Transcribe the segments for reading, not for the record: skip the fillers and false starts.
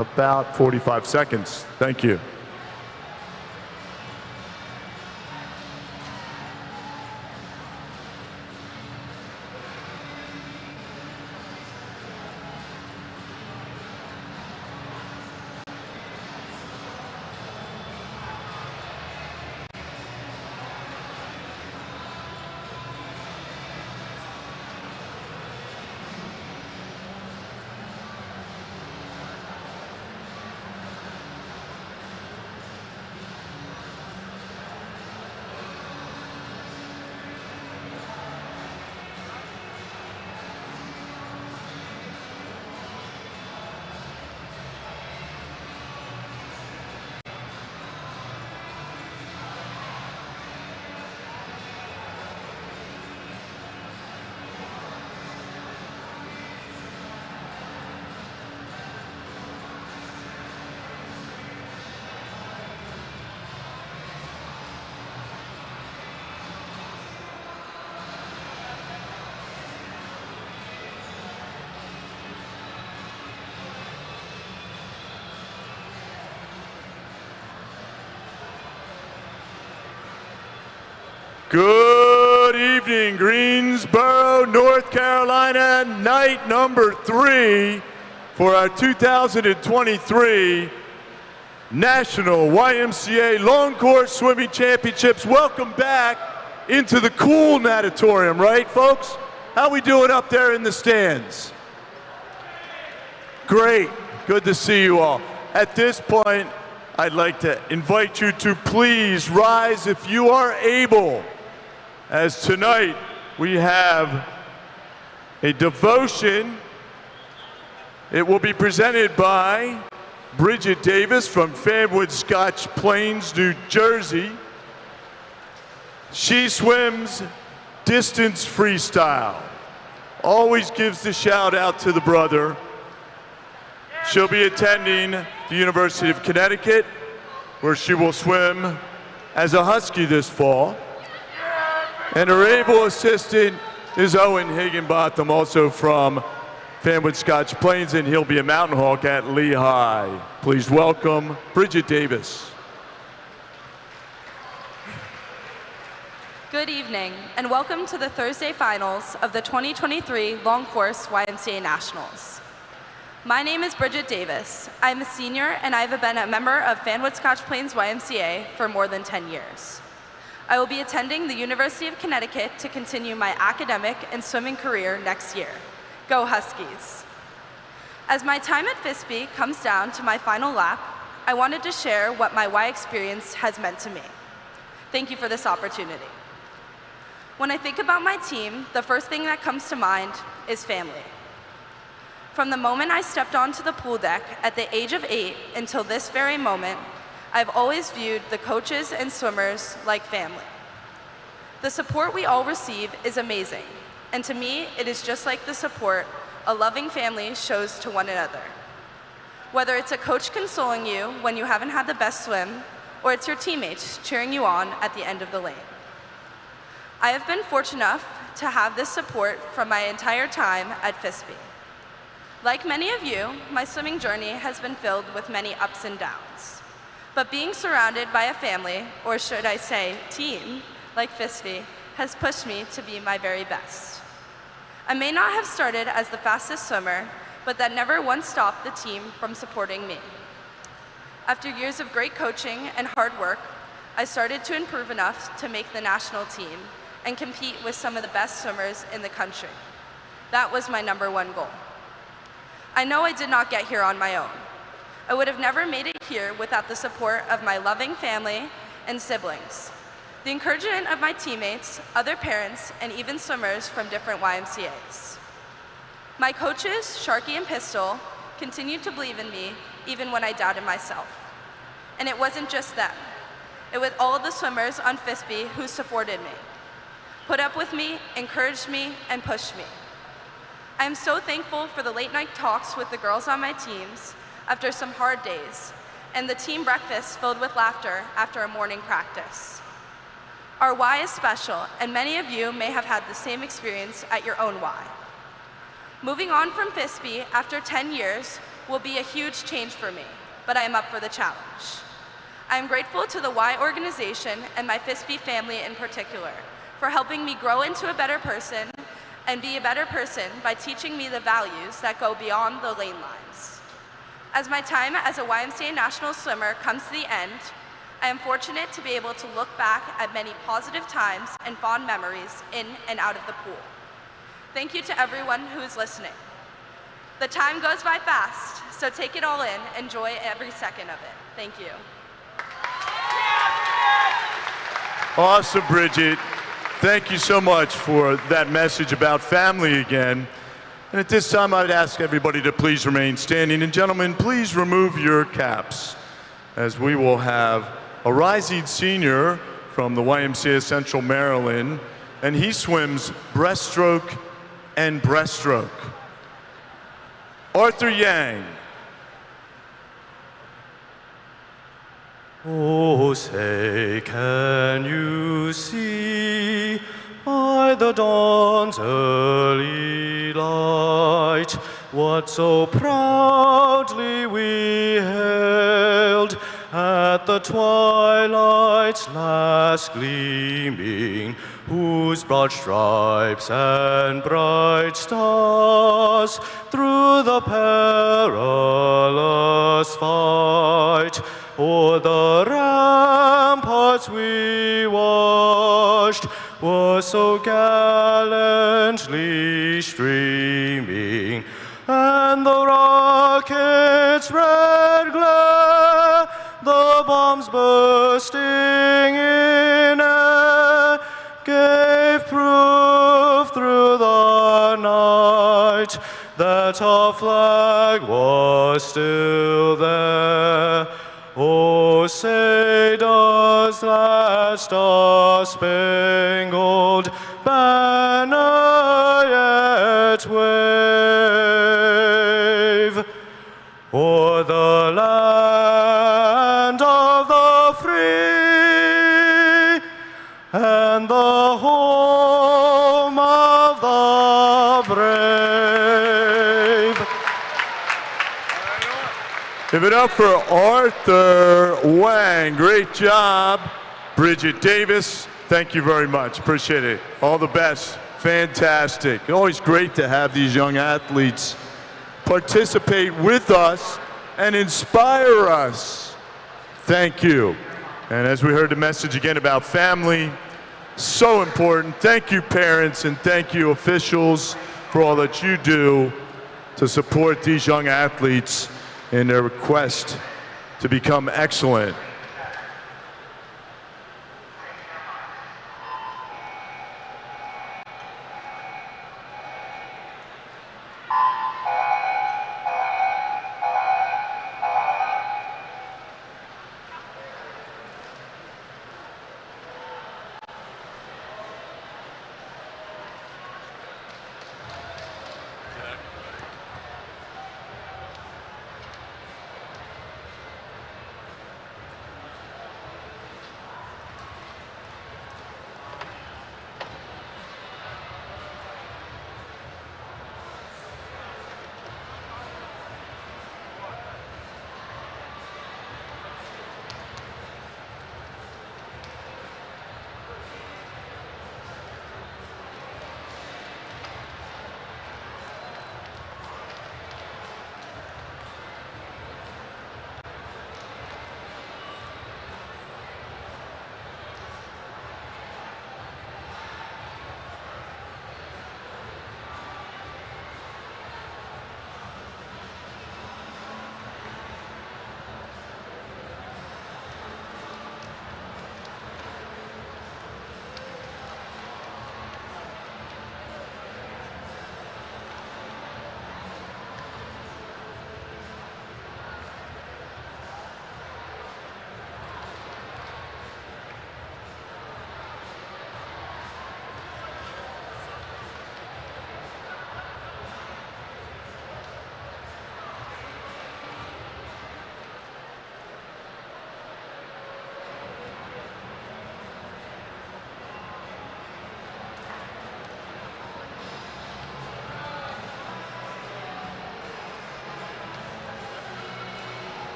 About 45 seconds. Thank you. Good evening, Greensboro, North Carolina, night number 3 for our 2023 National YMCA Long Course Swimming Championships. Welcome back into the cool natatorium, right, folks? How we doing up there in the stands? Great, good to see you all. At this point, I'd like to invite you to please rise if you are able, as tonight we have a devotion. It will be presented by Bridget Davis from Fanwood Scotch Plains, New Jersey. She swims distance freestyle. Always gives the shout out to the brother. She'll be attending the University of Connecticut, where she will swim as a Husky this fall. And her able assistant is Owen Higginbotham, also from Fanwood Scotch Plains, and he'll be a Mountain Hawk at Lehigh. Please welcome Bridget Davis. Good evening, and welcome to the Thursday finals of the 2023 Long Course YMCA Nationals. My name is Bridget Davis. I'm a senior, and I've been a member of Fanwood Scotch Plains YMCA for more than 10 years. I will be attending the University of Connecticut to continue my academic and swimming career next year. Go Huskies! As my time at FISBE comes down to my final lap, I wanted to share what my Y experience has meant to me. Thank you for this opportunity. When I think about my team, the first thing that comes to mind is family. From the moment I stepped onto the pool deck at the age of 8 until this very moment, I've always viewed the coaches and swimmers like family. The support we all receive is amazing, and to me, it is just like the support a loving family shows to one another. Whether it's a coach consoling you when you haven't had the best swim, or it's your teammates cheering you on at the end of the lane. I have been fortunate enough to have this support from my entire time at FISBE. Like many of you, my swimming journey has been filled with many ups and downs. But being surrounded by a family, or should I say team, like FISBE, has pushed me to be my very best. I may not have started as the fastest swimmer, but that never once stopped the team from supporting me. After years of great coaching and hard work, I started to improve enough to make the national team and compete with some of the best swimmers in the country. That was my #1 goal. I know I did not get here on my own. I would have never made it here without the support of my loving family and siblings, the encouragement of my teammates, other parents, and even swimmers from different YMCAs. My coaches, Sharky and Pistol, continued to believe in me even when I doubted myself. And it wasn't just them. It was all of the swimmers on FISBE who supported me, put up with me, encouraged me, and pushed me. I am so thankful for the late night talks with the girls on my teams after some hard days, and the team breakfast filled with laughter after a morning practice. Our Y is special, and many of you may have had the same experience at your own Y. Moving on from FISBE after 10 years, will be a huge change for me, but I am up for the challenge. I am grateful to the Y organization and my FISBE family in particular for helping me grow into a better person and be a better person by teaching me the values that go beyond the lane lines. As my time as a YMCA national swimmer comes to the end, I am fortunate to be able to look back at many positive times and fond memories in and out of the pool. Thank you to everyone who is listening. The time goes by fast, so take it all in, enjoy every second of it. Thank you. Awesome, Bridget. Thank you so much for that message about family again. And at this time, I'd ask everybody to please remain standing. And gentlemen, please remove your caps, as we will have a rising senior from the YMCA Central Maryland, and he swims breaststroke and breaststroke. Arthur Yang. Oh, say, can you see by the dawn's early light what so proudly we hailed at the twilight's last gleaming, whose broad stripes and bright stars through the perilous fight o'er the ramparts we watched were so gallantly streaming, and the rocket's red glare, the bombs bursting in air, gave proof through the night that our flag was still there. Oh, say does that star-spangled banner yet wave o'er the land of the free and the home of the brave? Give it up for Arthur Wang. Great job. Bridget Davis, thank you very much. Appreciate it. All the best. Fantastic. Always great to have these young athletes participate with us and inspire us. Thank you. And as we heard the message again about family, so important. Thank you, parents, and thank you, officials, for all that you do to support these young athletes in their quest to become excellent.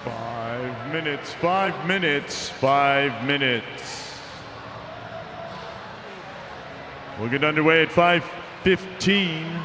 5 minutes, 5 minutes, 5 minutes. We'll get underway at 5:15.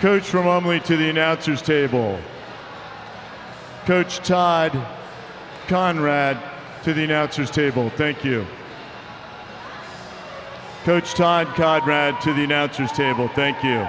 Coach from Umley to the announcer's table. Coach Todd Conrad to the announcer's table. Thank you. Coach Todd Conrad to the announcer's table. Thank you.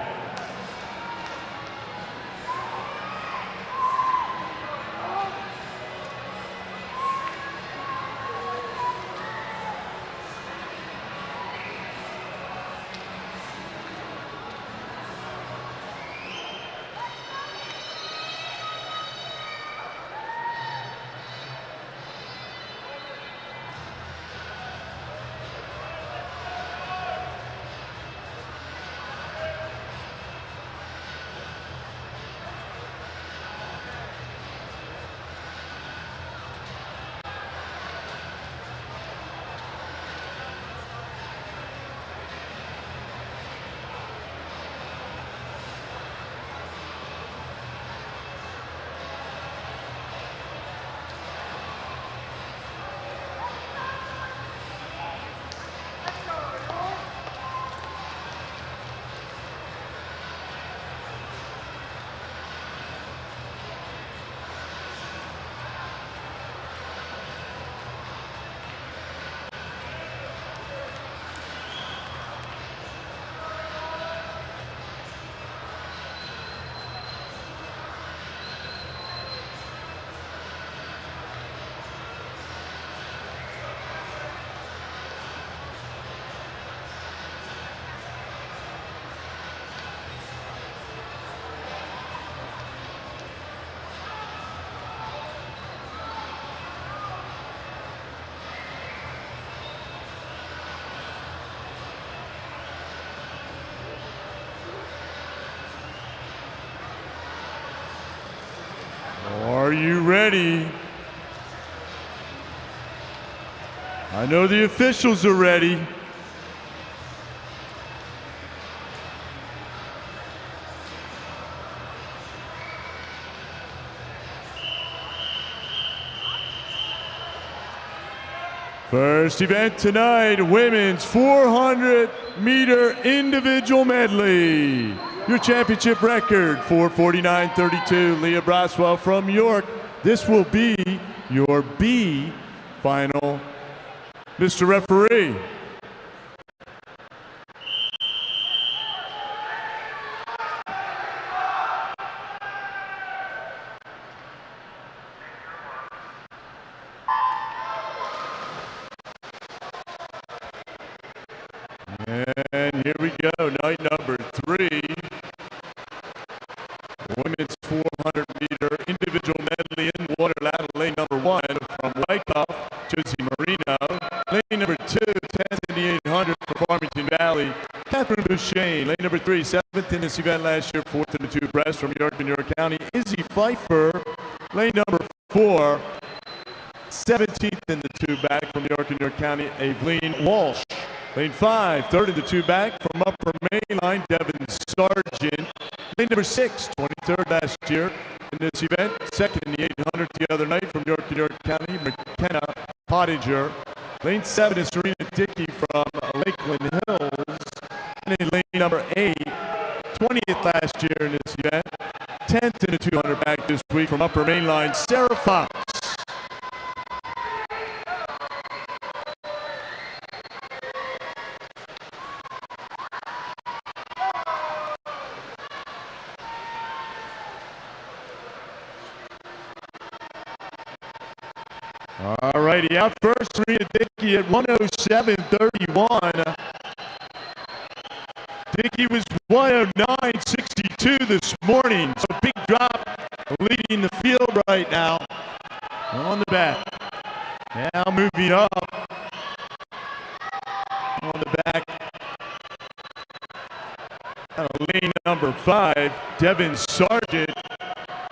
Are you ready? I know the officials are ready. First event tonight, women's 400-meter individual medley. Your championship record, 4:49.32. Leah Braswell from York. This will be your B final. Mr. Referee. And here we go, night number 3. Women's 400-meter individual medley in water ladder lane number 1 from Wyckoff, Josie Marino. 2023, 7th in this event last year, 4th in the 2 breast from York and York County. Izzy Pfeiffer, lane number 4, 17th in the 2 back from York and York County. Aveline Walsh, lane 5, 3rd in the 2 back from Upper Mainline. Devin Sargent, lane number 6, 23rd last year in this event. 2nd in the 800 the other night from York and York County. McKenna Pottinger, lane 7 is Serena Dickey from Lakeland Hills. And in lane number 8, 20th last year in this event. 10th in the 200 back this week from Upper Mainline, Sarah Fox. All righty, out first, Serena Dickey at 107.31. Dickey was 109.62 this morning, so big drop, leading the field right now. On the back, now moving up. On the back, lane number 5, Devin Sargent.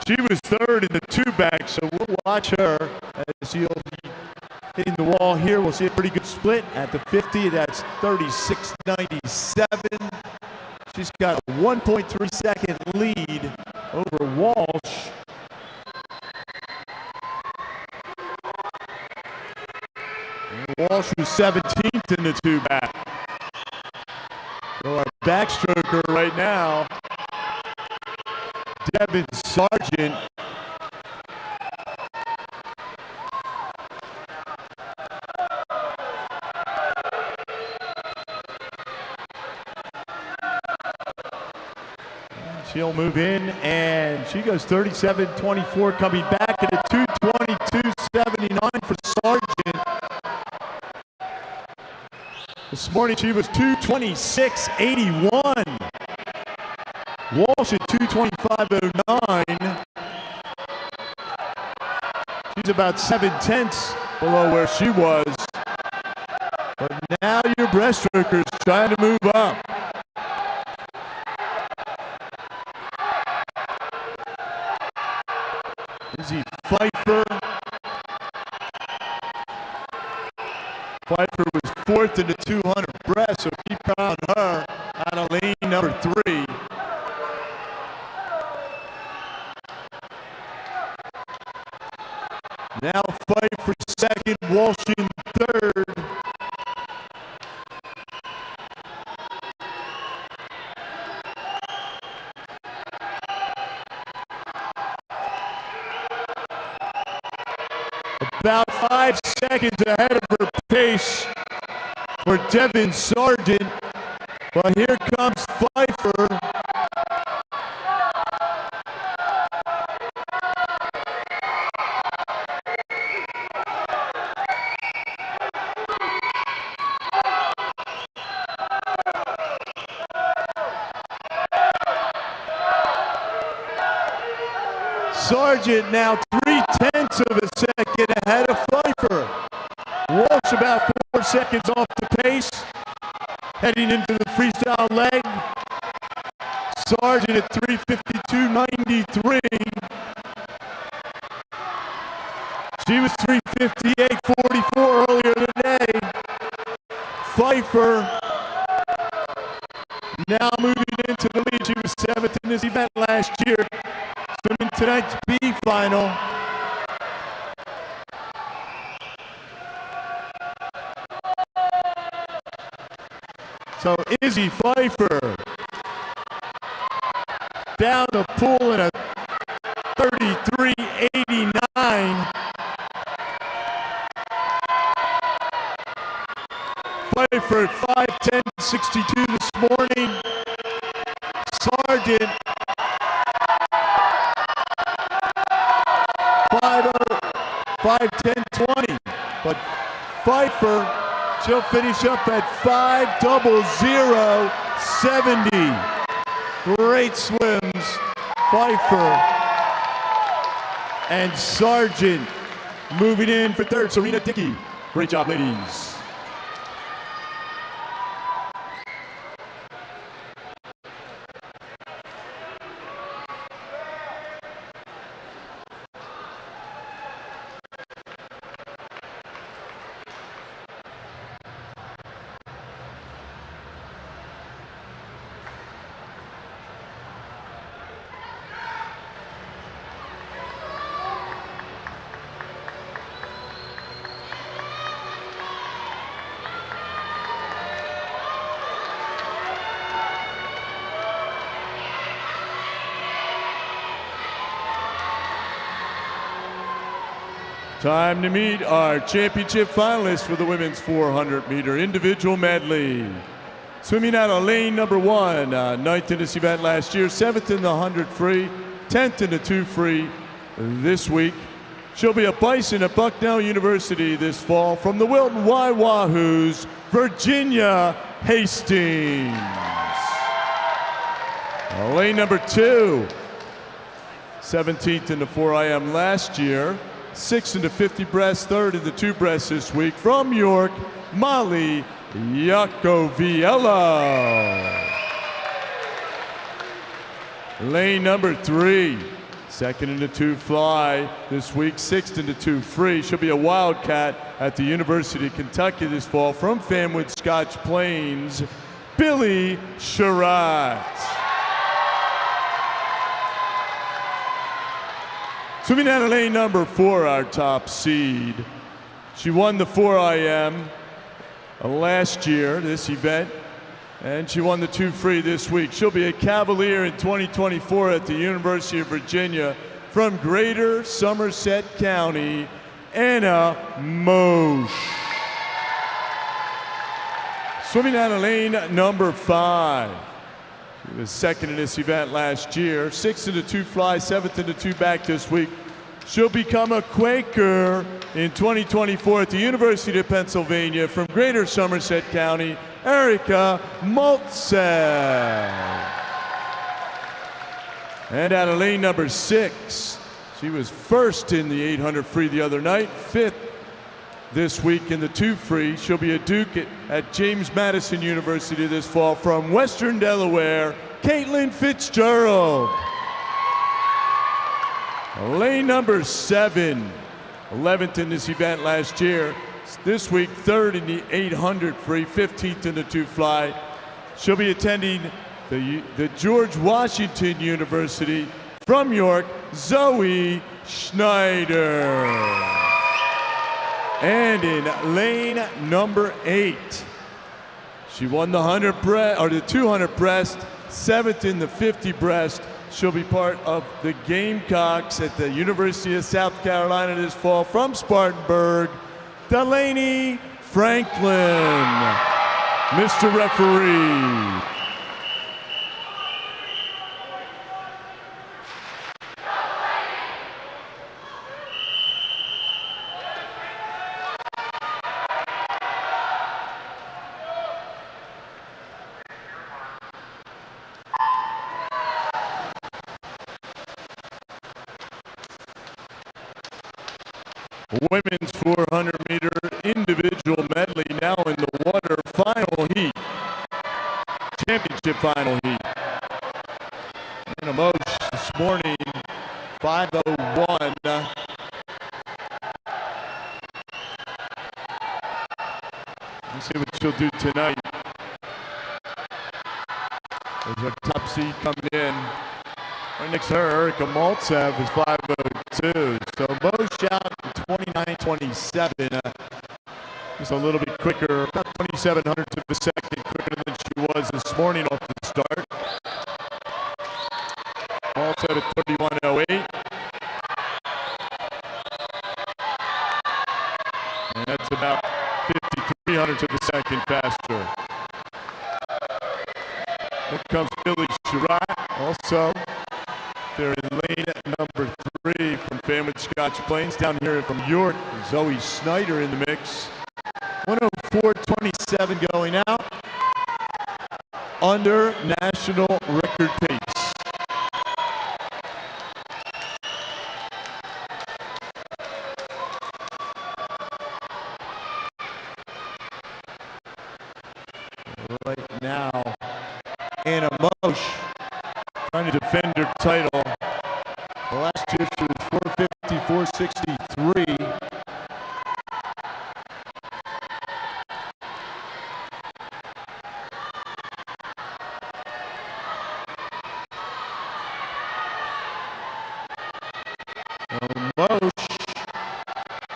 She was 3rd in the 2 back, so we'll watch her as she'll be hitting the wall here. We'll see a pretty good split at the 50. That's 36.97. She's got a 1.3 second lead over Walsh. And Walsh was 17th in the 2 back. So our backstroker right now, Devin Sargent. She'll move in, and she goes 37.24, coming back at a 2:22.79 for Sargent. This morning she was 2:26.81. Walsh at 2:25.09. She's about 7/10 below where she was. But now your breaststrokers trying to move up. Izzy Pfeiffer. Pfeiffer was 4th in the 200 breast, so keep an eye on her out of lane number 3. Now Pfeiffer 2nd, Walsh in 3rd. About 5 seconds ahead of her pace for Devin Sargent. But here comes Pfeiffer. Sargent now 3/10 of a second ahead of Pfeiffer. Walsh about 4 seconds off the pace, heading into the freestyle leg. Sargent at 3:52.93. She was 3:58.44 earlier today. Pfeiffer now moving into the lead. She was 7th in this event last year. Swimming tonight's B final. So Izzy Pfeiffer down the pool in a 33.89. Pfeiffer 5:10.62 this morning. Sargent 5:10.20, but Pfeiffer, she'll finish up at 5:00.70. Great swims, Pfeiffer and Sargent moving in for 3rd. Serena Dickey, great job, ladies. Time to meet our championship finalists for the women's 400-meter individual medley. Swimming out of lane number 1, 9th in this event last year, 7th in the 100 free, 10th in the 2 free this week. She'll be a Bison at Bucknell University this fall from the Wilton Y Wahoos, Virginia Hastings. Lane number 2, 17th in the 4 IM last year, 6th in the 50 breast, 3rd in the 2 breast this week from York, Molly Iacoviello. Lane number 3, 2nd in the 2 fly this week, 6th in the 2 free. She'll be a Wildcat at the University of Kentucky this fall from Fanwood Scotch Plains, Billy Sherratt. Swimming out of lane number 4, our top seed. She won the 4 IM last year, this event, and she won the 2 free this week. She'll be a Cavalier in 2024 at the University of Virginia from Greater Somerset County, Anna Mosch. Swimming out of lane number 5. She was 2nd in this event last year, 6th in the 2 fly, 7th in the 2 back this week. She'll become a Quaker in 2024 at the University of Pennsylvania from Greater Somerset County, Erica Maltsev. And out of lane number 6, she was 1st in the 800 free the other night, 5th this week in the 2 free. She'll be a Duke at James Madison University this fall from Western Delaware, Caitlin Fitzgerald. Lane number 7, 11th in this event last year. This week, 3rd in the 800 free, 15th in the 2 fly. She'll be attending the George Washington University from York, Zoe Schneider. And in lane number 8, she won the 200 breast, 7th in the 50 breast. She'll be part of the Gamecocks at the University of South Carolina this fall from Spartanburg, Delaney Franklin. Mr. Referee. Women's 400-meter individual medley now in the water final heat. Championship final heat. And a Mosch this morning, 5:01. Let's see what she'll do tonight. As our top seed coming in. Right next to her, Erica Maltsev is 5:02. So Mosch out 29:27. Just a little bit quicker, about 2,700 of a second quicker than she was this morning off the start. Maltsev at 31:08. And that's about 5,300 of a second faster. Here comes Billy Sherratt also. They're in lane number 3 from Fanwood Scotch Plains. Down here from York, Zoe Snyder in the mix. 104.27 going out. Under national record pace. Right now, Anna Mosch trying to defend her title. Last year she was 450, 463. Mosch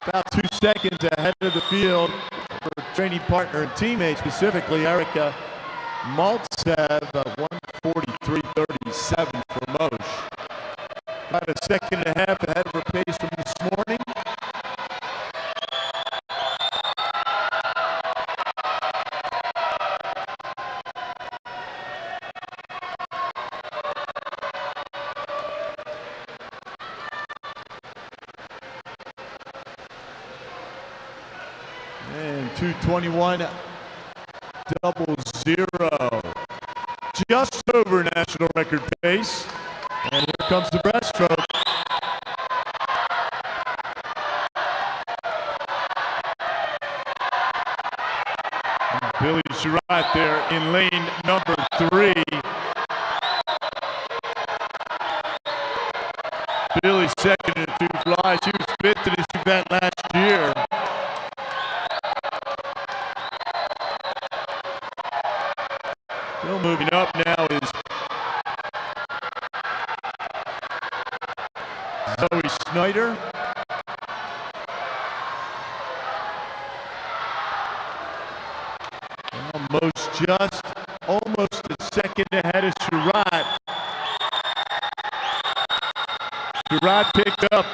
about 2 seconds ahead of the field. Her training partner and teammate, specifically Erica Maltsev, 143.37 for Mosch. About a second and a half ahead of her pace from this morning. 2:21.00. Just over national record pace. And here comes the breaststroke. Billy Sherratt there in lane number 3. Billy second in 2 flies. He was 5th in this event last year. Still moving up now is Zoe Snyder. Almost almost a second ahead of Sherratt. Sherratt picked up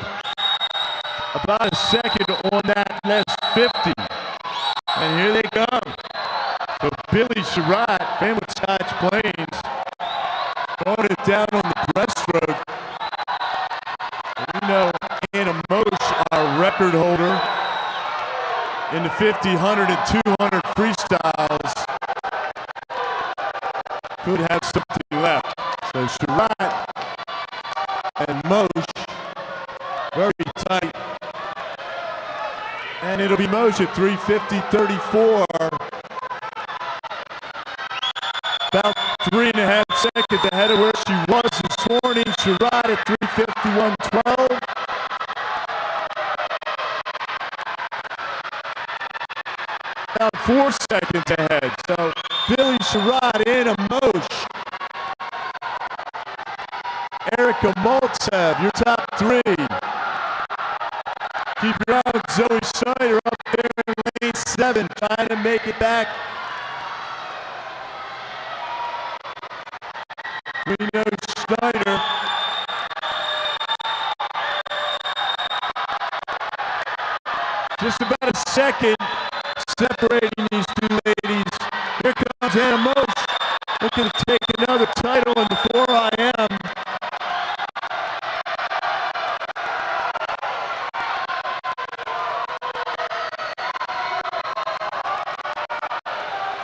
about a second on that last 50. And here they come. So Billy Sherratt, Family Scotch Plains, throwing it down on the breaststroke. We know Anna Mosch, our record holder in the 50, 100, and 200 freestyles, could have something left. So Sherratt and Mosch, very tight. And it'll be Mosch at 3:50.34. About 3.5 seconds ahead of where she was this morning. Sherratt at 3:51.12. About 4 seconds ahead. So Billy Sherratt, Anna Mosch, Erica Maltsev, your top 3. Keep your eye on Zoe Snyder up there in lane 7, trying to make it back. We know Snyder just about a second separating these 2 ladies. Here comes Anna Mosch, looking to take another title in the 4IM.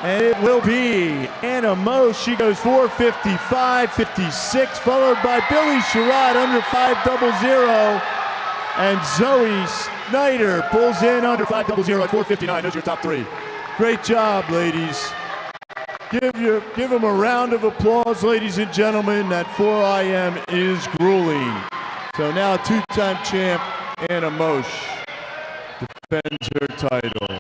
And it will be Anna Mosch. She goes 4:55.56, followed by Billy Sherratt under 5:00. And Zoe Snyder pulls in under 5:00 at 4:59. Those are your top 3. Great job, ladies. Give them a round of applause, ladies and gentlemen. That 4IM is grueling. So now 2-time champ Anna Mosch defends her title.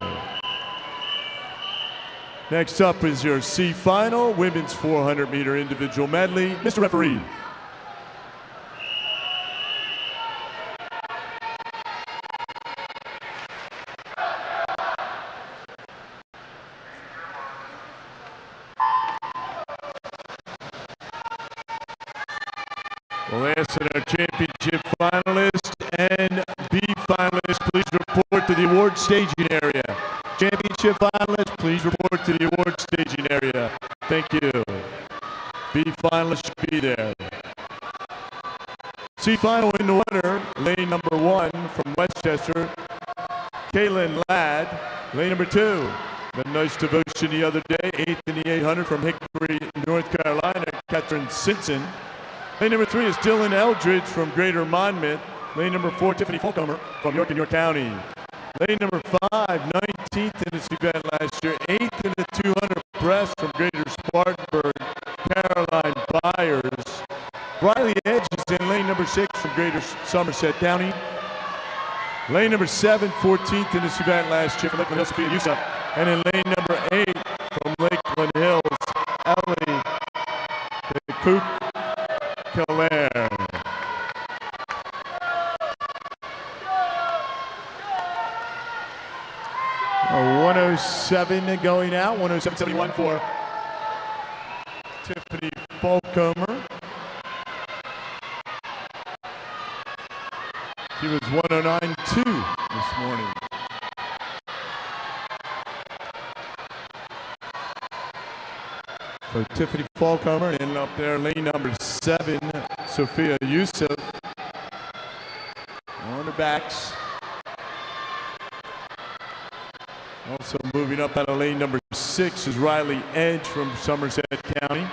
Next up is your C final, women's 400-meter individual medley. Mr. Referee. We'll ask that our championship finalist and B finalist please report to the award staging area. Championship finalists, please report to the award staging area. Thank you. B finalists should be there. C final in the winner, lane number 1 from Westchester, Caitlin Ladd. Lane number 2, the nice devotion the other day, 8th in the 800 from Hickory, North Carolina, Katherine Simpson. Lane number 3 is Dylan Eldridge from Greater Monmouth. Lane number 4, Tiffany Fulcomer from York and York County. Lane number 5, 19th in this event last year, 8th in the 200 breast from Greater Spartanburg, Caroline Byers. Riley Edge is in lane number 6 from Greater Somerset County. Lane number 7, 14th in this event last year from Lakeland Hills, Sophia Yusuf. And in lane number 8 from Lakeland Hills, Ellie Cook Kalair. A 107 going out, 107.71 for Tiffany Fulcomer. She was 109.2 this morning. So Tiffany Fulcomer, and up there, lane number 7, Sophia Yusuf. On the backs. Also moving up out of lane number 6 is Riley Edge from Somerset County.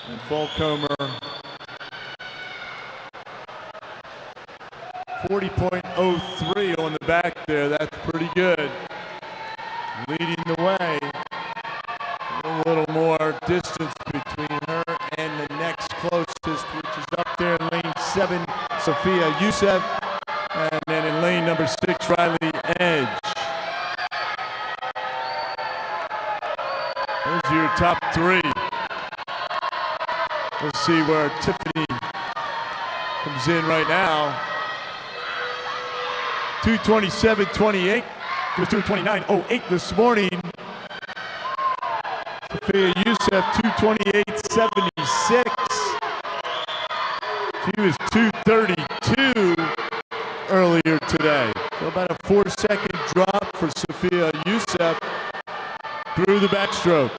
And Falcomer 40.03 on the back there. That's pretty good. Leading the way. A little more distance between her and the next closest, which is up there in lane 7, Sophia Youssef. And then in lane number 6, Riley Edge. Those are your top 3. We'll see where Tiffany comes in right now. 2:27.28. It was 2:29.08 this morning. Sophia Youssef 2:28.76. She was 2:32 earlier today. So about a 4-second drop for Sophia Youssef through the backstroke.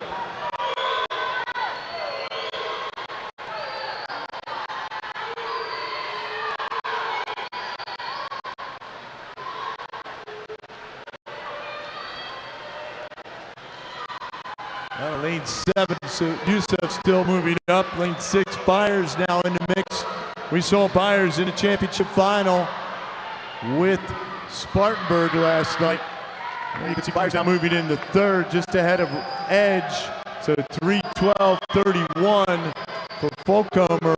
Out of lane 7, so Youssef still moving up. Lane 6, Byers now in the mix. We saw Byers in the championship final with Spartanburg last night. And you can see Byers now moving in the 3rd, just ahead of Edge. So 3:12.31 for Falcomer.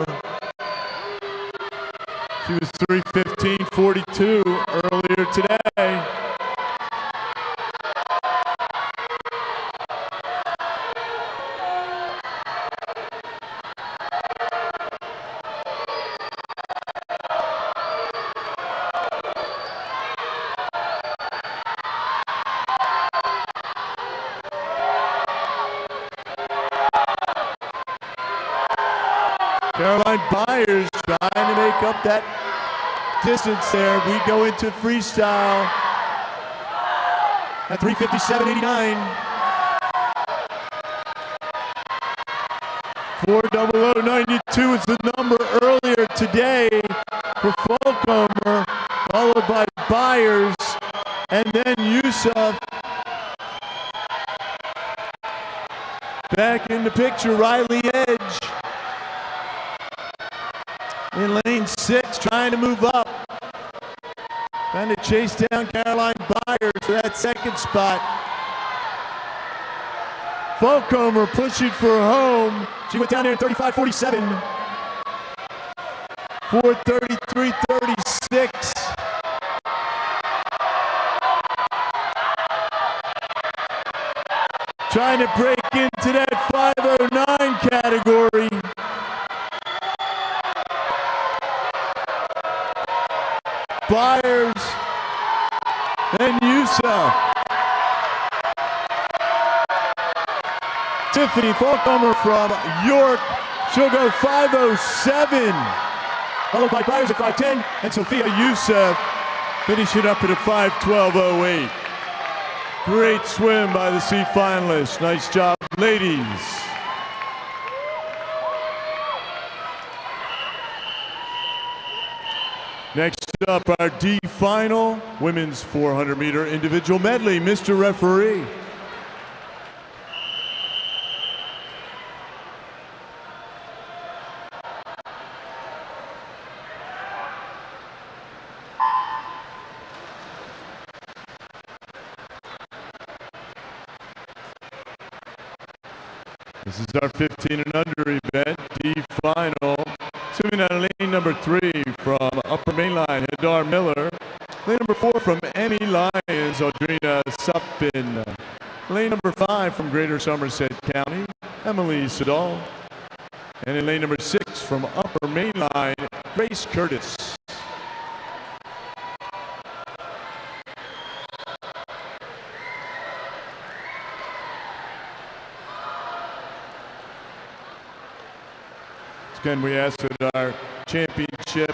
She was 3:15.42 earlier today. Caroline Byers trying to make up that distance there. We go into freestyle at 3:57.89. 4:00.92 is the number earlier today for Falcomer, followed by Byers, and then Youssef. Back in the picture, Riley Edge. In lane 6, trying to move up. Trying to chase down Caroline Byers for that 2nd spot. Falcomer pushing for home. She went down there in 35.47. 4:33.36. Trying to break into that 5:09 category. Byers, then Youssef. Tiffany Falcomer from York, she'll go 5:07, followed by Byers at 5:10, and Sophia Youssef finishing up at a 5:12.08. Great swim by the C finalists. Nice job, ladies. Next up, our D final, women's 400-meter individual medley. Mr. Referee. This is our 15 and under event, D final. Swimming out of lane number 3 from Upper Mainline, Hadar Miller. Lane number 4 from Emmy Lyons, Audrina Suppin. Lane number 5 from Greater Somerset County, Emily Siddall. And in lane number 6 from Upper Mainline, Grace Curtis. Again, we ask that our championship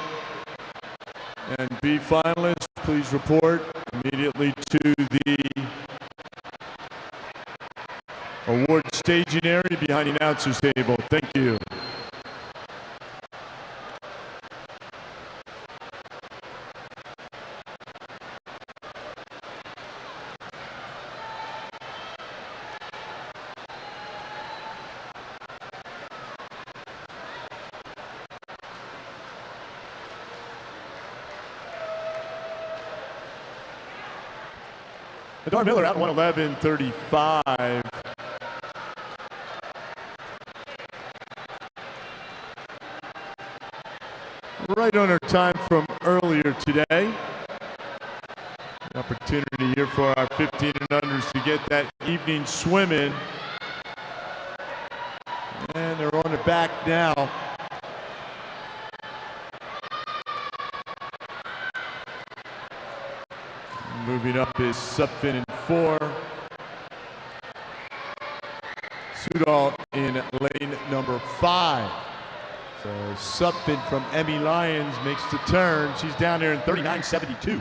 and B finalists please report immediately to the award staging area behind the announcer's table. Thank you. Adar Miller out 1:11:35. Right on our time from earlier today. An opportunity here for our 15 and unders to get that evening swim in. And they're on their back now. Moving up is Supfin in 4. Sudal in lane number 5. So Supfin from Emmy Lyons makes the turn. She's down there in 39.72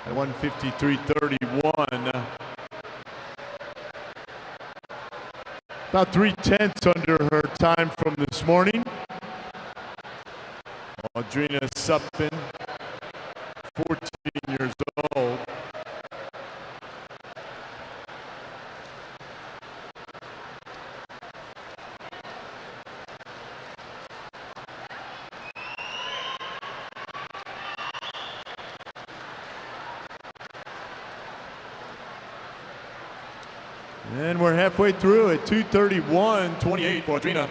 at 1:53.31. About 3/10 under her time from this morning. Audrina Supfin, 14 years old. And we're halfway through at 2:31.28 for Audrina.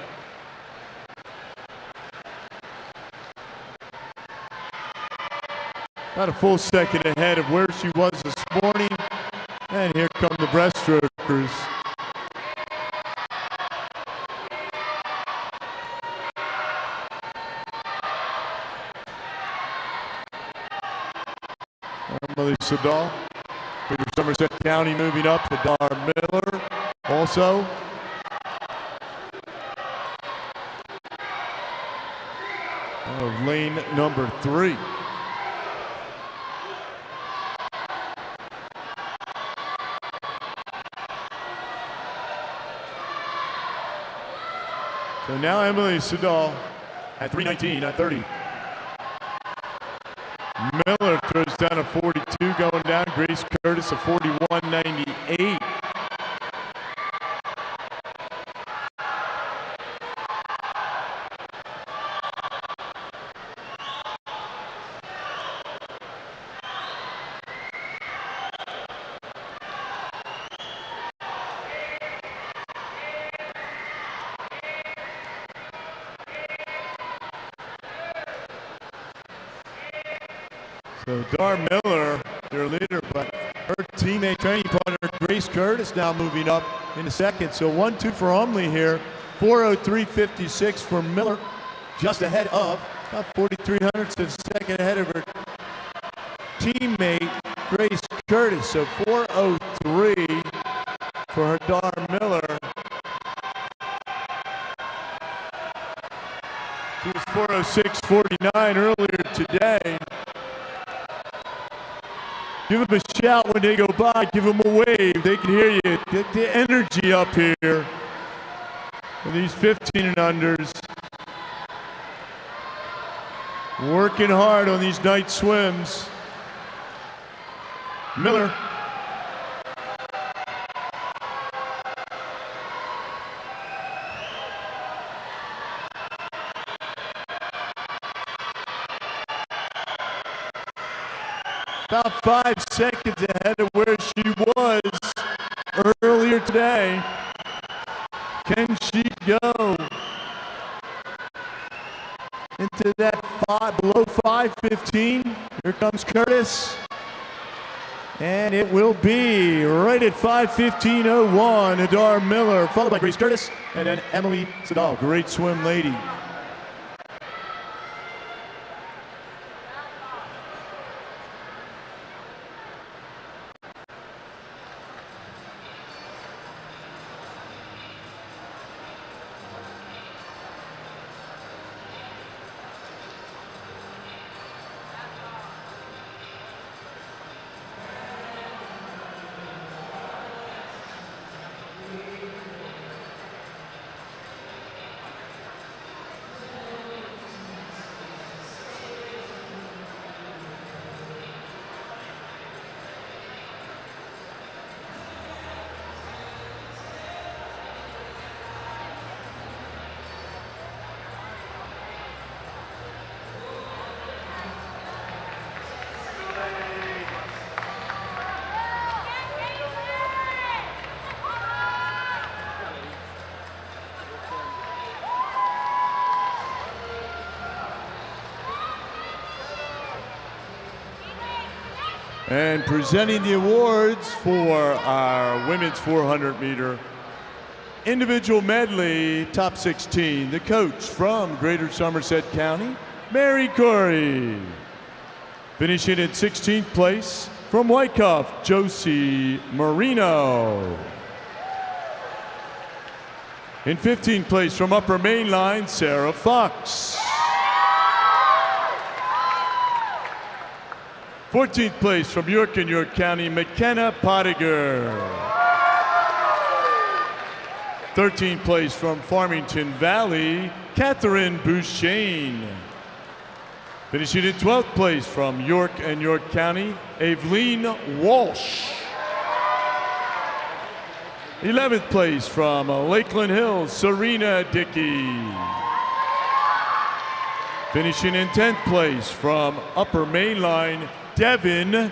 About a full second ahead of where she was this morning. And here come the breaststrokers. Emily Sadal. Peter Somerset County moving up. Adar Miller also. Lane number 3. So now Emily Sadal at 3:19.30. Miller throws down a 42 going down. Grace Curtis a 41.98. So Dar Miller, their leader, but her teammate, training partner, Grace Curtis, now moving up into second. So 1-2 for Umley here. 4:03.56 for Miller, just ahead of about 4,300, so second ahead of her teammate, Grace Curtis. So 4:03 for her Dar Miller. She was 4:06.49 earlier today. Give them a shout when they go by. Give them a wave. They can hear you. Get the energy up here for these 15 and unders. Working hard on these night swims. Miller. About 5 seconds ahead of where she was earlier today. Can she go into that below 5:15? Here comes Curtis. And it will be right at 5:15.01. Adar Miller, followed by Grace Curtis, and then Emily Sadal. Great swim, lady. And presenting the awards for our women's 400 meter individual medley top 16, the coach from Greater Somerset County, Mary Corey. Finishing in 16th place from Wyckoff, Josie Marino. In 15th place from Upper Main Line, Sarah Fox. 14th place from York and York County, McKenna Pottiger. 13th place from Farmington Valley, Catherine Bouchain. Finishing in 12th place from York and York County, Evelyn Walsh. 11th place from Lakeland Hills, Serena Dickey. Finishing in 10th place from Upper Main Line, Devin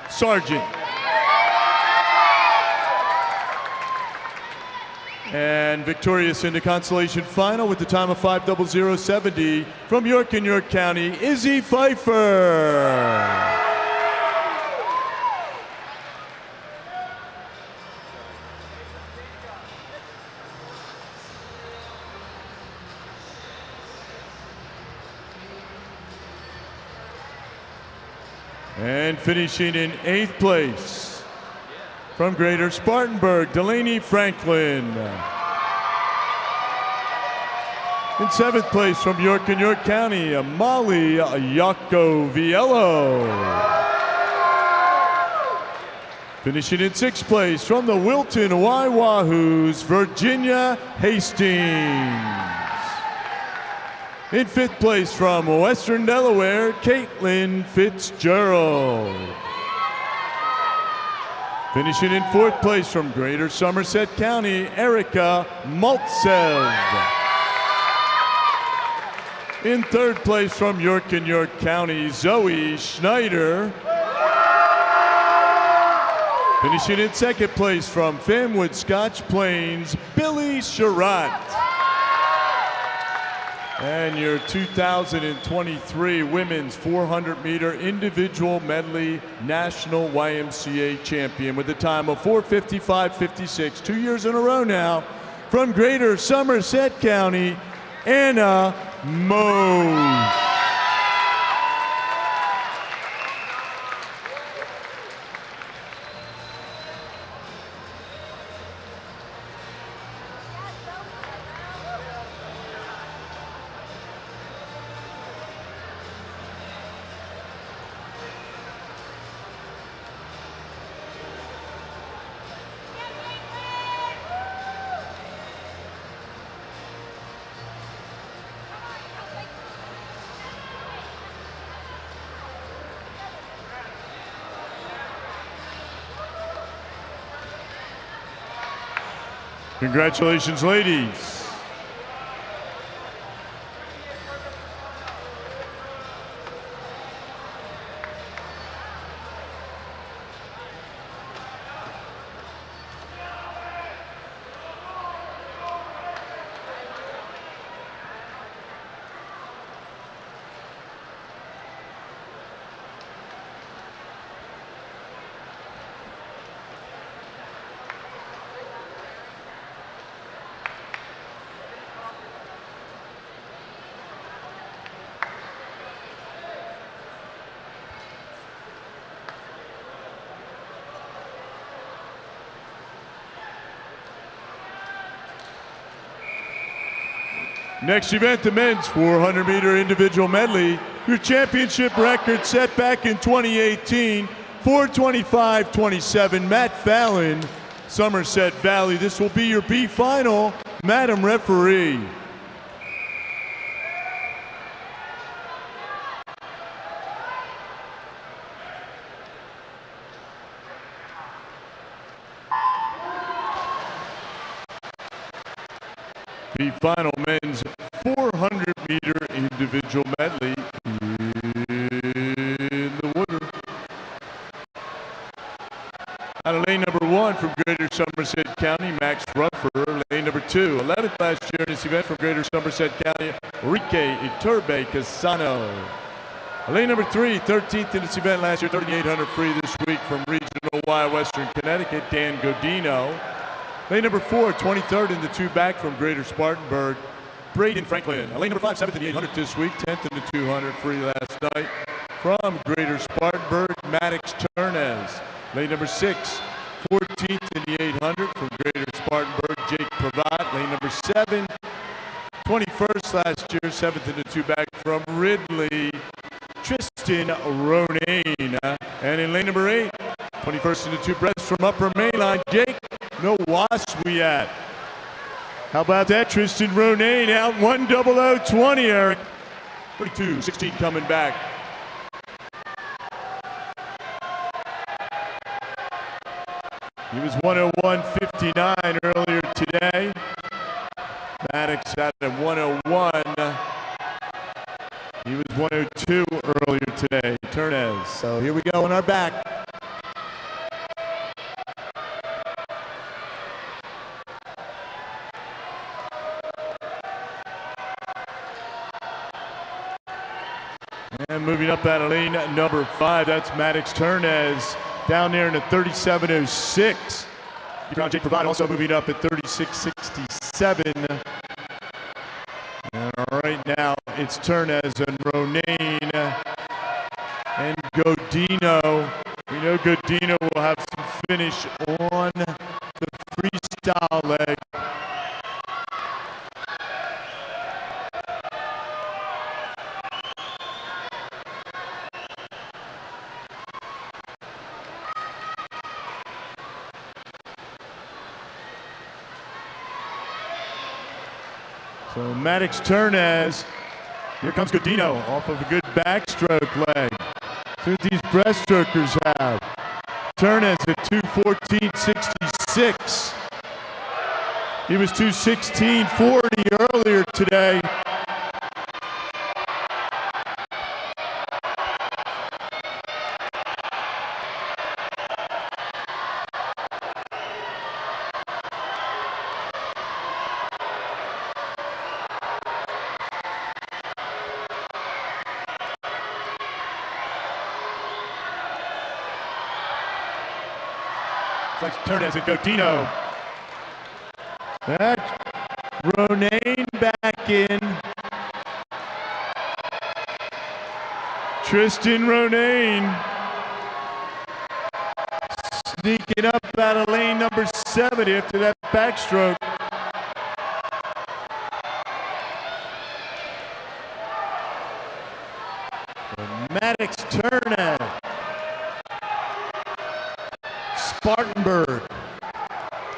Sargent. And victorious in the consolation final with the time of 5:00:70 from York and York County, Izzy Pfeiffer. And finishing in 8th place from Greater Spartanburg, Delaney Franklin. In 7th place from York and York County, Molly Yacoviello. Finishing in 6th place from the Wilton Waiwahoos, Virginia Hastings. In 5th place from Western Delaware, Caitlin Fitzgerald. Finishing in 4th place from Greater Somerset County, Erica Maltsev. In 3rd place from York and York County, Zoe Schneider. Finishing in 2nd place from Fanwood Scotch Plains, Billy Sherratt. And your 2023 Women's 400 meter individual medley national YMCA champion with a time of 4:55:56, 2 years in a row now, from Greater Somerset County, Anna Mose. Congratulations, ladies. Next event, the men's 400 meter individual medley. Your championship record set back in 2018, 4:25:27. Matt Fallon, Somerset Valley. This will be your B final, Madam Referee. The final men's 400 meter individual medley in the water. Out of lane number 1 from Greater Somerset County, Max Ruffer. Lane number 2, 11th last year in this event from Greater Somerset County, Enrique Iturbe Casano. Lane number 3, 13th in this event last year, 3,800 free this week from Regional Y, Western Connecticut, Dan Godino. Lane number 4, 23rd in the 2 back from Greater Spartanburg, Braden Franklin. Lane number 5, 7th in the 800 this week, 10th in the 200 free last night from Greater Spartanburg, Maddox Turnez. Lane number 6, 14th in the 800 from Greater Spartanburg, Jake Pravat. Lane number 7, 21st last year, 7th in the 2 back from Ridley, Tristan Ronayne. And in lane number 8, 21st in the 2 breast from Upper Mainline, Jake Nowaswiat. How about that? Tristan Ronayne out 1:00:20, Eric. 32-16 coming back. He was 1:01:59 earlier today. Maddox out at 1:01. He was 1:02 earlier today, Turnez. So here we go on our back. And moving up out of lane number 5, that's Maddox Turnez down there in the 37:06. Keep on Jake Pravat also moving up at 36:67. And right now it's Turnez and Ronayne and Godino. We know Godino will have some finish on the freestyle leg. So Maddox Turnez, here comes Godino off of a good backstroke leg. See what these breaststrokers have. Turnez at 2:14:66. He was 2:16:40 earlier today. Like Turnez and Godino. That Ronayne back in. Tristan Ronayne sneaking up out of lane number 7 after that backstroke. Maddox Turnez. Spartanburg.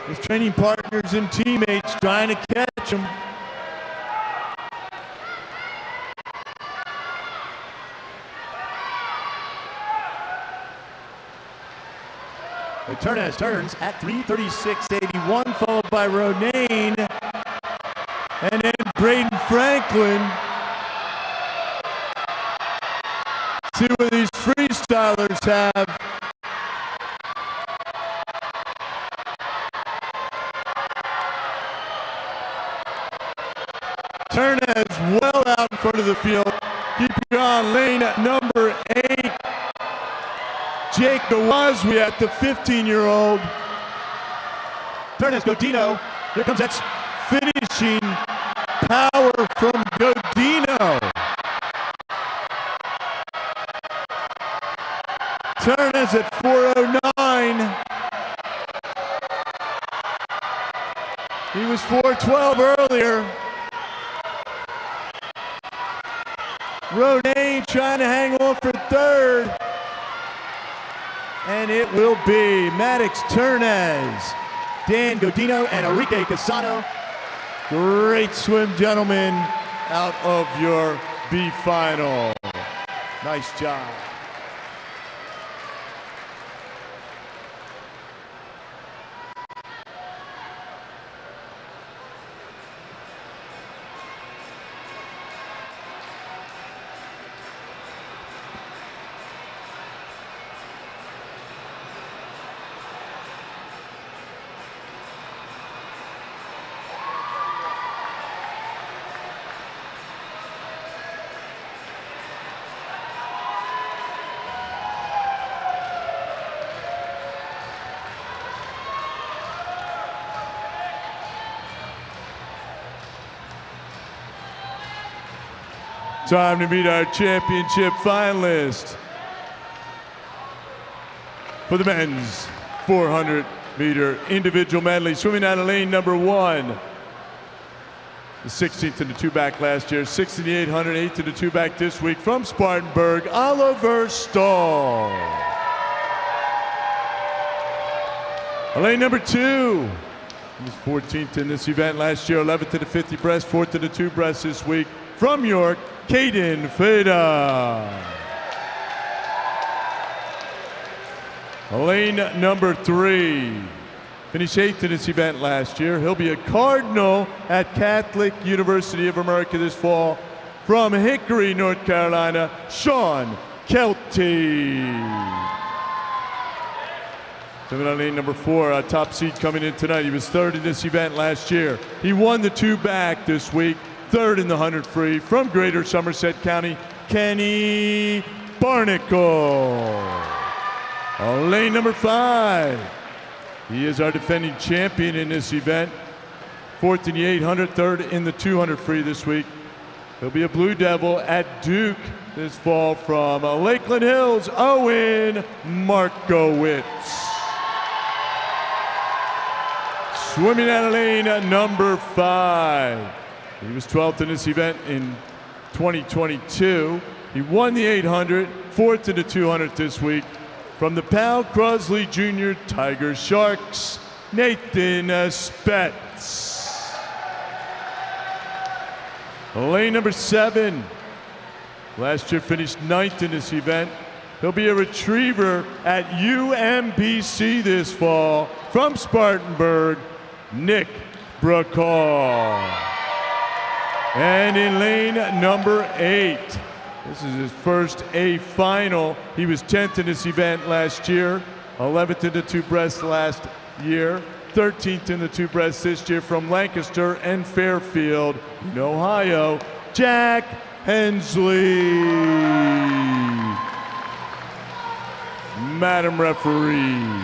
His training partners and teammates trying to catch him. Turnez turns at 3:36:81, followed by Ronayne, and then Braden Franklin. See what these freestylers have. Turnez well out in front of the field. Keeping on lane number 8. Jake Nowaswiat, the 15-year-old. Turnez, Godino. Here comes that finishing power from Godino. Turnez at 4:09. He was 4:12 earlier. Ronayne trying to hang on for 3rd. And it will be Maddox Turnez, Dan Godino, and Enrique Casano. Great swim, gentlemen, out of your B final. Nice job. Time to meet our championship finalists. For the men's 400-meter individual medley, swimming out of lane number 1. The 16th in the 2-back last year, 6th in the 800, 8th in the 2-back this week from Spartanburg, Oliver Stahl. Lane number 2. He was 14th in this event last year, 11th in the 50 breast, 4th in the 2 breast this week from York, Caden Feda. Lane number 3. Finished 8th in this event last year. He'll be a Cardinal at Catholic University of America this fall from Hickory, North Carolina, Sean Kelty. Coming on lane number 4, top seed coming in tonight. He was 3rd in this event last year. He won the 2-back this week, 3rd in the 100 free from Greater Somerset County, Kenny Barnacle. Lane number 5. He is our defending champion in this event. 4th in the 800, 3rd in the 200 free this week. He'll be a Blue Devil at Duke this fall from Lakeland Hills, Owen Markowitz. Swimming out of lane number 5. He was 12th in this event in 2022. He won the 800, 4th in the 200 this week. From the Powell Crosley Jr. Tiger Sharks, Nathan Spetz. Lane number 7. Last year finished 9th in this event. He'll be a retriever at UMBC this fall from Spartanburg, Nick Brokaw. And in lane number 8. This is his first A final. He was 10th in this event last year, 11th in the 2 breast last year, 13th in the 2 breast this year from Lancaster and Fairfield in Ohio, Jack Hensley. Madam Referee.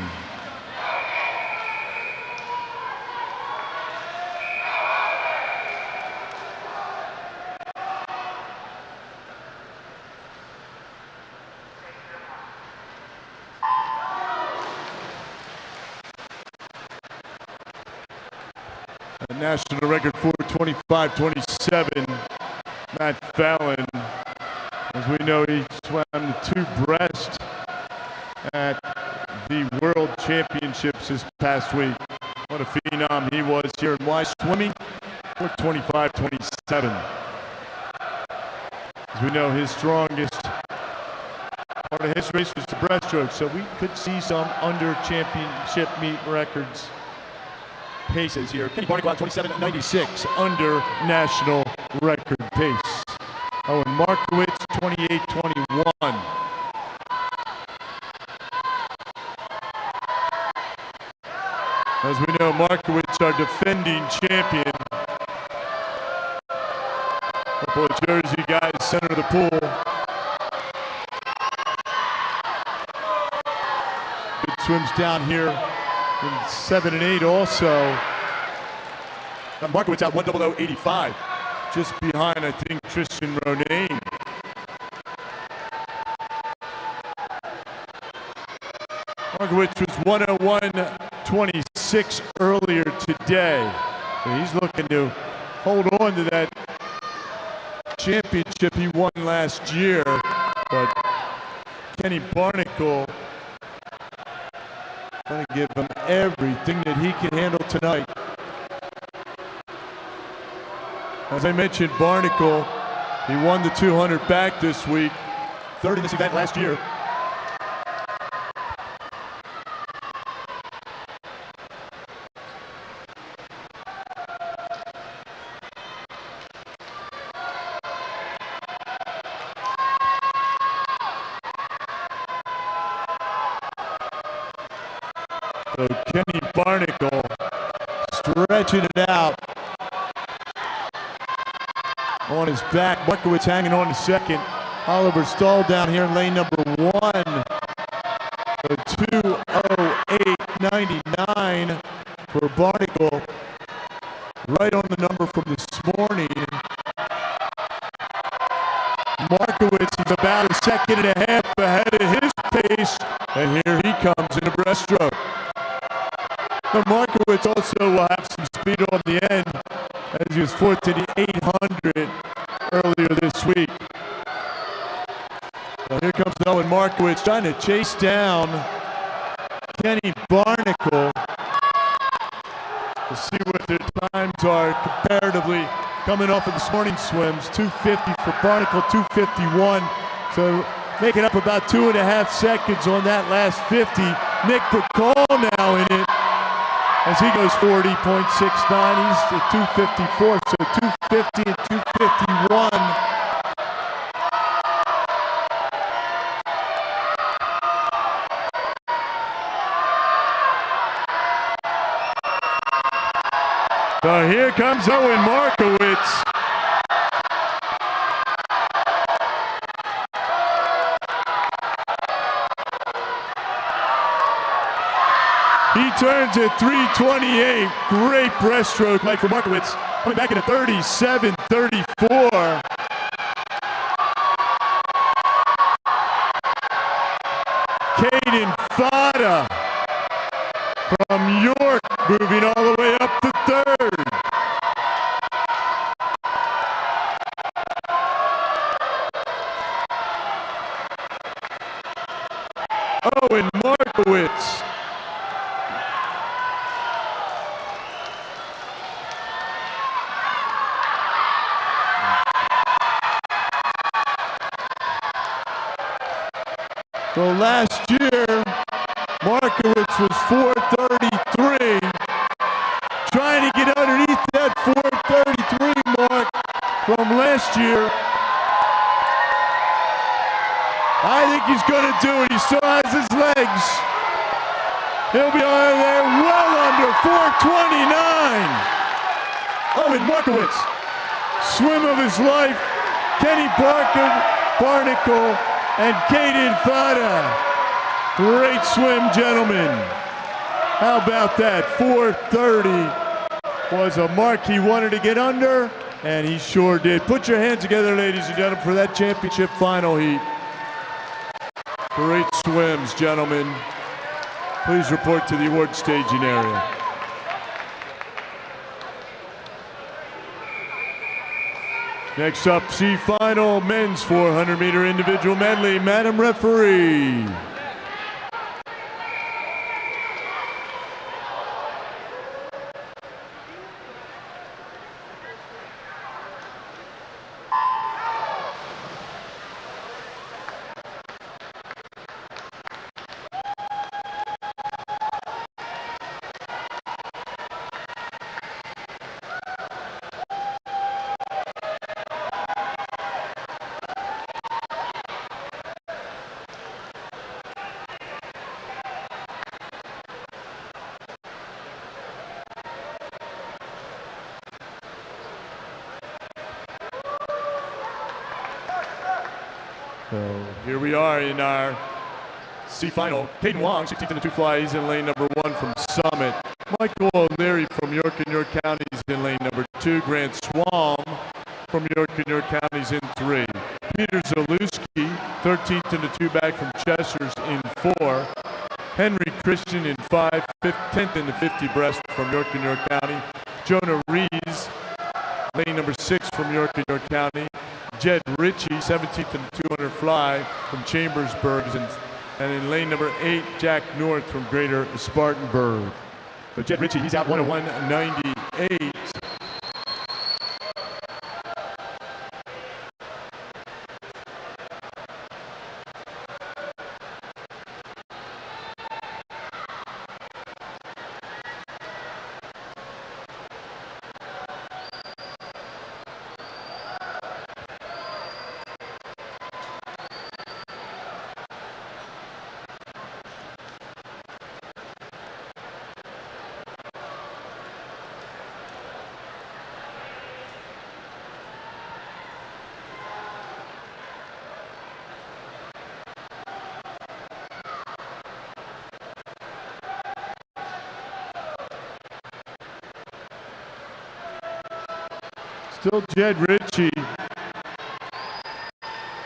A national record 4:25:27. Matt Fallon, as we know, he swam the 2 breast at the World Championships this past week. What a phenom he was here in Y swimming, 4:25:27. As we know, his strongest part of his race was the breaststroke, so we could see some under championship meet records. Paces here. Kenny Barnacle 27.96 under national record pace. Owen Markowitz 28.21. As we know, Markowitz, our defending champion. Couple of Jersey guys, center of the pool. Good swims down here. In 7 and 8 also. Markowitz out 1:00:85, just behind, I think, Tristan Ronayne. Markowitz was 1:01:26 earlier today. So he's looking to hold on to that championship he won last year. But Kenny Barnacle going to give him everything that he can handle tonight. As I mentioned, Barnacle, he won the 200 back this week, 3rd in this event last year. So Kenny Barnacle stretching it out on his back. Markowitz hanging on to 2nd. Oliver Stahl down here in lane number 1. So 2:08:99 for Barnacle. Right on the number from this morning. in the end as he was fourth to the 800 earlier this week. Well, here comes Owen Markowitz trying to chase down Kenny Barnacle to see what their times are comparatively coming off of this morning's swims. 250 for Barnacle, 251. So making up about 2.5 seconds on that last 50. Nick Bacall now in it as he goes 40.69. He's at 254, so 250 and 251. So here comes Owen Markowitz. He turns at 3:28. Great breaststroke like for Markowitz. Coming back in a 37:34. Caden Fada from York moving all the way up to third. Owen Markowitz. So last year, Markowitz was 4:33, trying to get underneath that 4:33 mark from last year. I think he's going to do it. He still has his legs. He'll be on there well under 4:29. Owen Markowitz, swim of his life. Kenny Barnacle and Caden Fada. Great swim, gentlemen. How about that? 4:30 was a mark he wanted to get under, and he sure did. Put your hands together, ladies and gentlemen, for that championship final heat. Great swims, gentlemen. Please report to the award staging area. Next up, C final, men's 400-meter individual medley. Madam Referee. So here we are in our C final. Caden Wong, 16th in the 2 fly, he's in lane number 1 from Summit. Michael O'Leary from York and York Counties in lane number 2. Grant Swam from York and York Counties in 3. Peter Zalewski, 13th in the 2 bag from Chester's in 4. Henry Christian in 5, 10th in the 50 breast from York and York County. Jonah Rees, lane number 6 from York and York County. Jed Ritchie, 17th in the 200 fly from Chambersburg. And in lane number 8, Jack North from Greater Spartanburg. But Jed Ritchie, he's out 101.98. Still Jed Ritchie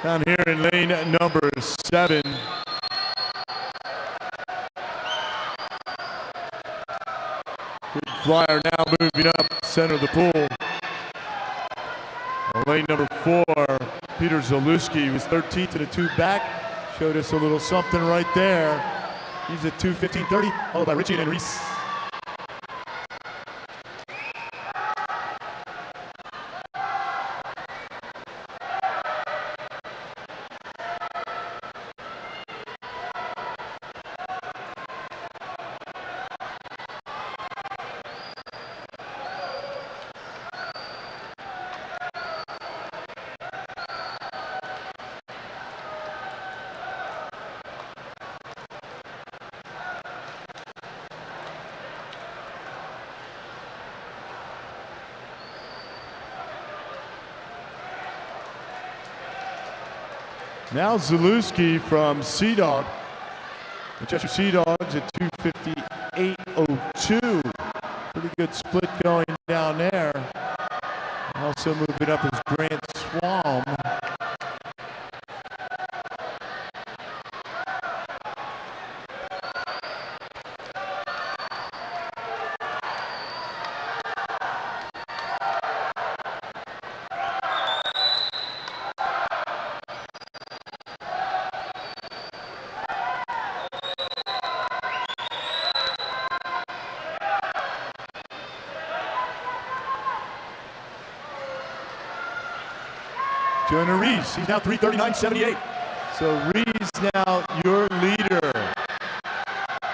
down here in lane number 7. Good Flyer now moving up center of the pool. Lane number 4, Peter Zalewski, was 13th in a 2 back. Showed us a little something right there. He's at 2:15.30, followed by Richie and Reese. Now Zalewski from Sea Dog. The Cheshire Sea Dogs at 2:58.02. Pretty good split going down there. Also moving up is Grant Swam. Jonah Reese, he's now 3:39.78. So Reese now your leader.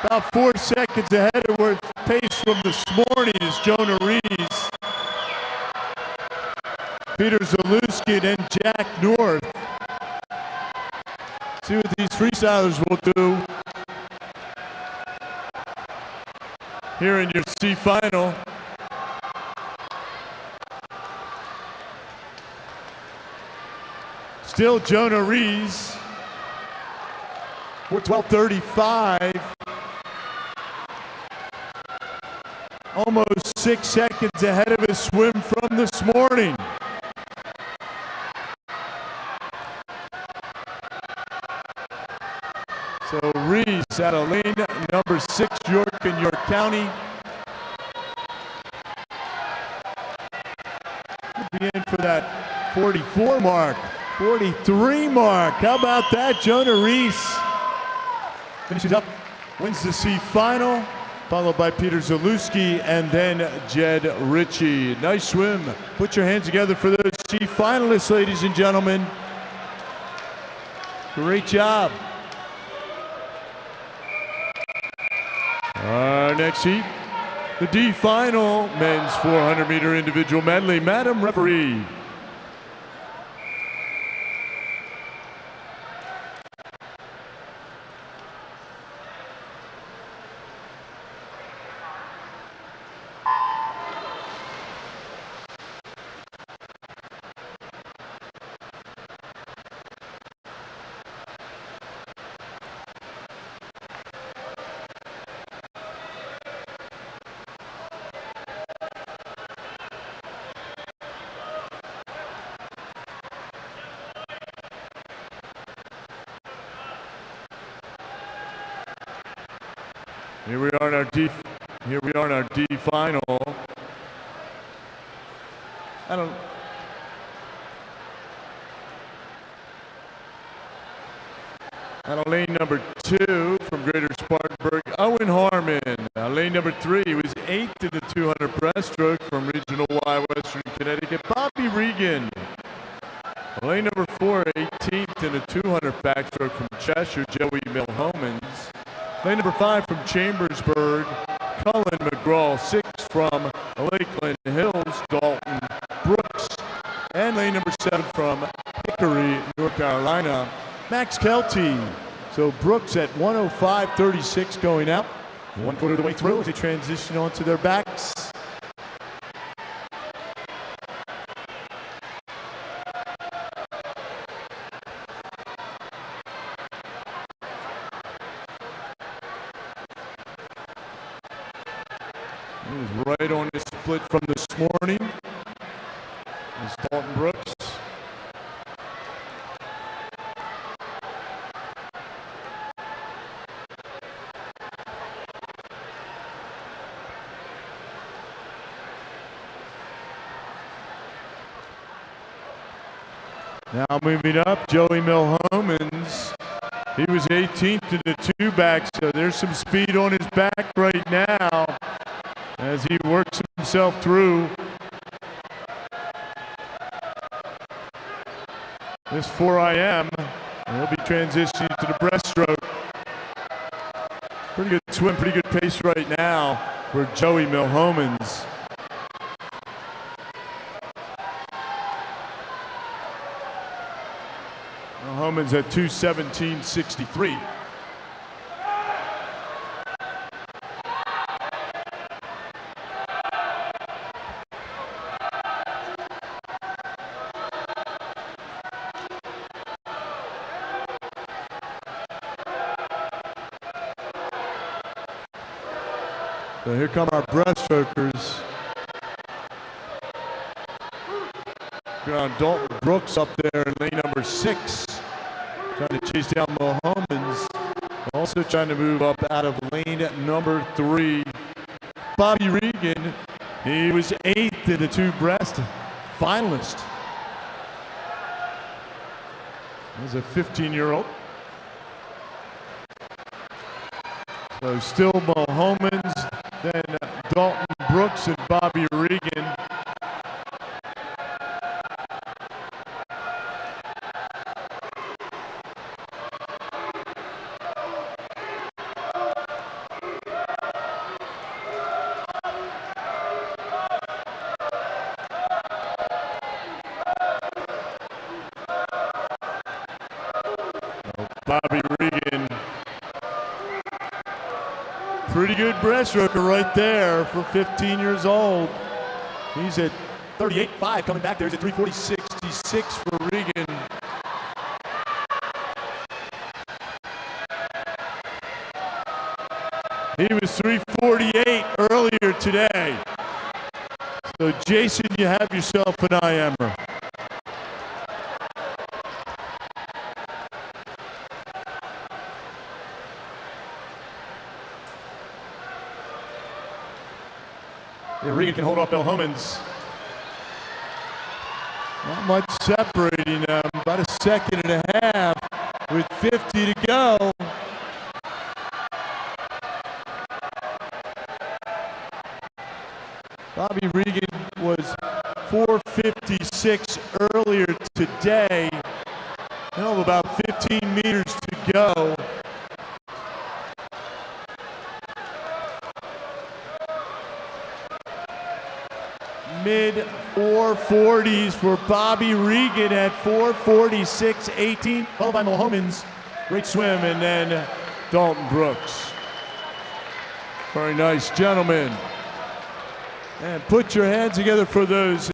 About 4 seconds ahead of where pace from this morning is Jonah Reese. Peter Zalewski and then Jack North. See what these freestylers will do here in your C final. Still Jonah Reese for 12:35. Almost 6 seconds ahead of his swim from this morning. So Reese out of lane number 6, York in York County. He'll be in for that 44 mark. 43 mark. How about that? Jonah Reese finishes up, wins the C final, followed by Peter Zalewski and then Jed Ritchie. Nice swim. Put your hands together for those C finalists, ladies and gentlemen. Great job. Our next heat, the D final, men's 400-meter individual medley. Madam Referee. Here we are in our D final. On lane number 2 from Greater Spartanburg, Owen Harmon. Lane number 3 was 8th in the 200 breaststroke from Regional Y, Western Connecticut, Bobby Regan. Lane number 4, 18th in the 200 backstroke from Cheshire, Joey Milhomans. Lane number 5 from Chambersburg, Cullen McGraw. 6th from Lakeland Hills, Dalton Brooks. And lane number 7 from Hickory, North Carolina, Max Kelty. So Brooks at 1:05.36 going out. 1/4 of the way through as they transition onto their backs. He was right on his split from this morning. It's Dalton Brooks. Now moving up, Joey Milhomans. He was 18th in the two back, so there's some speed on his back right now as he works himself through this 4IM. He'll be transitioning to the breaststroke. Pretty good swim, pretty good pace right now for Joey Milhomans. Milhomans at 2:17.63. So here come our breaststrokers. Got Dalton Brooks up there in lane number 6, trying to chase down Milhomans. Also trying to move up out of lane number 3. Bobby Regan, he was 8th in the two breast finalist. He's a 15-year-old. So still Milhomans, then Dalton Brooks and Bobby Regan. Bobby Regan, pretty good breaststroker right there for 15 years old. He's at 38.5 coming back there. He's at 3:40.66 for Regan. He was 3:48 earlier today. So Jason, you have yourself an IMer. Yeah, Regan can hold off Milhomans. Not much separating them, about a second and a half with 50 to go. Bobby Regan was 4:56 earlier today. Now about 15 meters to go. Mid 440s for Bobby Regan at 4:46.18, followed by Milhomans. Great swim, and then Dalton Brooks. Very nice, gentlemen. And put your hands together for those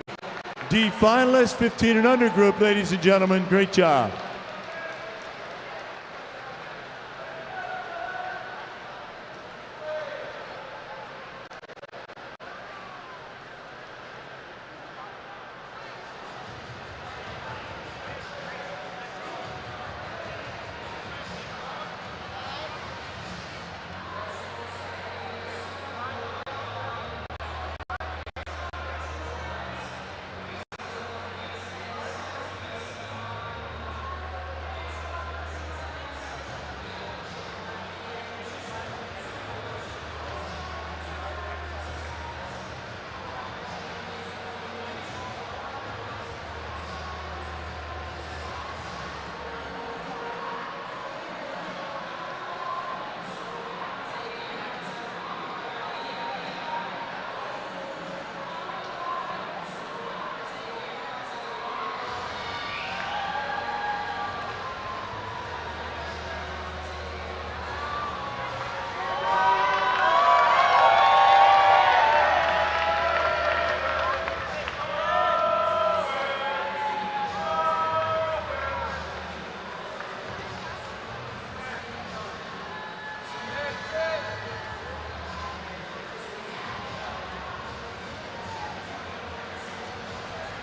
D finalists, 15 and under group, ladies and gentlemen. Great job.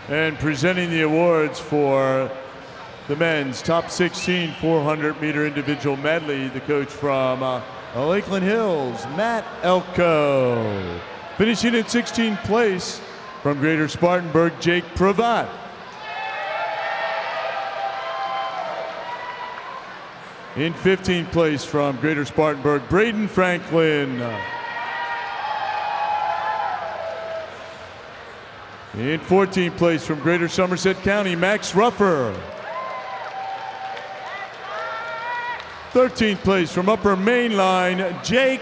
And presenting the awards for the men's top 16 400-meter individual medley, the coach from Lakeland Hills, Matt Elko. Finishing in 16th place from Greater Spartanburg, Jake Pravat. In 15th place from Greater Spartanburg, Braden Franklin. In 14th place from Greater Somerset County, Max Ruffer. 13th place from Upper Mainline, Jake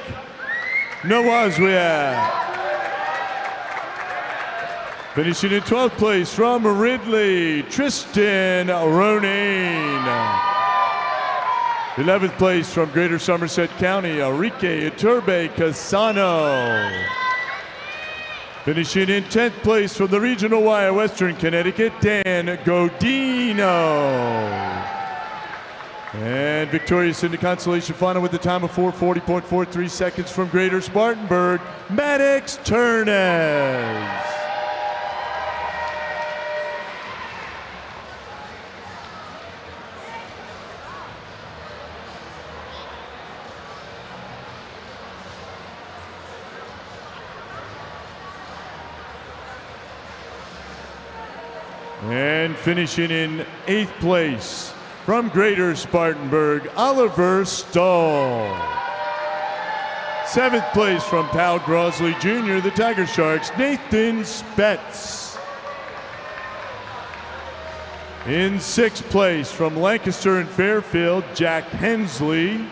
Nawazwiak. Finishing in 12th place from Ridley, Tristan Ronayne. 11th place from Greater Somerset County, Enrique Iturbe Casano. Finishing in 10th place from the Regional Y, Western Connecticut, Dan Godino. And victorious in the consolation final with the time of 4:40.43 seconds from Greater Spartanburg, Maddox Turnez. And finishing in 8th place from Greater Spartanburg, Oliver Stahl. 7th place from Powell Grosley Jr., the Tiger Sharks, Nathan Spetz. In 6th place from Lancaster and Fairfield, Jack Hensley.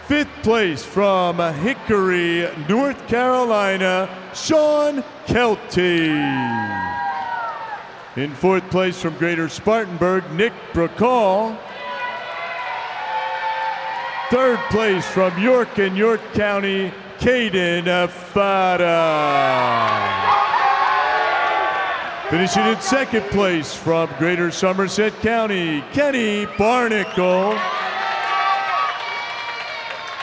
5th place from Hickory, North Carolina, Sean Kelty. In 4th place from Greater Spartanburg, Nick Bracall. 3rd place from York and York County, Caden Fada. Finishing in 2nd place from Greater Somerset County, Kenny Barnacle.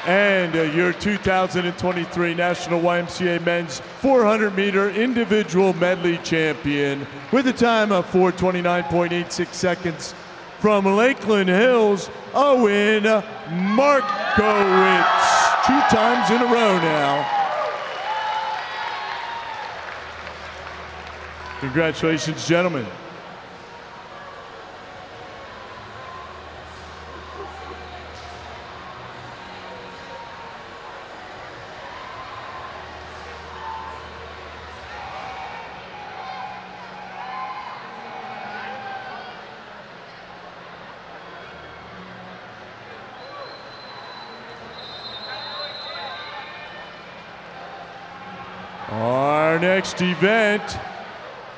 And your 2023 National YMCA Men's 400-meter individual medley champion with a time of 4:29.86 seconds from Lakeland Hills, Owen Markowitz. 2 times in a row now. Congratulations, gentlemen. Our next event,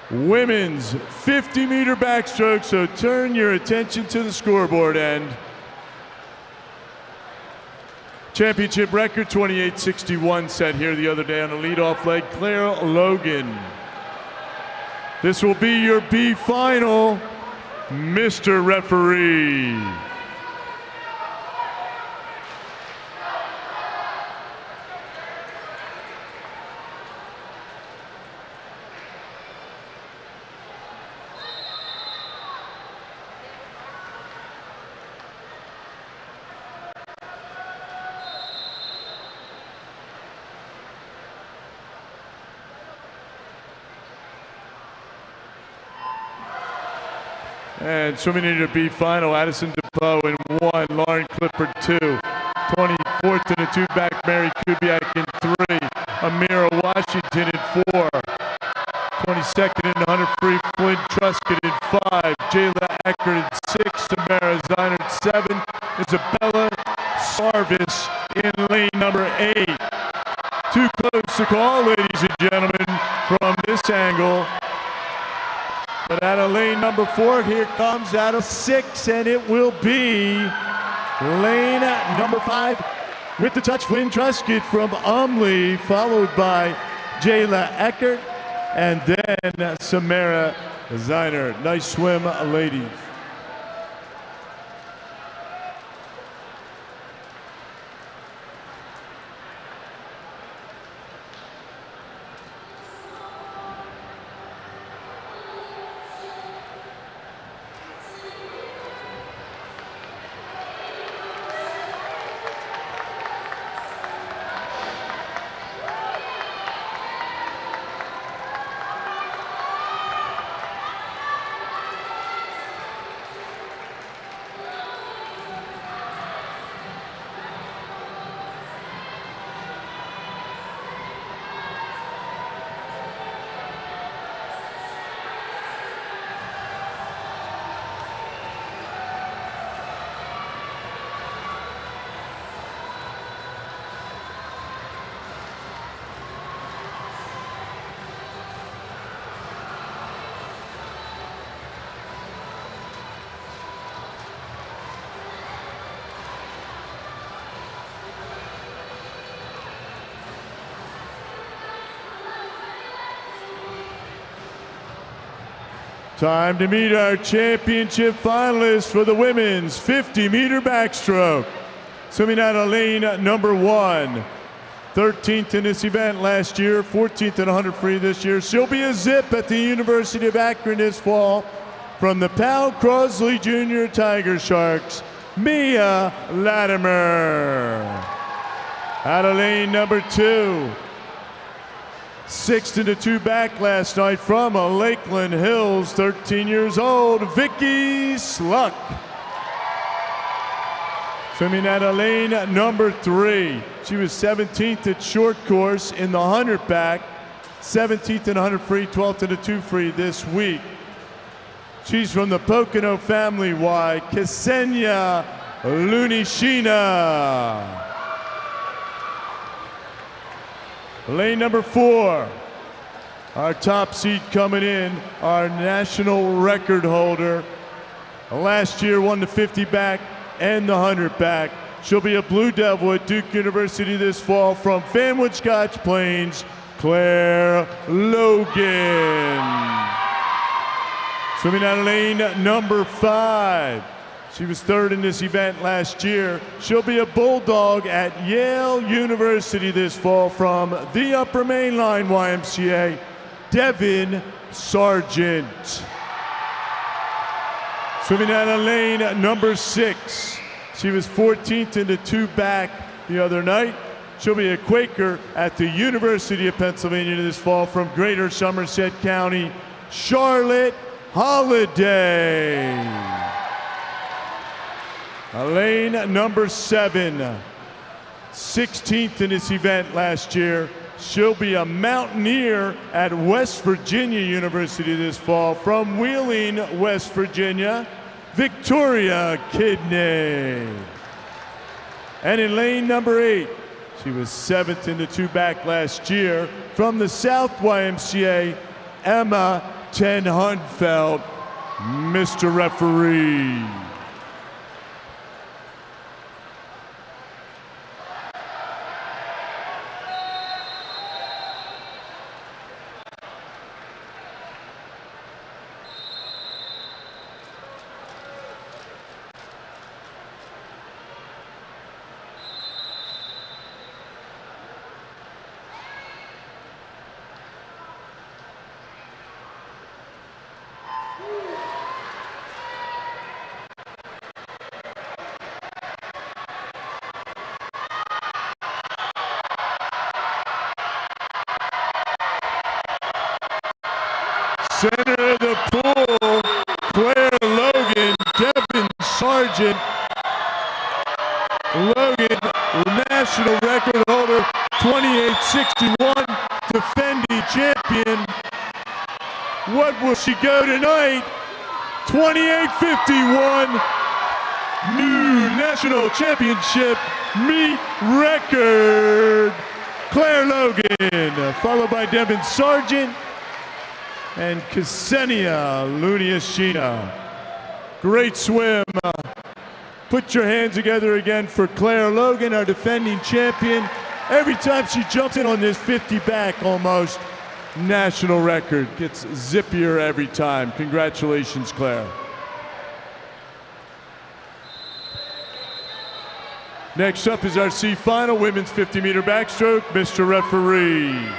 women's 50-meter backstroke, so turn your attention to the scoreboard end. Championship record 28.61 set here the other day on the leadoff leg, Claire Logan. This will be your B final, Mr. Referee. And swimming into the B final, Addison DePoe in 1, Lauren Clifford 2, 24th in the 2-back, Mary Kubiak in 3, Amira Washington in 4, 22nd in the 100 free, Flynn Truscott in 5, Jayla Eckert in 6, Samara Ziner in 7, Isabella Sarvis in lane number 8. Too close to call, ladies and gentlemen, from this angle. But out of lane number 4, here comes out of 6, and it will be lane number 5 with the touch, Flynn Truscott from Umley, followed by Jayla Eckert, and then Samara Ziner. Nice swim, ladies. Time to meet our championship finalists for the women's 50-meter backstroke. Swimming out of lane number 1. 13th in this event last year, 14th in 100 free this year. She'll be a zip at the University of Akron this fall from the Powell Crosley Jr. Tiger Sharks, Mia Latimer. Out of lane number 2. 6th in the 2 back last night from Lakeland Hills, 13 years old, Vicky Sluck. Swimming out of lane number 3. She was 17th at short course in the 100 back, 17th in 100 free, 12th in the 2 free this week. She's from the Pocono Family Y, Ksenia Lunishina. Lane number 4, our top seed coming in, our national record holder. Last year won the 50 back and the 100 back. She'll be a Blue Devil at Duke University this fall from Fanwood Scotch Plains, Claire Logan. Swimming out of lane number 5. She was 3rd in this event last year. She'll be a Bulldog at Yale University this fall from the Upper Mainline YMCA, Devin Sargent. Swimming out of lane number 6. She was 14th in the 2 back the other night. She'll be a Quaker at the University of Pennsylvania this fall from Greater Somerset County, Charlotte Holiday. Lane number 7, 16th in this event last year. She'll be a Mountaineer at West Virginia University this fall from Wheeling, West Virginia, Victoria Kidney. And in lane number 8, she was 7th in the 2 back last year from the South YMCA, Emma Ten Hunfeld, Mr. Referee. Center of the pool, Claire Logan, Devin Sargent. Logan, national record holder, 28.61, defending champion. What will she go tonight? 28.51, new national championship meet record. Claire Logan, followed by Devin Sargent and Ksenia Lunishina. Great swim. Put your hands together again for Claire Logan, our defending champion. Every time she jumps in on this 50 back, almost national record. Gets zippier every time. Congratulations, Claire. Next up is our C final, women's 50-meter backstroke. Mr. Referee.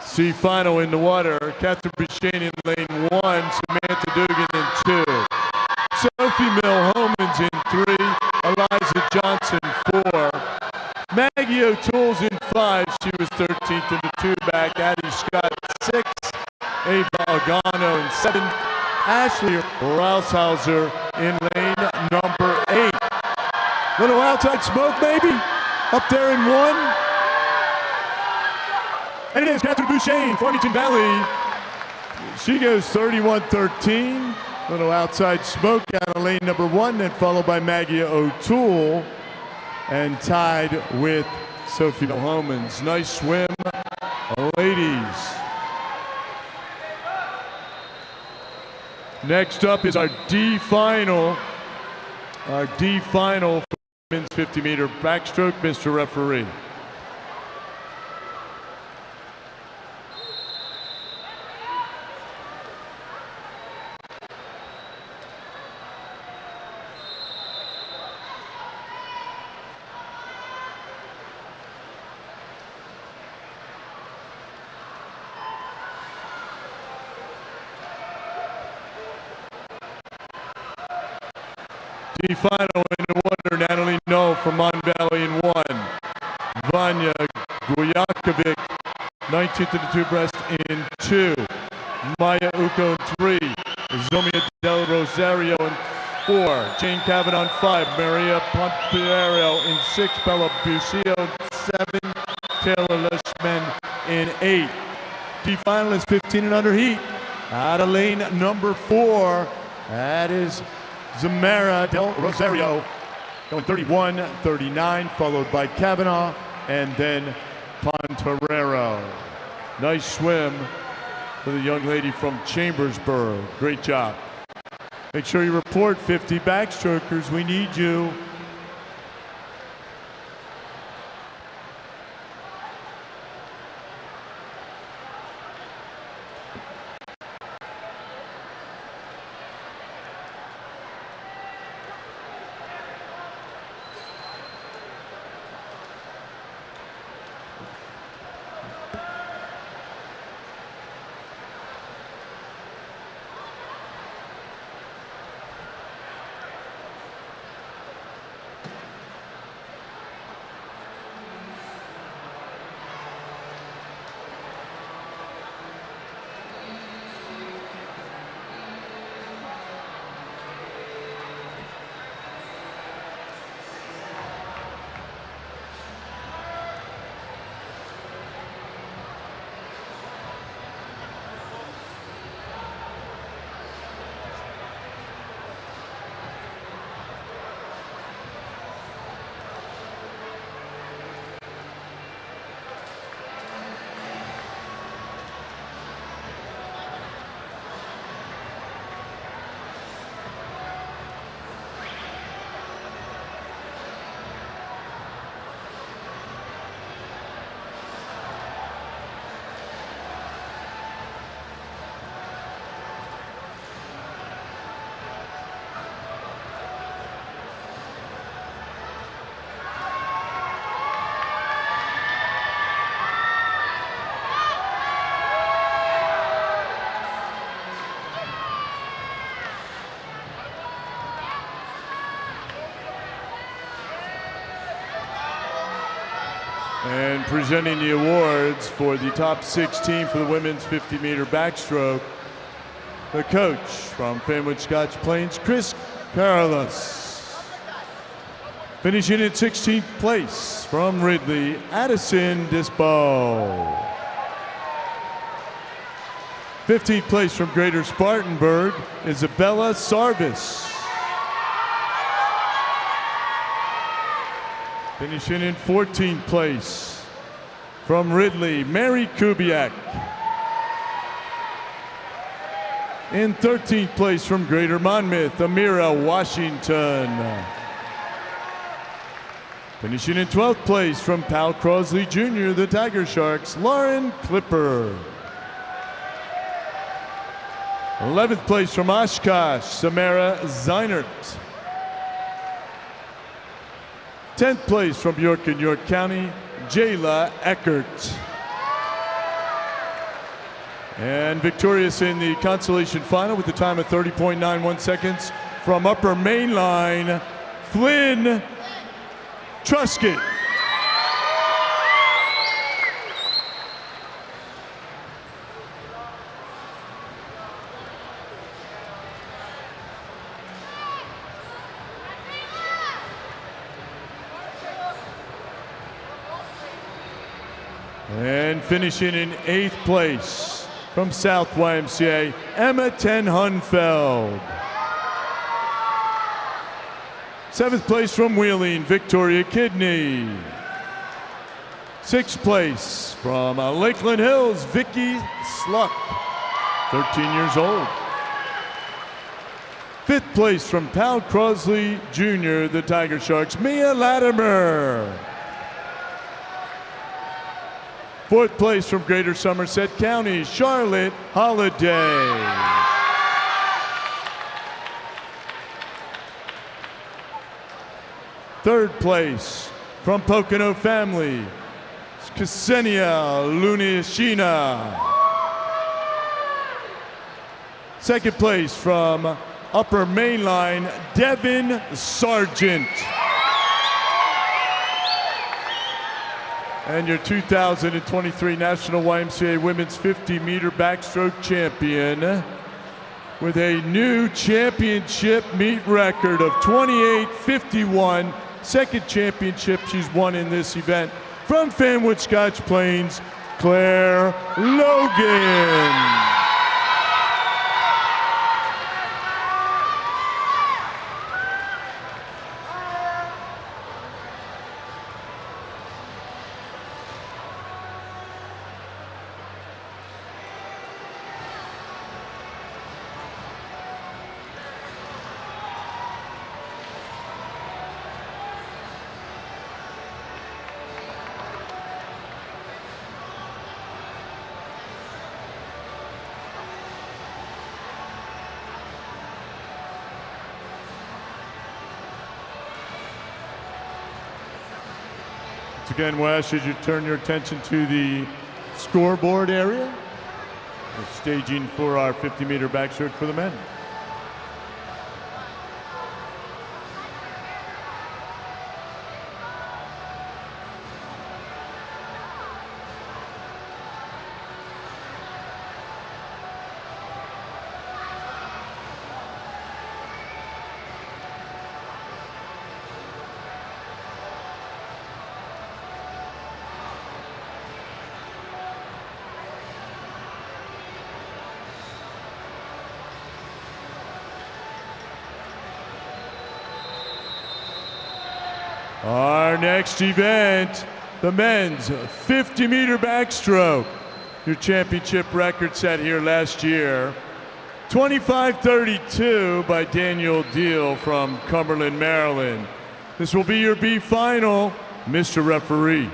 C final in the water, Catherine Bouchane in lane 1, Samantha Dugan in 2. Sophie Milhomans in 3, Eliza Johnson 4. Maggie O'Toole's in 5, she was 13th in the 2 back. Addie Scott 6, Ava Agano in 7. Ashley Raushauser in lane number 8. Little outside smoke maybe, up there in 1. And it is Catherine Bouchane, Farmington Valley. She goes 31-13. Little outside smoke out of lane number 1, then followed by Maggie O'Toole. and tied with Sophie Homans. Nice swim, ladies. Next up is our D final. Our D final for women's 50-meter backstroke, Mr. Referee. D final in the wonder, Natalie Knoll from Mon Valley in 1. Vanya Guyakovic, 19th in the 2 breast in 2. Maya Uko in 3. Zomia Del Rosario in 4. Jane Cavanaugh in 5. Maria Pompiero in 6. Bella Bucio in 7. Taylor Leishman in 8. D final is 15 and under heat. Out of lane number 4. That is Zamara Del Rosario going 31-39, followed by Cavanaugh and then Pontorero. Nice swim for the young lady from Chambersburg. Great job. Make sure you report 50 backstrokers. We need you. And presenting the awards for the top 16 for the women's 50-meter backstroke, the coach from Fanwood Scotch Plains, Chris Carlos. Finishing in 16th place from Ridley, Addison Dispo. 15th place from Greater Spartanburg, Isabella Sarvis. Finishing in 14th place from Ridley, Mary Kubiak. In 13th place from Greater Monmouth, Amira Washington. Finishing in 12th place from Pal Crosley Jr., the Tiger Sharks, Lauren Clipper. 11th place from Oshkosh, Samara Zeinert. 10th place from York and York County, Jayla Eckert. And victorious in the consolation final with the time of 30.91 seconds from Upper Mainline, Flynn Truscott. And finishing in 8th place from South YMCA, Emma Ten Hunfeld. Seventh place from Wheeling, Victoria Kidney. Sixth place from Lakeland Hills, Vicky Sluck, 13 years old. Fifth place from Pal Crosley Jr., the Tiger Sharks, Mia Latimer. Fourth place from Greater Somerset County, Charlotte Holiday. Third place from Pocono Family, Ksenia Lunishina. Second place from Upper Mainline, Devin Sargent. And your 2023 National YMCA Women's 50-meter backstroke champion with a new championship meet record of 28:51. Second championship she's won in this event. From Fanwood Scotch Plains, Claire Logan. Once again, Wes, should you turn your attention to the scoreboard area? We're staging for our 50-meter backstroke for the men. Our next event, the men's 50-meter backstroke. Your championship record set here last year, 25:32 by Daniel Deal from Cumberland, Maryland. This will be your B final, Mr. Referee.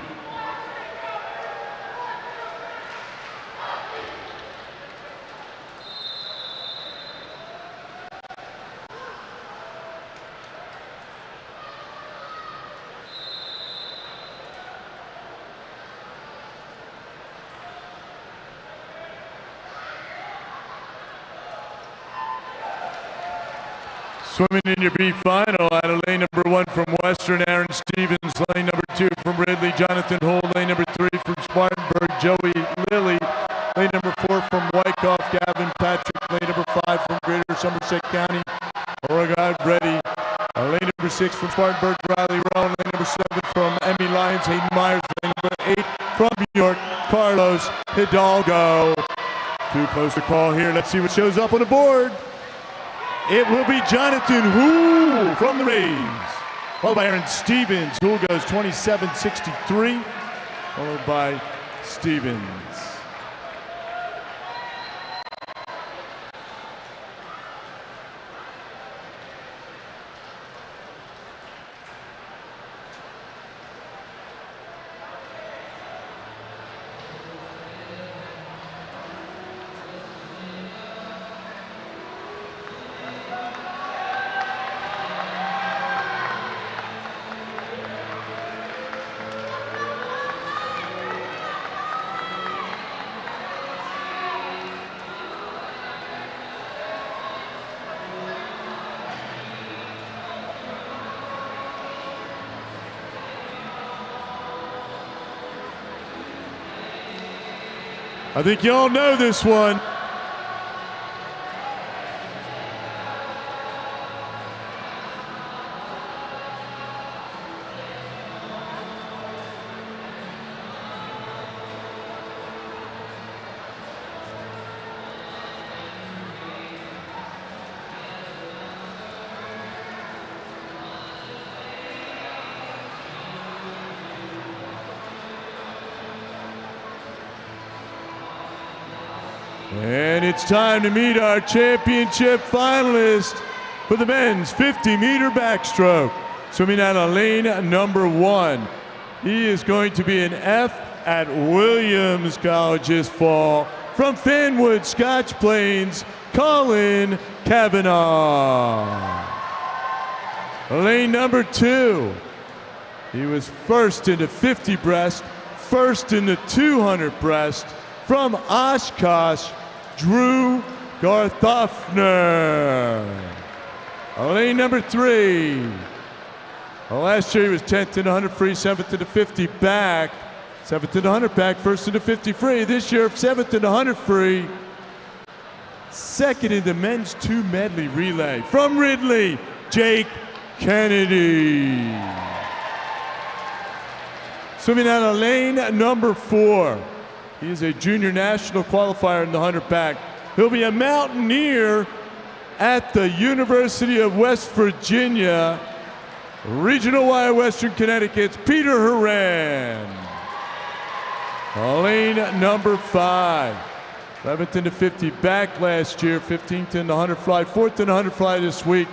Swimming in your B final out of lane number 1 from Western, Aaron Stevens. Lane number 2 from Ridley, Jonathan Hull. Lane number 3 from Spartanburg, Joey Lilly. Lane number 4 from Wyckoff, Gavin Patrick. Lane number 5 from Greater Somerset County, Oregon Reddy. Lane number 6 from Spartanburg, Riley Rowan. Lane number 7 from Emmy Lyons, Hayden Myers. Lane number 8 from New York, Carlos Hidalgo. Too close to call here. Let's see what shows up on the board. It will be Jonathan Hool from the Rays, followed by Aaron Stevens. Hool goes 27:63, followed by Stevens. I think you all know this one. And it's time to meet our championship finalist for the men's 50-meter backstroke. Swimming out of lane number 1. He is going to be an F at Williams College this fall. From Fanwood, Scotch Plains, Colin Kavanaugh. Lane number 2. He was first in the 50 breast, first in the 200 breast. From Oshkosh, Drew Garthofner. Lane number 3. Last year he was 10th in the 100 free, 7th in the 50 back, 7th in the 100 back, 1st in the 50 free. This year 7th in the 100 free, 2nd in the men's 2 medley relay. From Ridley, Jake Kennedy. Swimming out of lane number 4. He is a junior national qualifier in the 100 back. He'll be a mountaineer at the University of West Virginia, Regional Y Western Connecticut's Peter Horan. Lane number 5. 11th in the 50 back last year, 15th in the 100 fly, 4th in the 100 fly this week.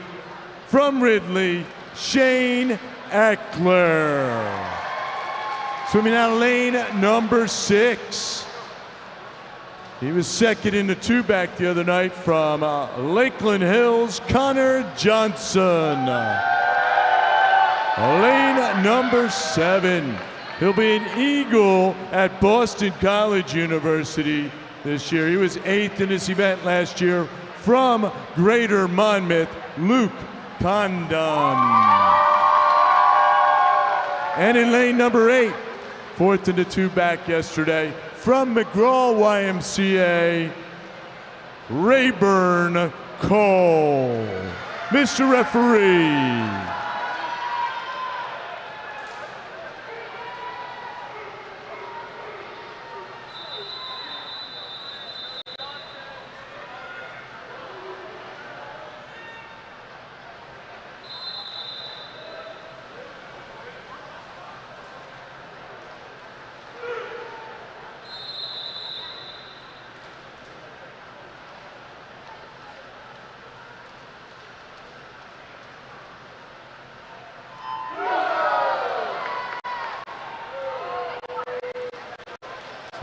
From Ridley, Shane Eckler. Swimming out of lane number 6. He was 2nd in the 2 back the other night. From Lakeland Hills, Connor Johnson. Lane number 7. He'll be an Eagle at Boston College University this year. He was 8th in this event last year. From Greater Monmouth, Luke Condon. And in lane number 8, 4th in the 2 back yesterday, from McGraw YMCA, Rayburn Cole. Mr. Referee.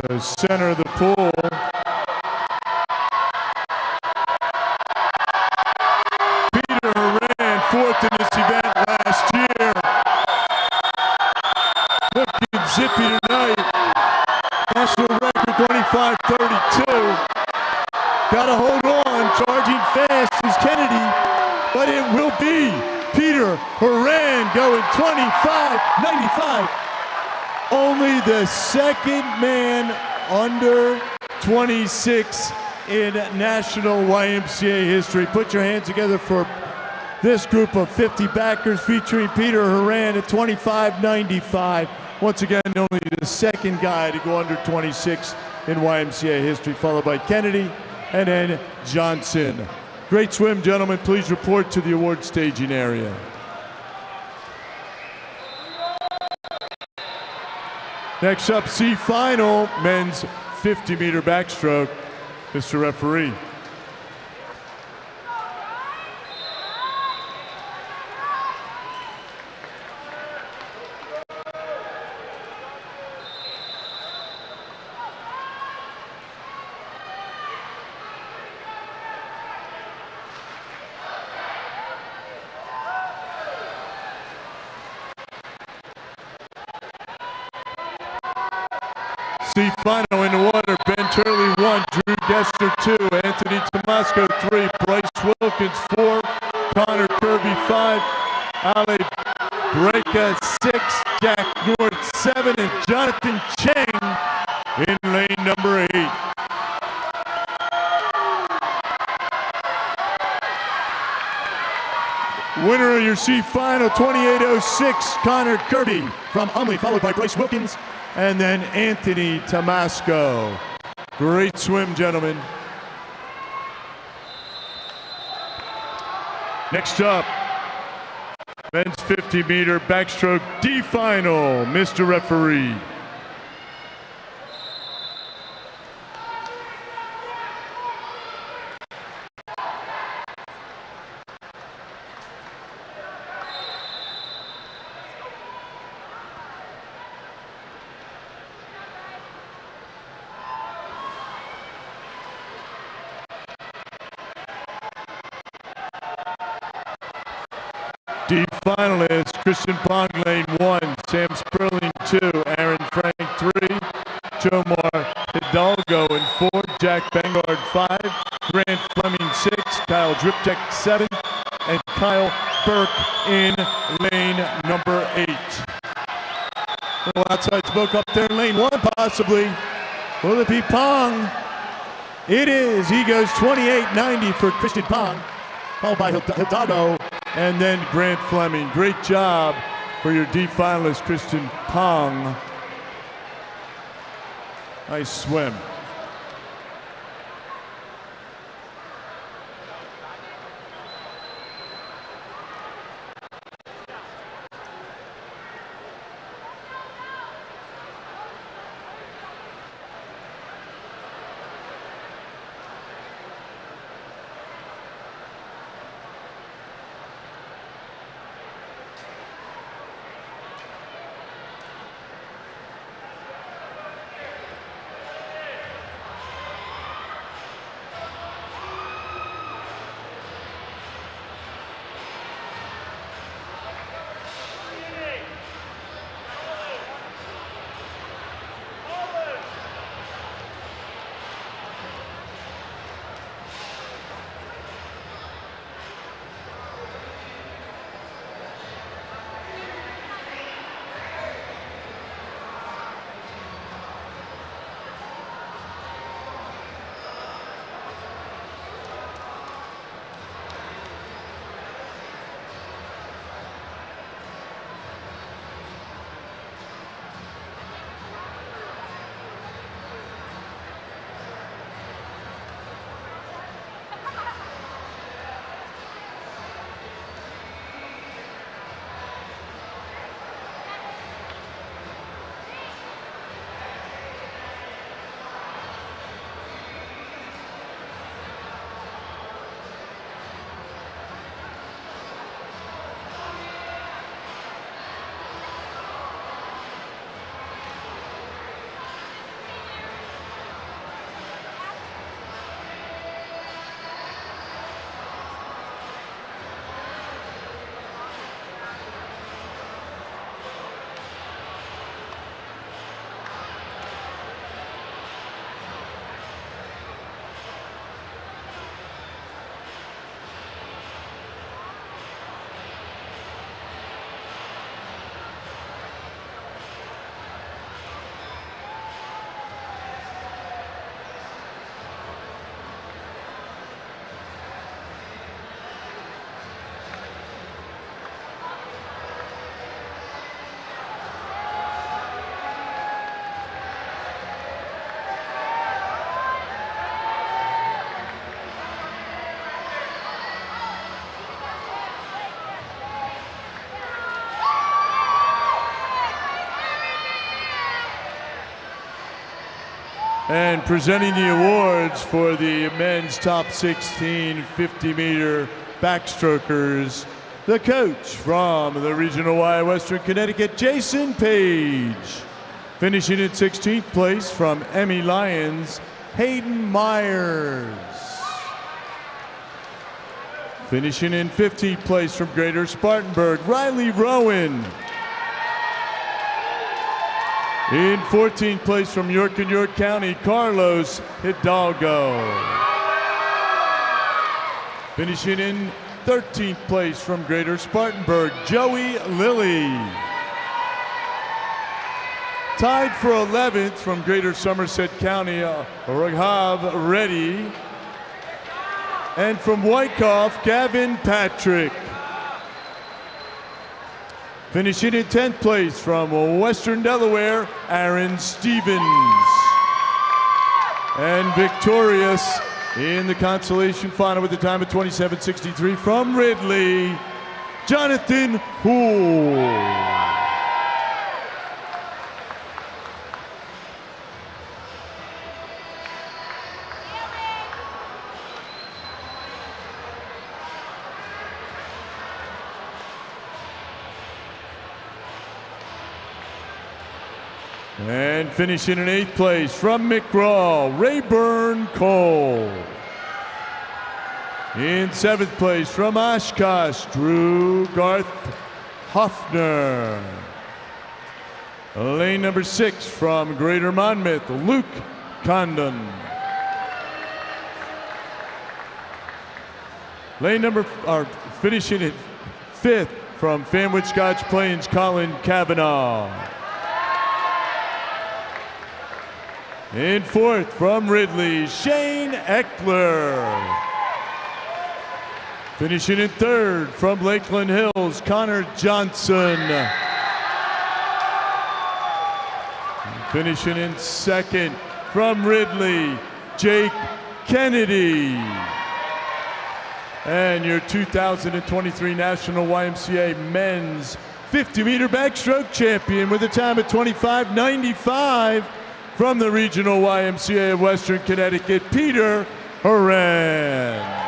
So center of the pool. Peter Horan, 4th in this event last year. Looking zippy tonight. National record 25:32. Gotta hold on, charging fast is Kennedy, but it will be Peter Horan going 25:95. Only the 2nd man under 26 in national YMCA history. Put your hands together for this group of 50 backers featuring Peter Horan at 25:95. Once again, only the 2nd guy to go under 26 in YMCA history, followed by Kennedy and then Johnson. Great swim, gentlemen. Please report to the award staging area. Next up, C final, men's 50-meter backstroke. Mr. Referee. C final in the water, Ben Turley 1, Drew Gessner 2, Anthony Tomasco 3, Bryce Wilkins 4, Connor Kirby 5, Ale Breca 6, Jack North 7, and Jonathan Cheng in lane number 8. Winner of your C final, 28:06, Connor Kirby from Umley, followed by Bryce Wilkins, and then Anthony Tomasco. Great swim, gentlemen. Next up, men's 50-meter backstroke D final, Mr. Referee. finalists, Christian Pong, lane 1, Sam Sperling 2, Aaron Frank 3, Jomar Hidalgo in 4, Jack Bengard 5, Grant Fleming 6, Kyle Driptek 7, and Kyle Burke in lane number 8. Little outside smoke up there in lane 1, possibly. Will it be Pong? It is. He goes 28.90 for Christian Pong, followed by Hidalgo, and then Grant Fleming. Great job for your D finalist, Christian Pong. Nice swim. And presenting the awards for the men's top 16 50-meter backstrokers, the coach from the Regional Y Western Connecticut, Jason Page. Finishing in 16th place from Emmy Lyons, Hayden Myers. Finishing in 15th place from Greater Spartanburg, Riley Rowan. In 14th place from York and York County, Carlos Hidalgo. Finishing in 13th place from Greater Spartanburg, Joey Lilly. Tied for 11th from Greater Somerset County, Raghav Reddy. And from Wyckoff, Gavin Patrick. Finishing in 10th place from Western Delaware, Aaron Stevens. And victorious in the consolation final with the time of 27:63 from Ridley, Jonathan Houle. And finishing in 8th place from McGraw, Rayburn Cole. In 7th place from Oshkosh, Drew Garth Hoffner. Lane number 6 from Greater Monmouth, Luke Condon. Finishing at 5th from Fanwood Scotch Plains, Colin Cavanaugh. In 4th from Ridley, Shane Eckler. Finishing in 3rd from Lakeland Hills, Connor Johnson. Finishing in 2nd from Ridley, Jake Kennedy. And your 2023 National YMCA Men's 50-meter backstroke champion with a time of 25:95 from the Regional YMCA of Western Connecticut, Peter Horan.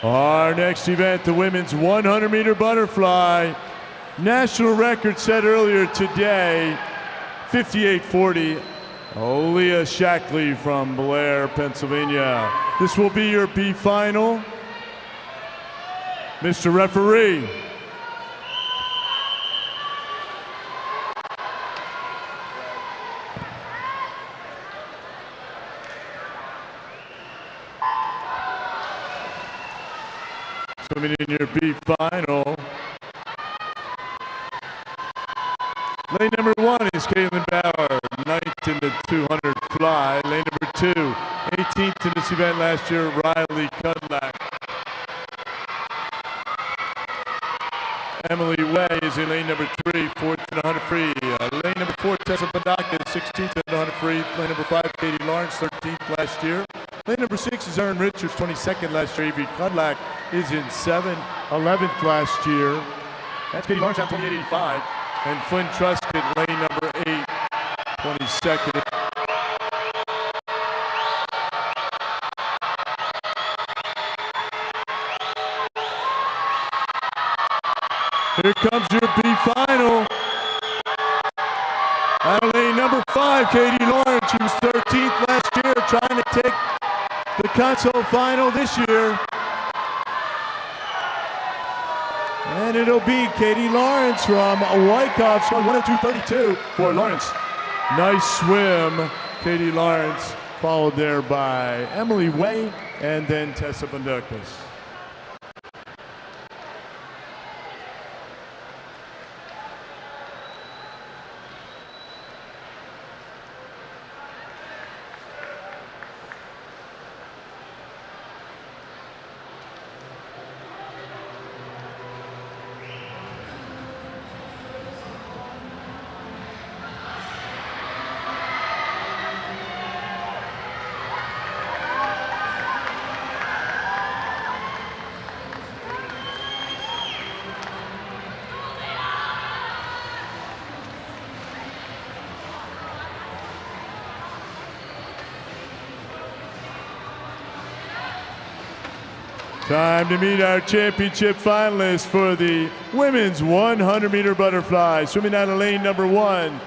Our next event, the women's 100-meter butterfly. National record set earlier today, 58:40. Leah Shackley from Blair, Pennsylvania. This will be your B final. Mr. Referee. Swimming in your B final. Lane number 1 is Caitlin Bauer, 9th in the 200 fly. Lane number 2, 18th in this event last year, Riley Cudlack. Emily Way is in lane number 3, 4th in the 100 free. Lane number 4, Tessa Padaka, 16th in the 100 free. Lane number 5, Katie Lawrence, 13th last year. Lane number 6 is Erin Richards, 22nd last year. Evie Cudlack is in 11th last year. That's Katie Lawrence at 28.85. And Flynn Truscott, lane number 8, 22nd. Here comes your B final. Out of lane number 5, Katie Lawrence. She was 13th last year, trying to take the console final this year. And it'll be Katie Lawrence from Wyckoff, scoring 102.32 for Lawrence. Nice swim, Katie Lawrence, followed there by Emily Way and then Tessa Bundukas. Time to meet our championship finalists for the women's 100-meter butterfly. Swimming out of lane number 1,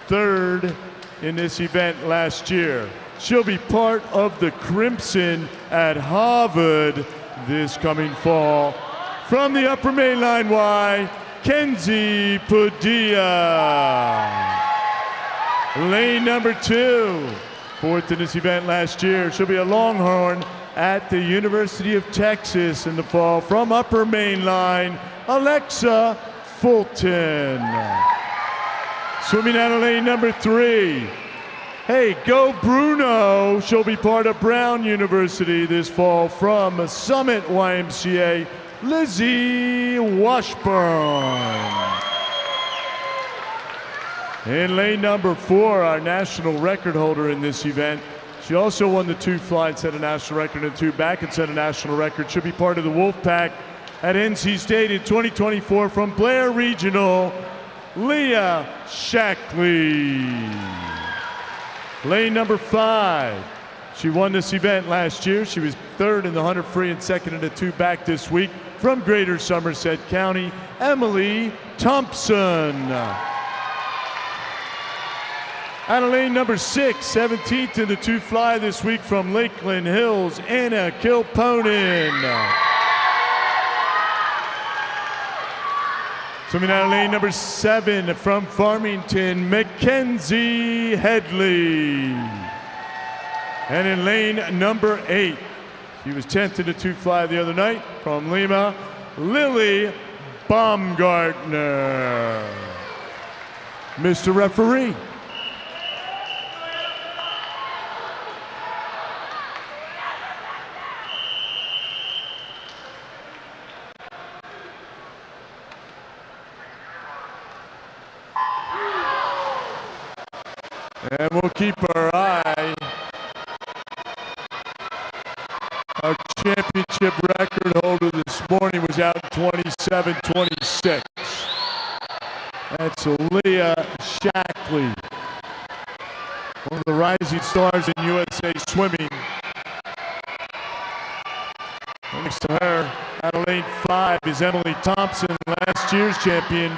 3rd in this event last year, She'll be part of the Crimson at Harvard this coming fall. From the upper main line Y, Kenzie Padilla. Lane number 2, fourth in this event last year. She'll be a Longhorn at the University of Texas in the fall. From upper main line, Alexa Fulton. Swimming out of lane number 3. Hey, go Bruno. She'll be part of Brown University this fall. From Summit YMCA, Lizzie Washburn. In lane number 4, our national record holder in this event. She also won the 2 fly and set a national record and 2 back and set a national record. She'll be part of the Wolfpack at NC State in 2024 from Blair Regional, Leah Shackley. Lane number 5. She won this event last year. She was 3rd in the 100 free and 2nd in the 2 back this week. From Greater Somerset County, Emily Thompson. Out of lane number 6, 17th in the 2 fly this week from Lakeland Hills, Anna Kilponen. Swimming out of lane number 7 from Farmington, Mackenzie Headley. And in lane number 8, she was 10th in the 2 fly the other night from Lima, Lily Baumgartner. Mr. Referee. And we'll keep our eye. Our championship record holder this morning was out 27-26. That's Leah Shackley, one of the rising stars in USA swimming. Next to her, out of lane 5 is Emily Thompson, last year's champion,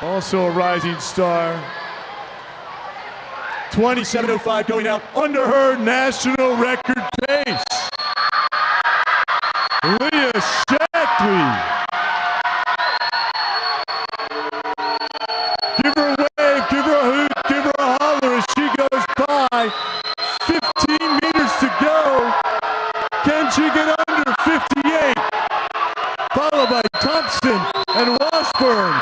also a rising star. 27:05 going out under her national record pace. Leah Shackley. Give her a wave, give her a hoot, give her a holler as she goes by. 15 meters to go. Can she get under 58? Followed by Thompson and Washburn.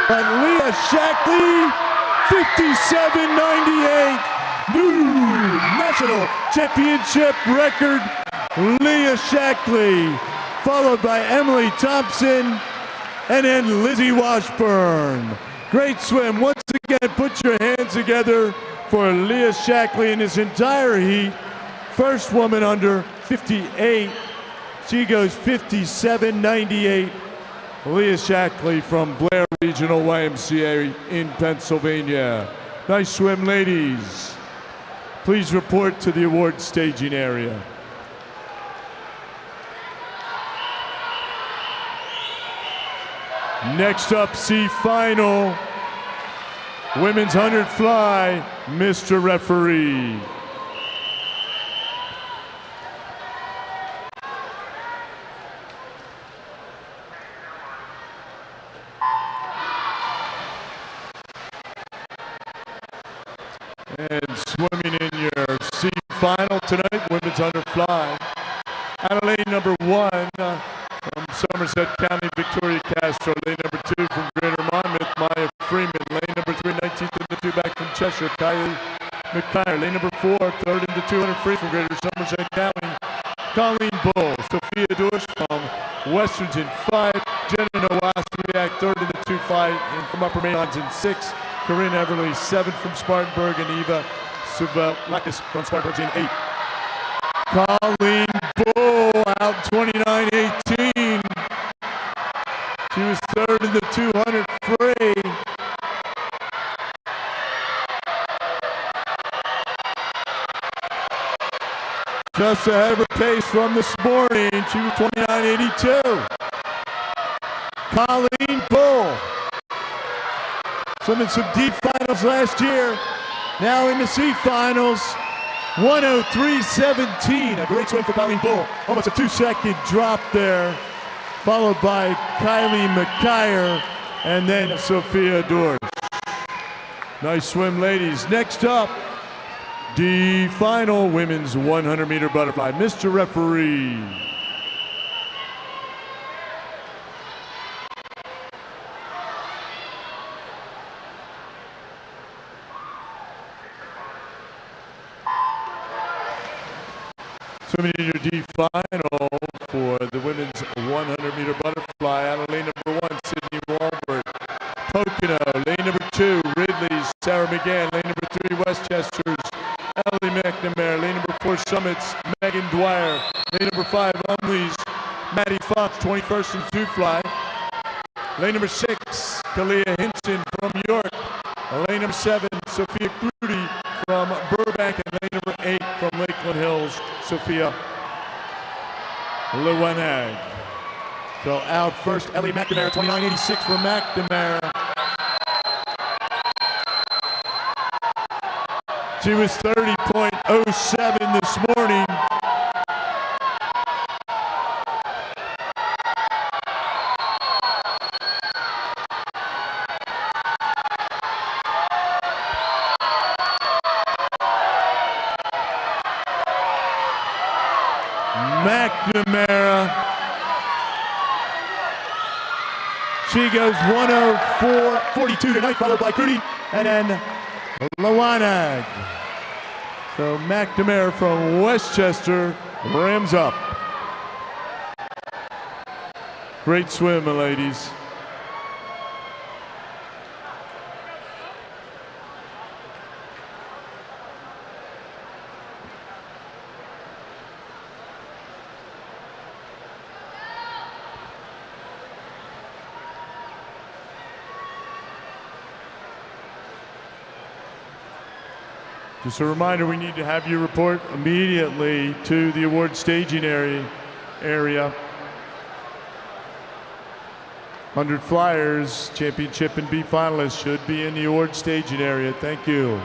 But Leah Shackley, 57.98, new national championship record. Leah Shackley, followed by Emily Thompson, and then Lizzie Washburn. Great swim. Once again, put your hands together for Leah Shackley in this entire heat. First woman under 58. She goes 57.98. Leah Shackley from Blair Regional YMCA in Pennsylvania. Nice swim, ladies. Please report to the award staging area. Next up, C final. Women's 100 fly, Mr. Referee. And swimming in your C final tonight, women's 100 fly. Out of lane number 1 from Somerset County, Victoria Castro. Lane number 2 from Greater Monmouth, Maya Freeman. Lane number 3, 19th in the 2 back from Cheshire, Kylie McIntyre. Lane number 4, 3rd in the 200 free from Greater Somerset County, Colleen Bull. Sophia Dorsch from Westerton, 5. Jenna Nowaswiak, 3rd in the 2 fly and from Upper Mainlands in 6. Corinne Everly, 7th from Spartanburg, and Eva Suvalakis from Spartanburg in 8. Colleen Bull out 29.18. She was 3rd in the 200 free. Just ahead of her pace from this morning. She was 29.82. Colleen Bull. Swimming some D finals last year. Now in the C finals. 103.17. A great swim for Colleen Bull. Almost a 2-second drop there, followed by Kylie McKyer and then Sophia Dorsch. Nice swim, ladies. Next up, the final women's 100-meter butterfly. Mr. Referee. Swimming in your D final for the women's 100-meter butterfly out of lane number 1, Sydney Walbert. Pocono, lane number 2, Ridley's Sarah McGann, lane number 3, Westchester's Ellie McNamara, lane number 4, Summit's Megan Dwyer, lane number 5, Umley's Maddie Fox, 21st and 2 fly. Lane number 6, Kalia Hinson from York. Lane number 7, Sophia Crudy from Burbank, and lane number 8 from Lakeland Hills, Sophia Lewanag. So out first, Ellie McNamara, 29.86 for McNamara. She was 30.07 this morning. McNamara, she goes 104.42 tonight, followed by Crudy, and then Lewanag. So McNamara from Westchester rams up. Great swim, my ladies. Just a reminder, we need to have you report immediately to the award staging area. 100 flyers, championship and B finalists should be in the award staging area. Thank you.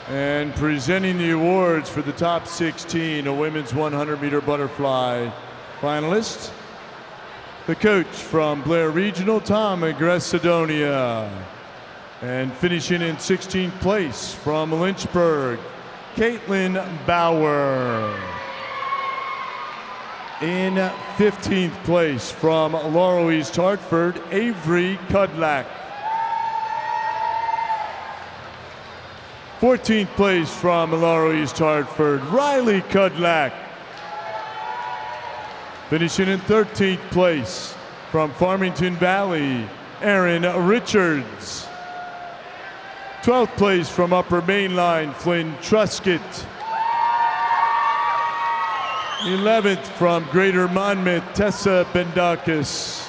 And presenting the awards for the top 16, a women's 100-meter butterfly finalist, the coach from Blair Regional, Tom Aggressidonia. And finishing in 16th place from Lynchburg, Caitlin Bauer. In 15th place from Laurel East Hartford, Avery Kudlak. 14th place from Laurel East Hartford, Riley Kudlak. Finishing in 13th place from Farmington Valley, Aaron Richards. 12th place from Upper Mainline, Flynn Truscott. 11th from Greater Monmouth, Tessa Bendakis.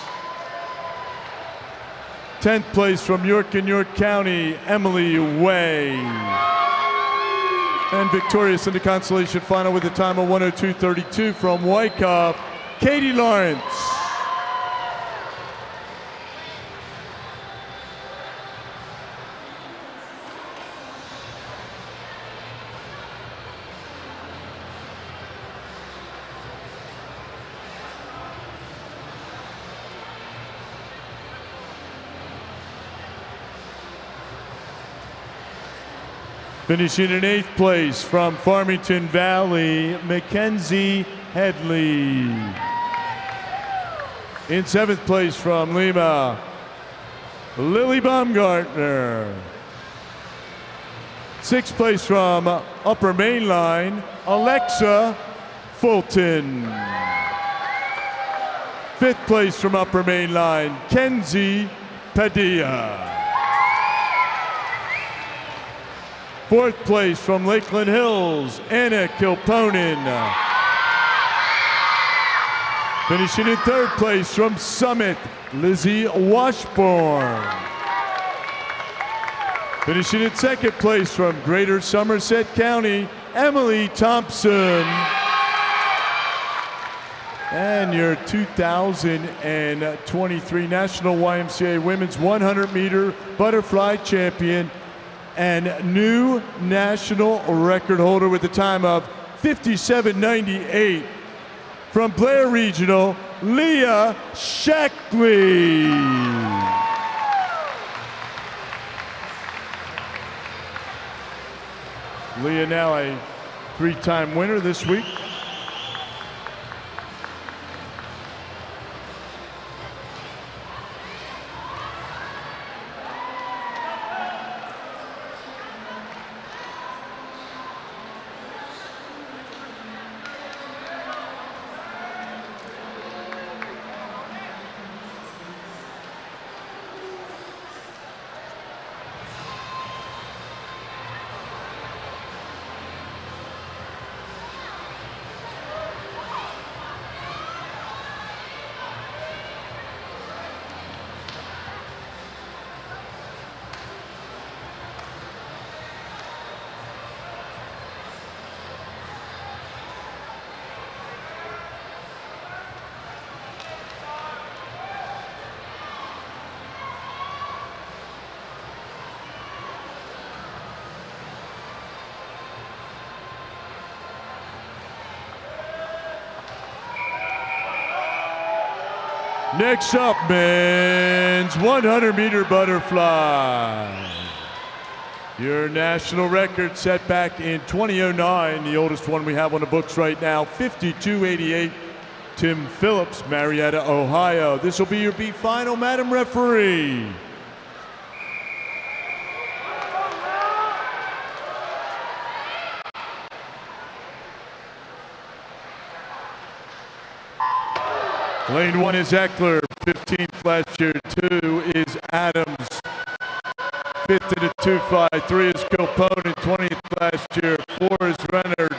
10th place from York and York County, Emily Way. And victorious in the consolation final with a time of 102.32 from Wyckoff, Katie Lawrence. Finishing in 8th place from Farmington Valley, Mackenzie Headley. In 7th place from Lima, Lily Baumgartner. 6th place from Upper Mainline, Alexa Fulton. 5th place from Upper Mainline, Kenzie Padilla. 4th place from Lakeland Hills, Anna Kilponen. Finishing in 3rd place from Summit, Lizzie Washburn. Finishing in 2nd place from Greater Somerset County, Emily Thompson. And your 2023 National YMCA Women's 100-meter butterfly champion and new national record holder with a time of 57.98 from Blair Regional, Leah Shackley. Leah now a 3-time winner this week. Next up, men's 100-meter butterfly. Your national record set back in 2009, the oldest one we have on the books right now, 52.88. Tim Phillips, Marietta, Ohio. This will be your B final, Madam Referee. Lane 1 is Eckler, 15th last year. 2 is Adams, 5th in the 2-fly. 3 is Kilponen, 20th last year. 4 is Renard,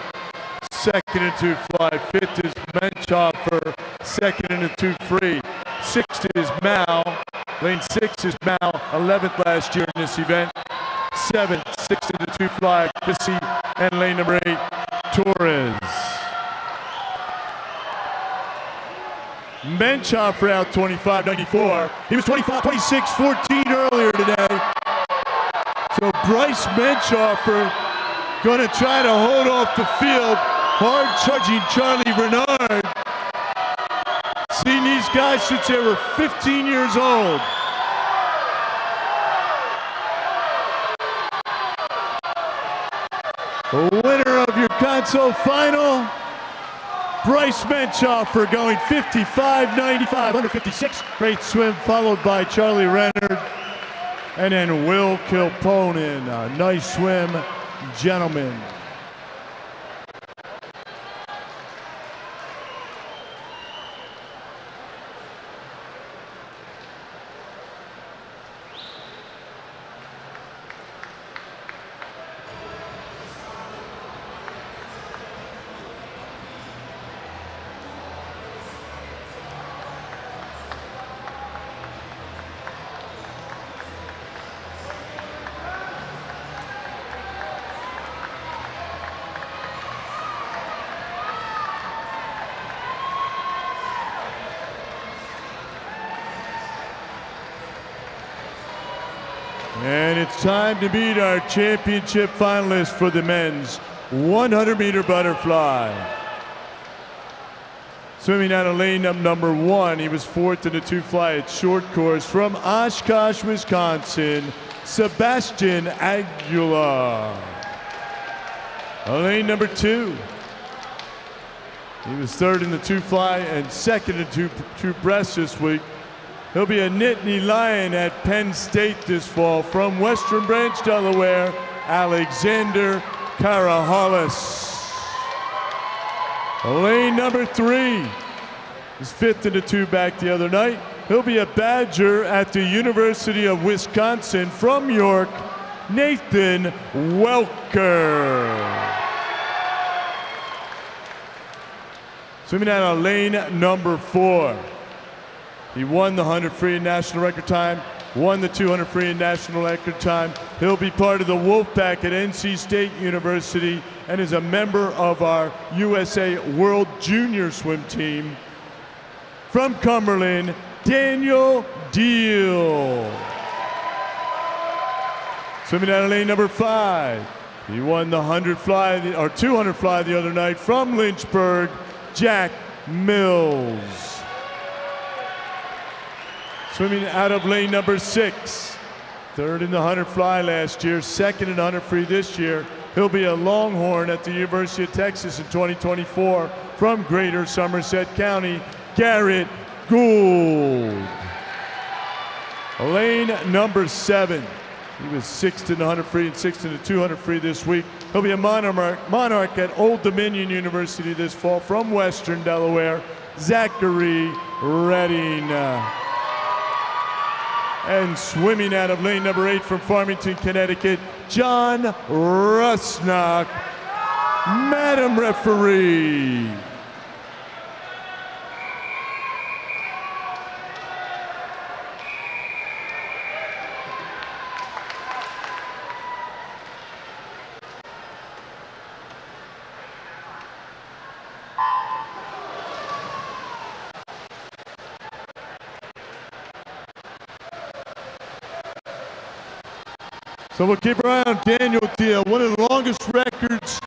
2nd in 2-fly. 5th is Menchoffer, 2nd in the 2-free. 6th is Mao. Lane 6 is Mao, 11th last year in this event. 7th, 6th in the 2-fly, Fissy, and lane number 8, Torres. Menchoffer out 25.94. He was 26.14 earlier today. So Bryce Menchoffer going to try to hold off the field. Hard charging Charlie Bernard. Seen these guys since they were 15 years old. The winner also final, Bryce Menchoffer going 55.95, under 56. Great swim, followed by Charlie Renard. And then Will Kilponen, a nice swim, gentlemen. And it's time to meet our championship finalists for the men's 100-meter butterfly. Swimming out of lane number 1, he was 4th in the 2-fly at short course from Oshkosh, Wisconsin, Sebastian Aguilar. Lane number 2, he was 3rd in the 2-fly and 2nd in two breast this week. He'll be a Nittany Lion at Penn State this fall from Western Branch, Delaware, Alexander Karahalis. Lane number 3, was 5th in the 2-back the other night. He'll be a Badger at the University of Wisconsin from York, Nathan Welker. Swimming out of lane number 4. He won the 100 free and national record time, won the 200 free and national record time. He'll be part of the Wolfpack at NC State University and is a member of our USA World Junior Swim team. From Cumberland, Daniel Deal. Swimming out of lane number 5. He won the 100 fly, or 200 fly the other night from Lynchburg, Jack Mills. Swimming out of lane number 6, 3rd in the 100 fly last year, 2nd in the 100 free this year. He'll be a Longhorn at the University of Texas in 2024 from Greater Somerset County, Garrett Gould. Lane number 7, he was 6th in the 100 free and 6th in the 200 free this week. He'll be a Monarch at Old Dominion University this fall from Western Delaware, Zachary Redding. And swimming out of lane number 8 from Farmington, Connecticut, John Rusnock, Madam Referee. So we'll keep around Daniel Deal, one of the longest records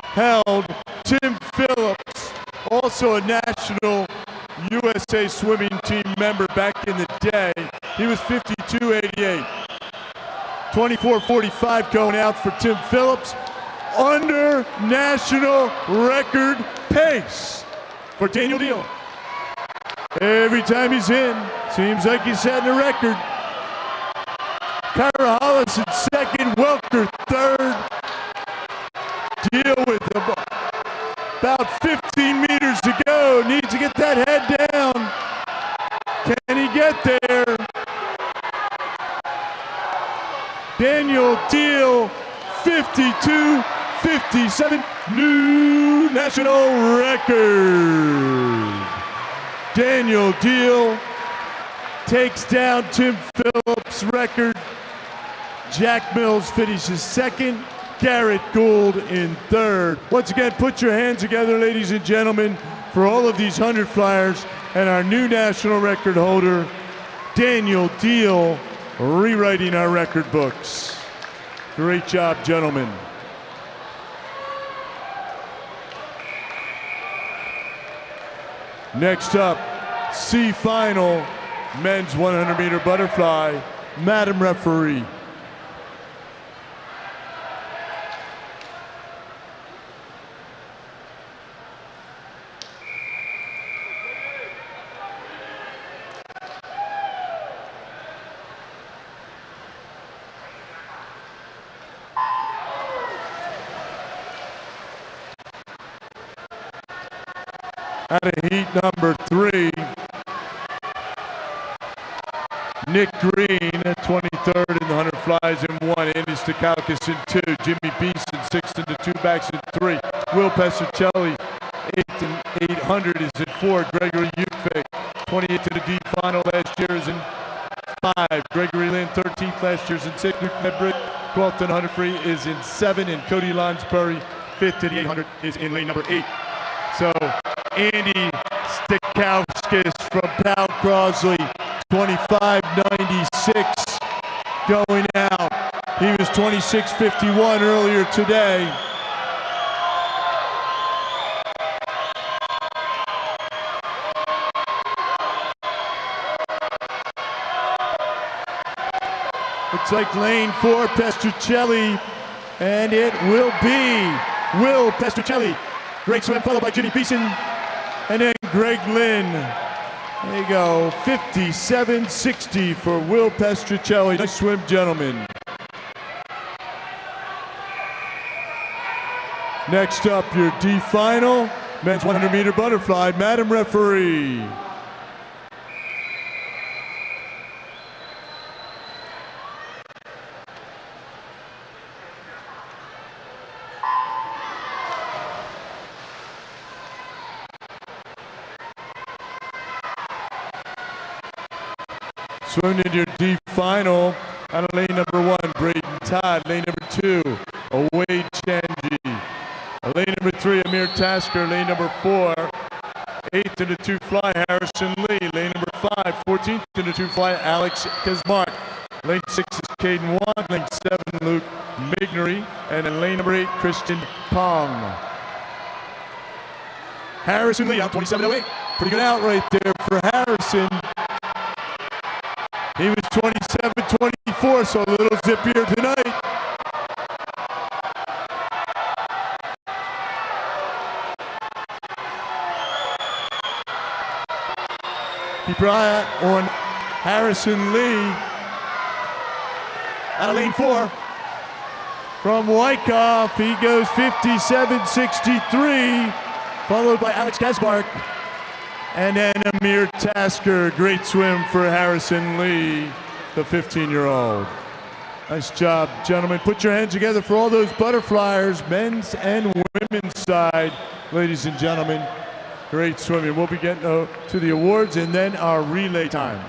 held. Tim Phillips, also a national USA swimming team member back in the day. He was 52.88. 24.45 going out for Tim Phillips. Under national record pace for Daniel Deal. Every time he's in, seems like he's setting a record. Karahalis in 2nd, Welker 3rd. Deal with about 15 meters to go. Needs to get that head down. Can he get there? Daniel Deal, 52.57, new national record. Daniel Deal takes down Tim Phillips' record. Jack Mills finishes 2nd, Garrett Gould in 3rd. Once again, put your hands together, ladies and gentlemen, for all of these 100 flyers and our new national record holder, Daniel Deal, rewriting our record books. Great job, gentlemen. Next up, C final, men's 100-meter butterfly, Madam Referee. Out of heat number 3, Nick Green at 23rd in the 100 flies in 1, Andy Stakakis in 2, Jimmy Beeson 6th in the 2 backs in 3, Will Petrocelli 8th in 800 is in 4, Gregory Ufik 28th in the D final last year is in 5, Gregory Lynn 13th last year is in 6, Luke Medbrick 12th in 100 free is in 7, and Cody Lonsbury 5th in the 800 is in lane number 8. So Andy Stakakis from Pal Crosley 25.96 going out. He was 26.51 earlier today. Looks like lane 4, Petrocelli, and it will be Will Petrocelli. Great swim, followed by Jimmy Beeson, and then Greg Lynn. There you go, 57.60 for Will Petrocelli. Nice swim, gentlemen. Next up, your D final, men's 100-meter butterfly. Madam Referee. Swimming into your D final, out of lane number 1, Braden Todd. Lane number 2, Wade Chanji. Lane number 3, Amir Tasker. Lane number 4, 8th in the 2 fly, Harrison Lee. Lane number 5, 14th in the 2 fly, Alex Kazmark. Lane 6 is Caden Wong. Lane 7, Luke Mignery. And in lane number 8, Christian Pong. Harrison Lee out 27.08. Pretty good out right there for Harrison. He was 27.24, so a little zippier tonight. Keep your eye out on Harrison Lee. Out of lane 4. From Wyckoff, he goes 57.63, followed by Alex Kazmark. And then Amir Tasker. Great swim for Harrison Lee, the 15-year-old. Nice job, gentlemen. Put your hands together for all those butterflyers, men's and women's side, ladies and gentlemen. Great swimming. We'll be getting to the awards and then our relay time.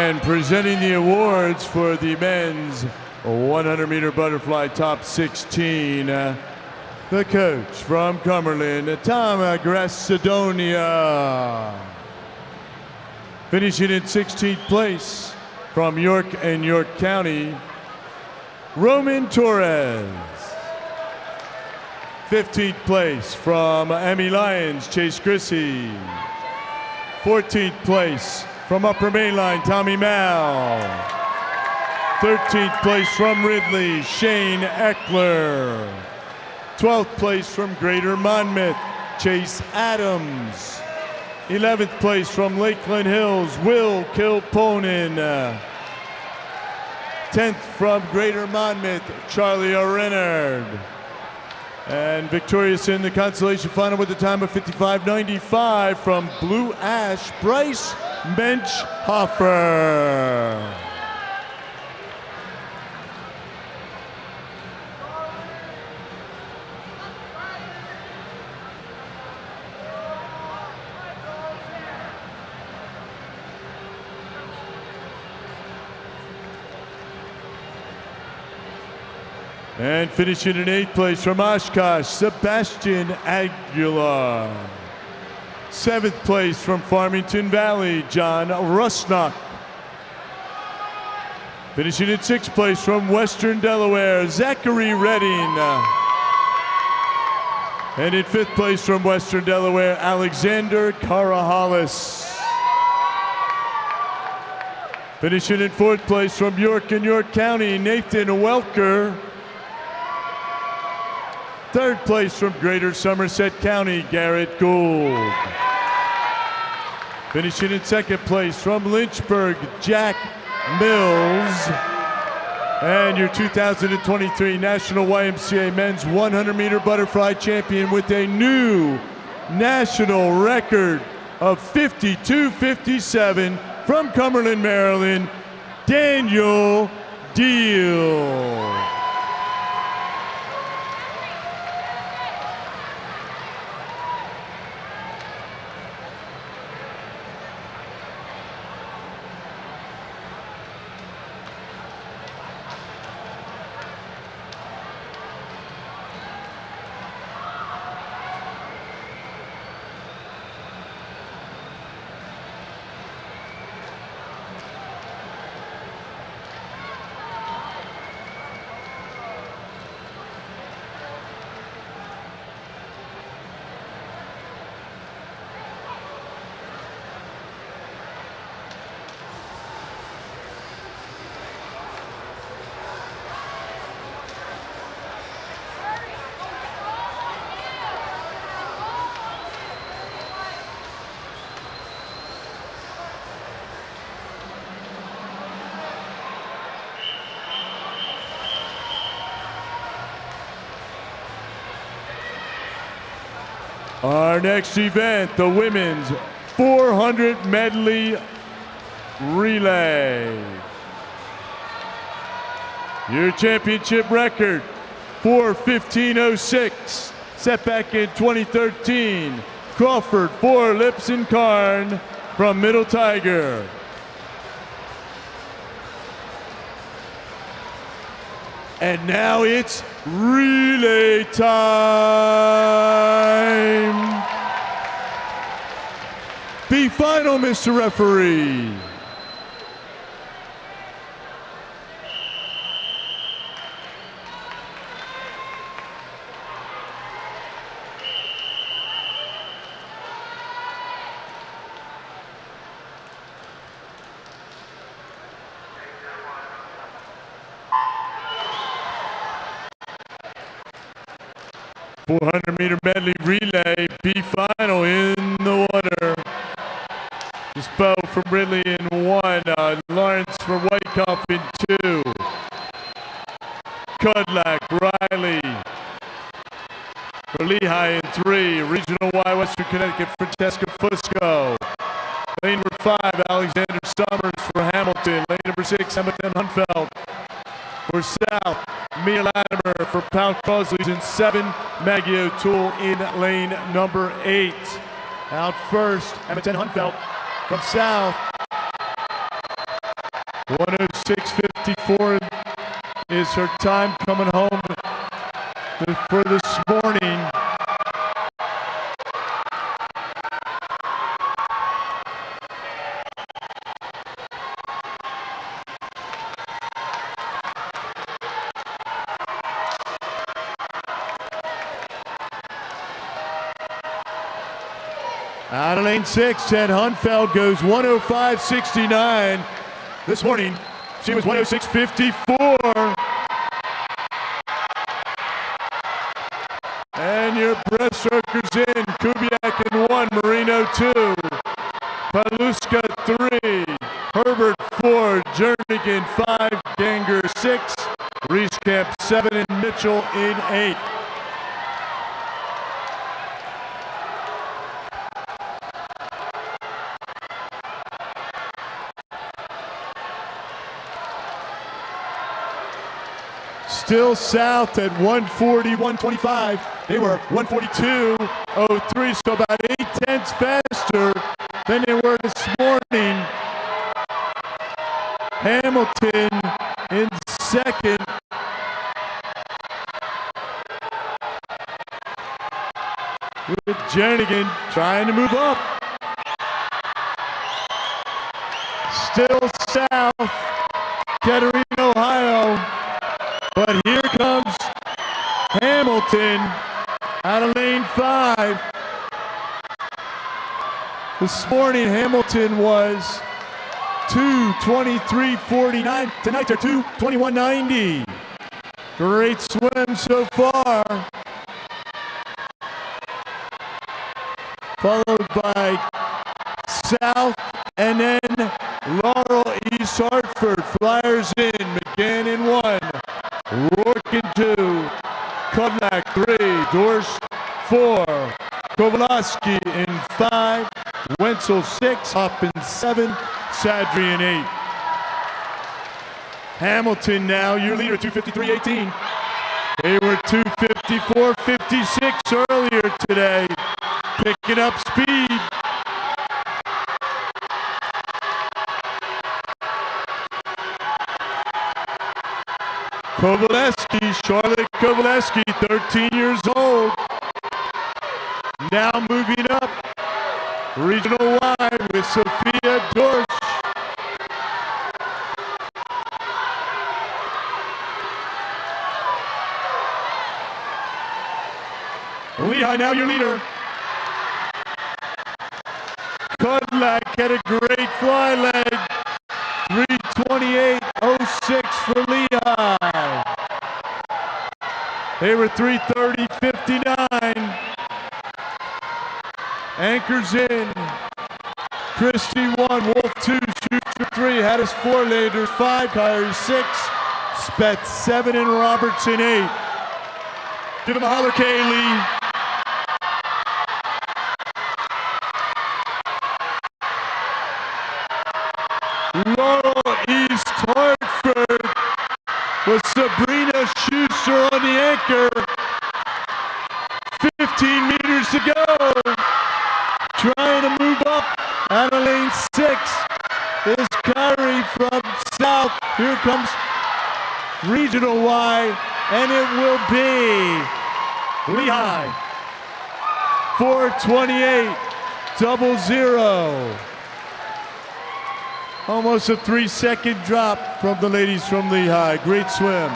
And presenting the awards for the men's 100-meter butterfly top 16, the coach from Cumberland, Tom Grassadonia. Finishing in 16th place from York and York County, Roman Torres. 15th place from Emmy Lyons, Chase Chrissy. 14th place from Upper Mainline, Tommy Mal. 13th place from Ridley, Shane Eckler. 12th place from Greater Monmouth, Chase Adams. 11th place from Lakeland Hills, Will Kilponen. 10th from Greater Monmouth, Charlie Renard. And victorious in the consolation final with a time of 55.95 from Blue Ash, Bryce Menchhofer. And finishing in 8th place from Oshkosh, Sebastian Aguilar. 7th place from Farmington Valley, John Rusnock. Finishing in 6th place from Western Delaware, Zachary Redding. And in 5th place from Western Delaware, Alexander Karahalis. Finishing in 4th place from York and York County, Nathan Welker. 3rd place from Greater Somerset County, Garrett Gould. Finishing in 2nd place from Lynchburg, Jack Mills. And your 2023 National YMCA Men's 100-meter butterfly champion with a new national record of 52.57 from Cumberland, Maryland, Daniel Deal. Our next event, the women's 400 medley relay. Your championship record, 4:15.06, set back in 2013. Crawford for Lipson Carn from Middle Tiger. And now it's relay time. The final, Mr. Referee. .400-meter medley relay, B final in the water. Dispo from Ridley in 1, Lawrence for Whitecoff in 2. Cudlack, Riley for Lehigh in 3. Regional Y Western Connecticut, Francesca Fusco. Lane number 5, Alexander Summers for Hamilton. Lane number 6, Hamilton Hunfeld for South. Mia Latimer for Pound Crosleys in 7. Maggie O'Toole in lane number 8. Out first, Hamilton Hunfeld from South. 106.54 is her time coming home for this morning. Out of lane 6, Ted Hunfeld goes 105.69. This morning, she was 106.54. And your breaststrokers in. Kubiak in 1, Marino 2, Paluska 3, Herbert 4, Jernigan 5, Ganger 6, Rieskamp 7, and Mitchell in 8. Still south at 140, 125. They were 142.03, so about 0.8 faster than they were this morning. Hamilton in second. With Jernigan trying to move up. Still south, Kettering, Ohio. But here comes Hamilton out of lane 5. This morning, Hamilton was 2:23.49. Tonight, they're 2:21.90. Great swim so far. Followed by South and then Laurel, East Hartford. Flyers in, McGann in 1. Rourke in 2, Kodlak 3, Dorsch 4, Kowalski in 5, Wenzel 6, Hoppin 7, Sadri in 8. Hamilton now, your leader, 2:53.18. They were 2:54.56 earlier today, picking up speed. Kowalski, Charlotte Kowalski, 13 years old. Now moving up, Regional Y with Sophia Dorsch. Lehigh now your leader. Kodlak had a great fly leg. 3:28.06 for Lehigh. They were 3:30.59. Anchors in. Christie 1, Wolf 2, Schuster 3, Hattis 4, Landers 5, Kyrie 6, Spetz 7, and Robertson 8. Give him a holler, Kaylee. Laurel, East Hartford with Sabrina Schuster on the anchor. 15 meters to go. Trying to move up out of lane 6 is Kyrie from South. Here comes Regional Y, and it will be Lehigh. 4:28.00. Almost a 3-second drop from the ladies from Lehigh. Great swim.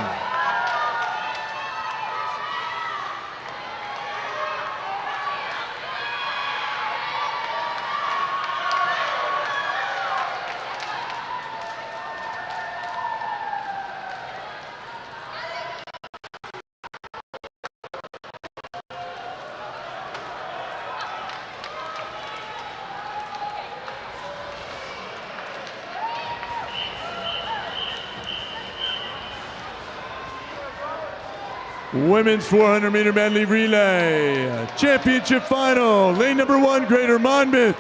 Women's 400-meter medley relay. Championship final. Lane number 1, Greater Monmouth.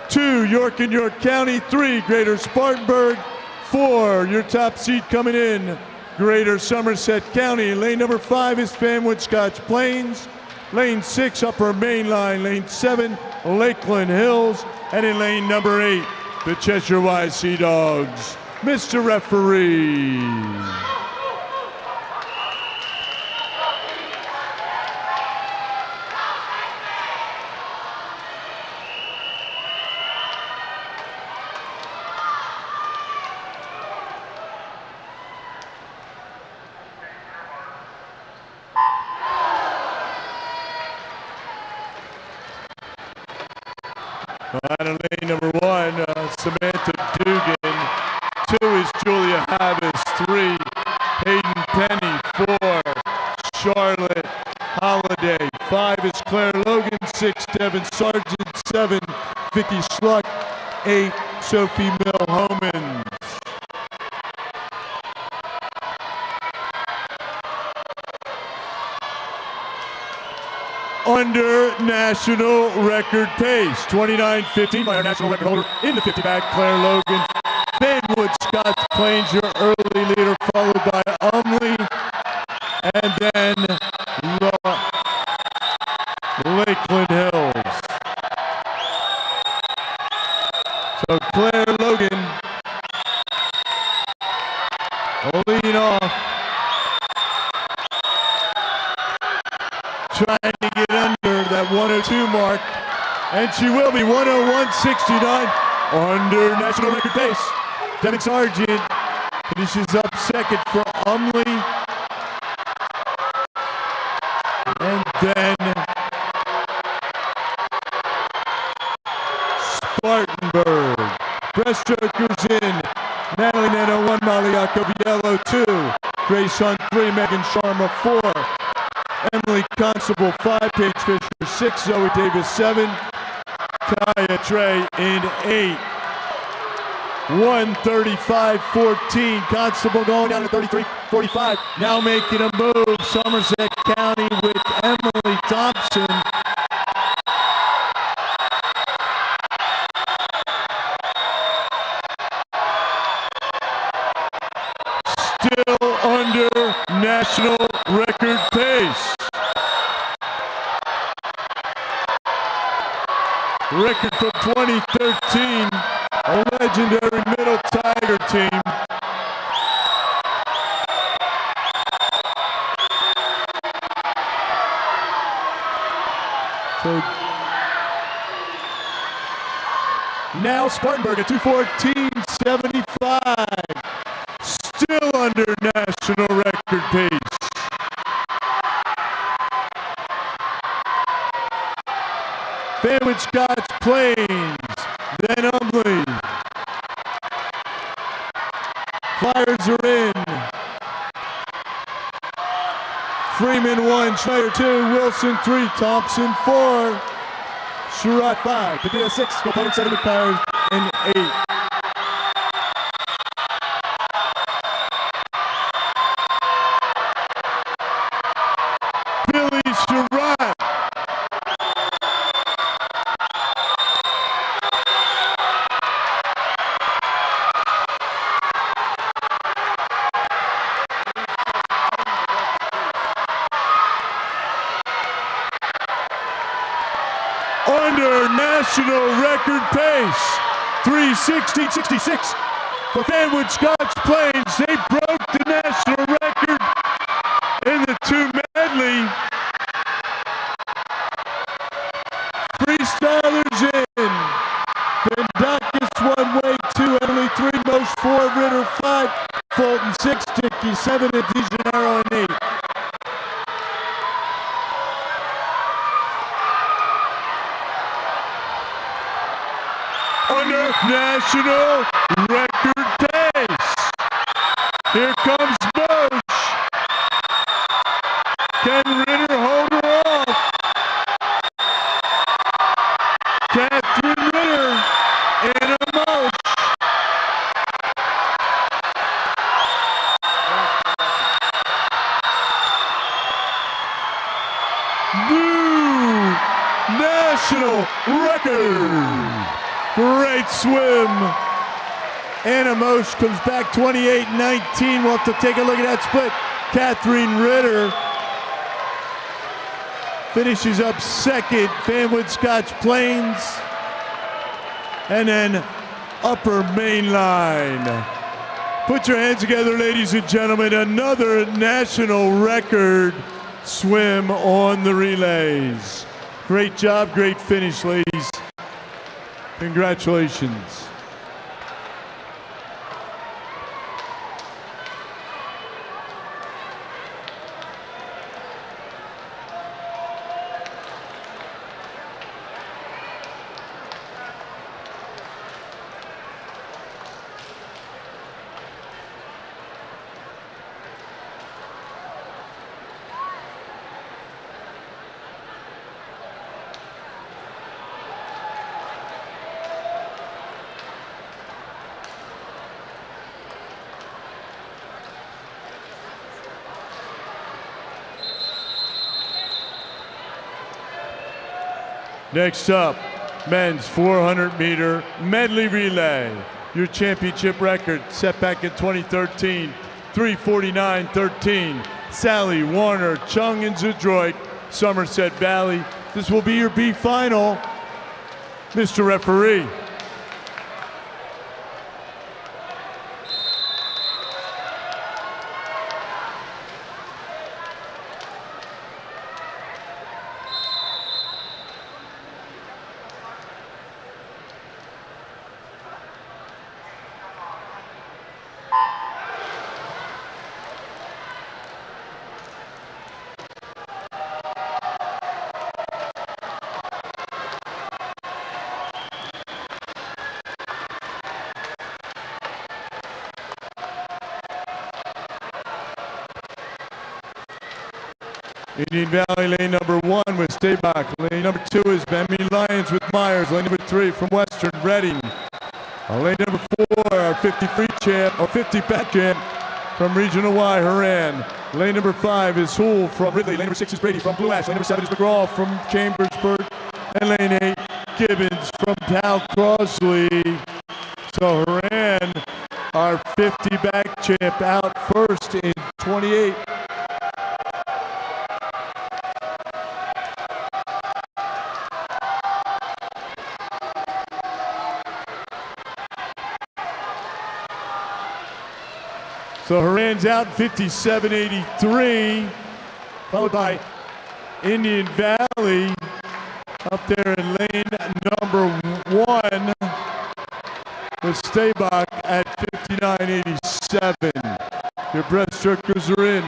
2, York and York County. 3, Greater Spartanburg. 4, your top seed coming in, Greater Somerset County. Lane number 5 is Fanwood Scotch Plains. Lane 6, Upper Main Line. Lane 7, Lakeland Hills. And in lane number 8, the Cheshire Y Sea Dogs. Mr. Referee. Final lane number 1, Samantha Dugan. 2 is Julia Havis. 3, Hayden Penny. 4, Charlotte Holiday. 5 is Claire Logan. 6, Devin Sargent. 7, Vicky Schluck. 8, Sophie Mill-Homans. Under national record pace, 29:15 by our national record holder in the 50 bag, Claire Logan. Vanwood Scotts Plains, your early leader, followed by Umley, and then Lakeland Hills. So Claire Logan leading off, trying to get under that 102 mark, and she will be 101.69 under national record pace. Devin Sargent finishes up second for Umley, and then Spartanburg. Breaststrokers in, Natalie Nano 1, Molly Iacoviello 2, Grace Hunt 3, Megan Sharma 4, Emily Constable 5, Paige Fisher 6, Zoe Davis 7, Kaya Trey in 8. 135.14. Constable going down to 33.45. Now making a move. Somerset County with Emily Thompson. Still under national record pace. Record from 2013, a legendary Middle Tiger team. So now Spartanburg at 2:14.75. Still under national record pace. Vanwood Scotts Plains, then Umley. Flyers are in. Freeman 1, Schneider 2, Wilson 3, Thompson 4, Sherrod 5, Padilla 6, Component 7, McCarry in 8. Billy Sherrod. Under national record pace, 3:16.66 for Vanwood Scotts Plains. They broke the national record in the 2 medley. Freestylers in. Bendakis 1, Wade 2, Emily 3, Most 4, Ritter 5, Fulton 6, Dickey 7, and DeGennaro in 8. Under national record pace. Here comes Bosch. Can Ritter hold her off? Catherine Ritter, Anna Mosch. New national record. Great swim. Anna Mosch comes back 28-19. We'll have to take a look at that split. Catherine Ritter finishes up second. Vanwood Scotts Plains. And then upper main line. Put your hands together, ladies and gentlemen. Another national record swim on the relays. Great job, great finish, ladies. Congratulations. Next up, men's 400-meter medley relay. Your championship record set back in 2013, 3:49.13. Sally, Warner, Chung, and Zudroit, Somerset Valley. This will be your B final, Mr. Referee. Indian Valley, lane number 1 with Staybach. Lane number 2 is Benmy Lyons with Myers. Lane number 3 from Western, Reading. Lane number 4, our 50 free champ, or 50 back champ from Regional Y, Haran. Lane number 5 is Houle from Ridley. Lane number 6 is Brady from Blue Ash. Lane number 7 is McGraw from Chambersburg. And lane 8, Gibbons from Dow Crossley. So Haran, our 50 back champ, out first in 28. So Haran's out 57.83, followed by Indian Valley up there in lane number 1 with Staybach at 59.87. Your breaststrokers are in.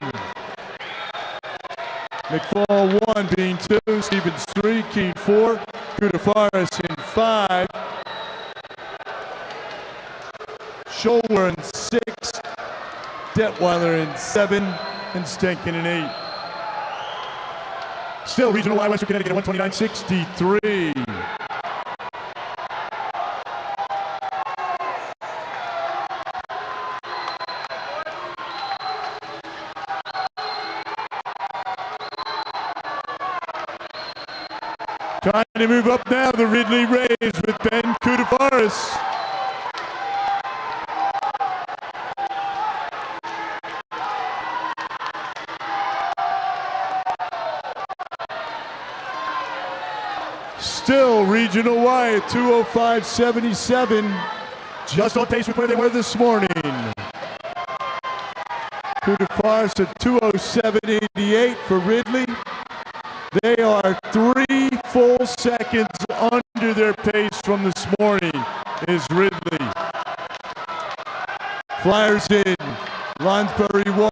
McFall 1, Bean 2, Stevens 3, Keene 4, Kudafaris in 5, Scholler in 6, Detweiler in 7, and Stenkin in 8. Still Regional Y, Western Connecticut at 129.63. Trying to move up now, the Ridley Rays with Ben Kudafaris. Still Regional Y at 2:05.77, just on pace with where they were this morning. Kudafaris at 2:07.88 for Ridley. They are 3 full seconds under their pace from this morning, is Ridley. Flyers in, Lonsbury 1,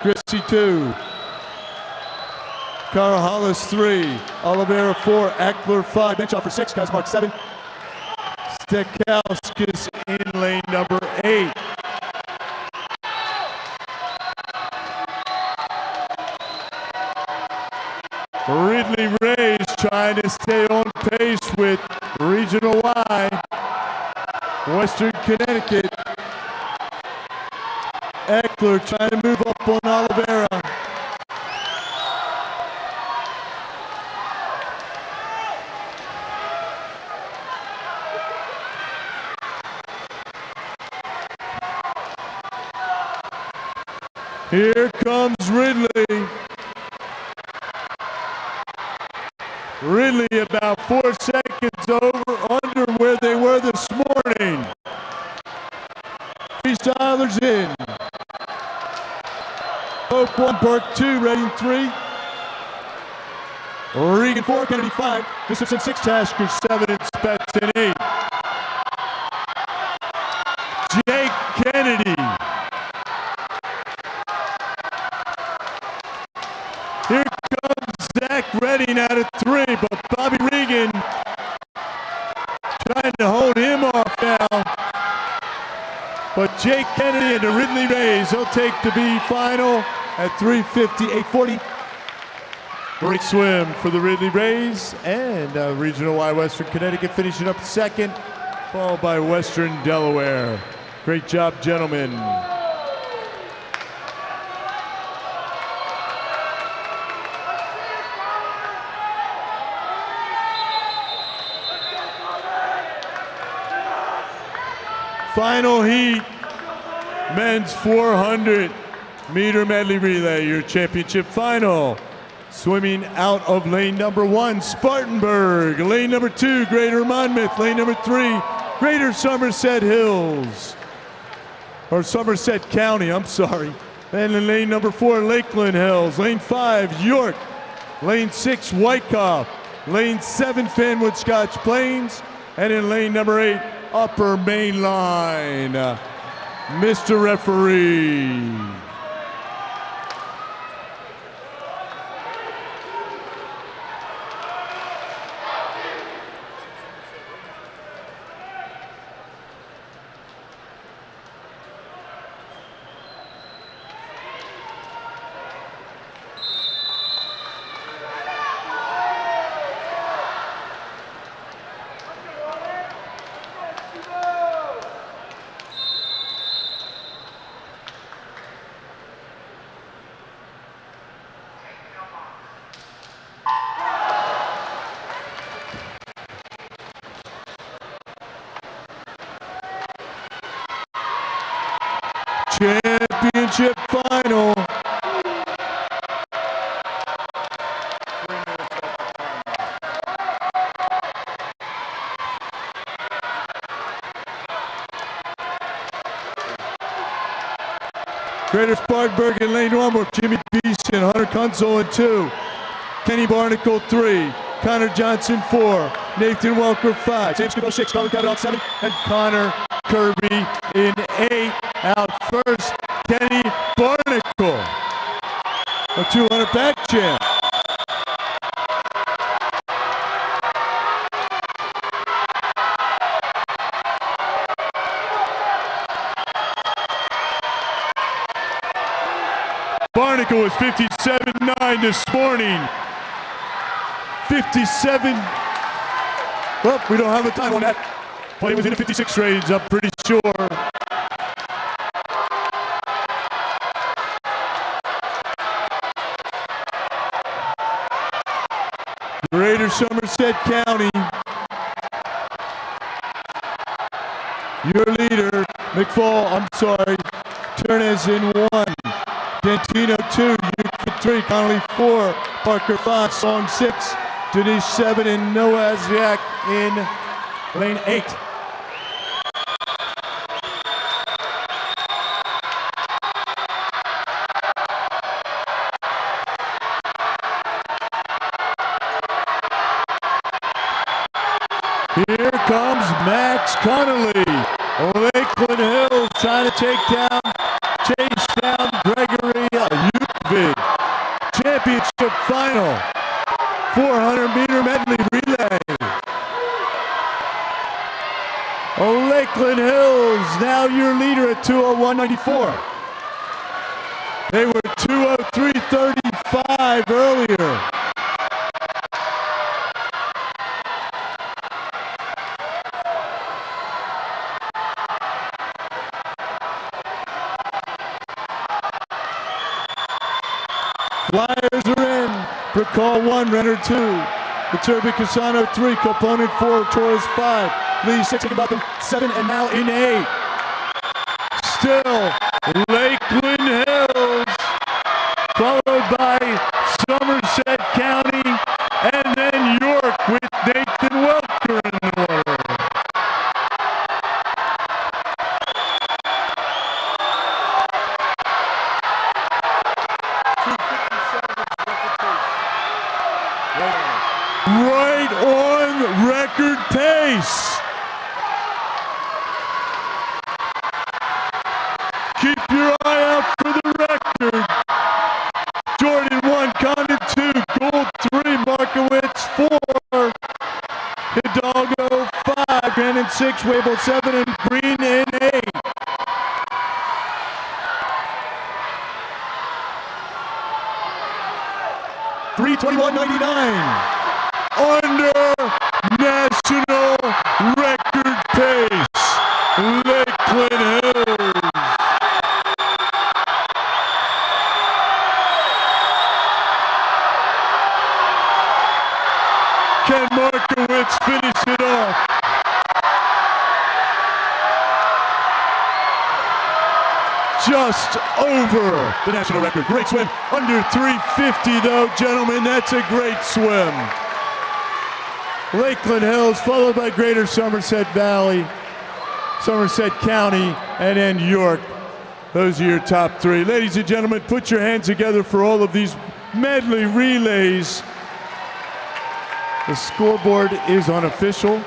Christie 2. Carajales 3, Oliveira 4, Eckler 5, bench off for 6, Kazmark 7. Stekauskis in lane number 8. Ridley Rays trying to stay on pace with Regional Y. Western Connecticut. Eckler trying to move up on Oliveira. Here comes Ridley. Ridley about 4 seconds under where they were this morning. Freestylers in. Hope 1, Burke 2, Reading 3. Regan 4, Kennedy 5, Gustafson 6, Tasker 7, and Spetson 8. Jake Kennedy. Here comes Zach Redding out of 3, but Bobby Regan trying to hold him off now. But Jake Kennedy and the Ridley Rays, he'll take the B final at 3:50, 8:40. Great swim for the Ridley Rays, and Regional Y Western Connecticut finishing up second, followed by Western Delaware. Great job, gentlemen. Final heat, men's 400-meter medley relay, your championship final. Swimming out of lane number 1, Spartanburg. Lane number 2, Greater Monmouth. Lane number 3, Greater Somerset Hills. Or Somerset County, I'm sorry. And in lane number 4, Lakeland Hills. Lane 5, York. Lane 6, Wyckoff. Lane 7, Fanwood Scotch Plains. And in lane number 8, Upper Main Line. Mr. Referee. Championship final. Greater Spartanburg in lane 1 with Jimmy Beeson, Hunter Kunzel in 2, Kenny Barnacle 3, Connor Johnson 4, Nathan Welker 5, James Cabell 6, Colin Cavanaugh 7, and Connor Kirby in 8. Out first, Kenny Barnacle, a 200 back champ. Barnacle was 57.9 this morning. 57. Well, we don't have a time on that, but he was in the 56 range, I'm pretty sure. Greater Somerset County, your leader, Turnez in 1, Dantino 2, Euclid 3, Connolly 4, Parker 5, Song 6, Denise 7, and Noah Ziak in lane 8. Here comes Max Connolly. Lakeland Hills trying to chase down Gregory Euclid. Championship final, 400-meter medley relay. Lakeland Hills, now your leader at 2:01.94. They were 2:03.35 earlier. Flyers are in. Bracall 1, Renner 2. Viterbi Casano 3, Component 4, Torres 5. Lee 6, Higginbotham 7, and now in 8. Still, Lakeland Hills, followed by Somerset County, and then York with Nathan Welker in the water. record pace. Keep your eye out for the record. Jordan 1, Condon 2, Gould 3, Markowitz 4, Hidalgo 5, Gannon 6, Wable 7, and Green in 8. $3:21.99 under national record pace. Lakeland Hills. Can Markowitz finish it off? Just over the national record. Great swim. Under 350 though, gentlemen. That's a great swim. Lakeland Hills, followed by Greater Somerset Valley, Somerset County, and then York. Those are your top three. Ladies and gentlemen, put your hands together for all of these medley relays. The scoreboard is unofficial.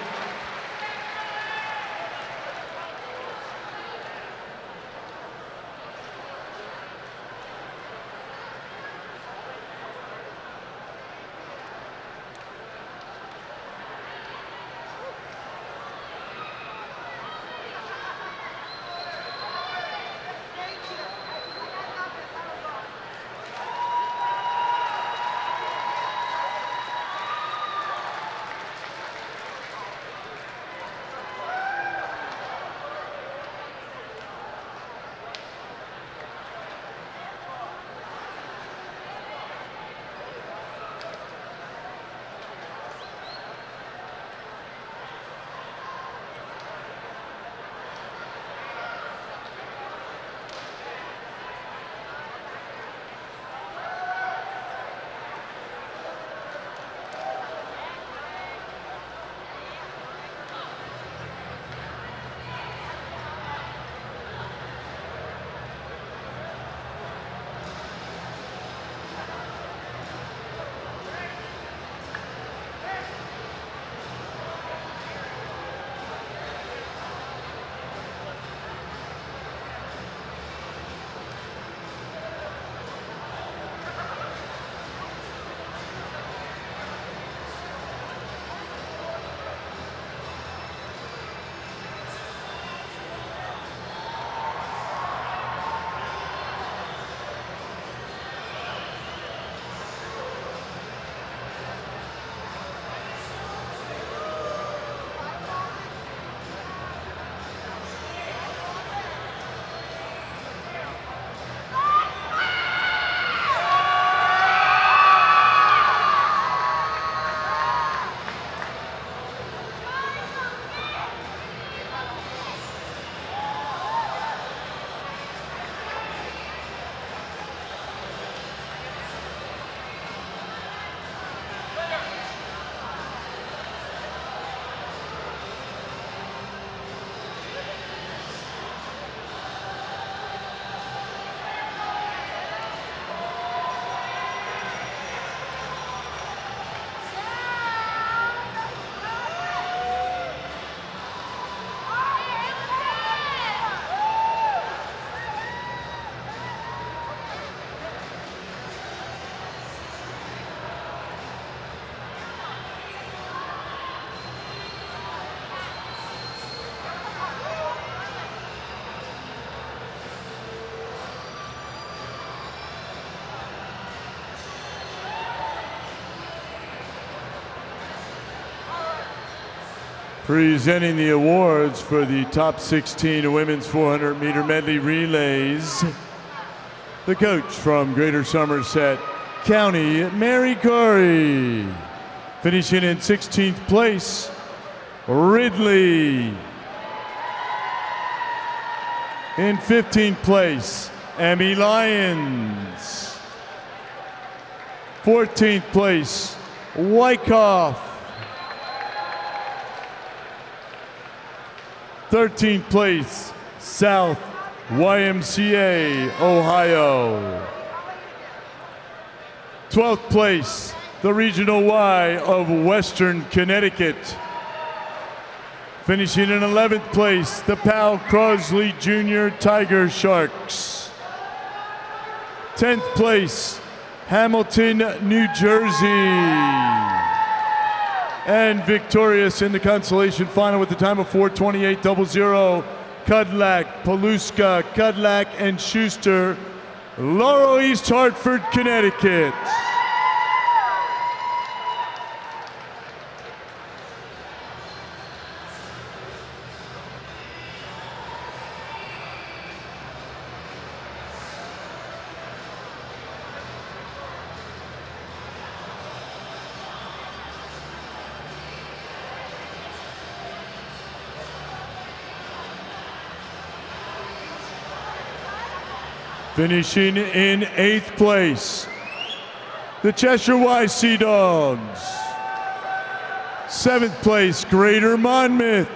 Presenting the awards for the top 16 women's 400-meter medley relays, the coach from Greater Somerset County, Mary Corey. Finishing in 16th place, Ridley. In 15th place, Emmy Lyons. 14th place, Wyckoff. 13th place, South YMCA, Ohio. 12th place, the Regional Y of Western Connecticut. Finishing in 11th place, the Powell Crosley Jr. Tiger Sharks. 10th place, Hamilton, New Jersey. And victorious in the consolation final with the time of 4:28.00, Cudlack, Paluska, Cudlack, and Schuster, Laurel, East Hartford, Connecticut. Finishing in 8th place, the Cheshire Y Sea Dogs. 7th place, Greater Monmouth.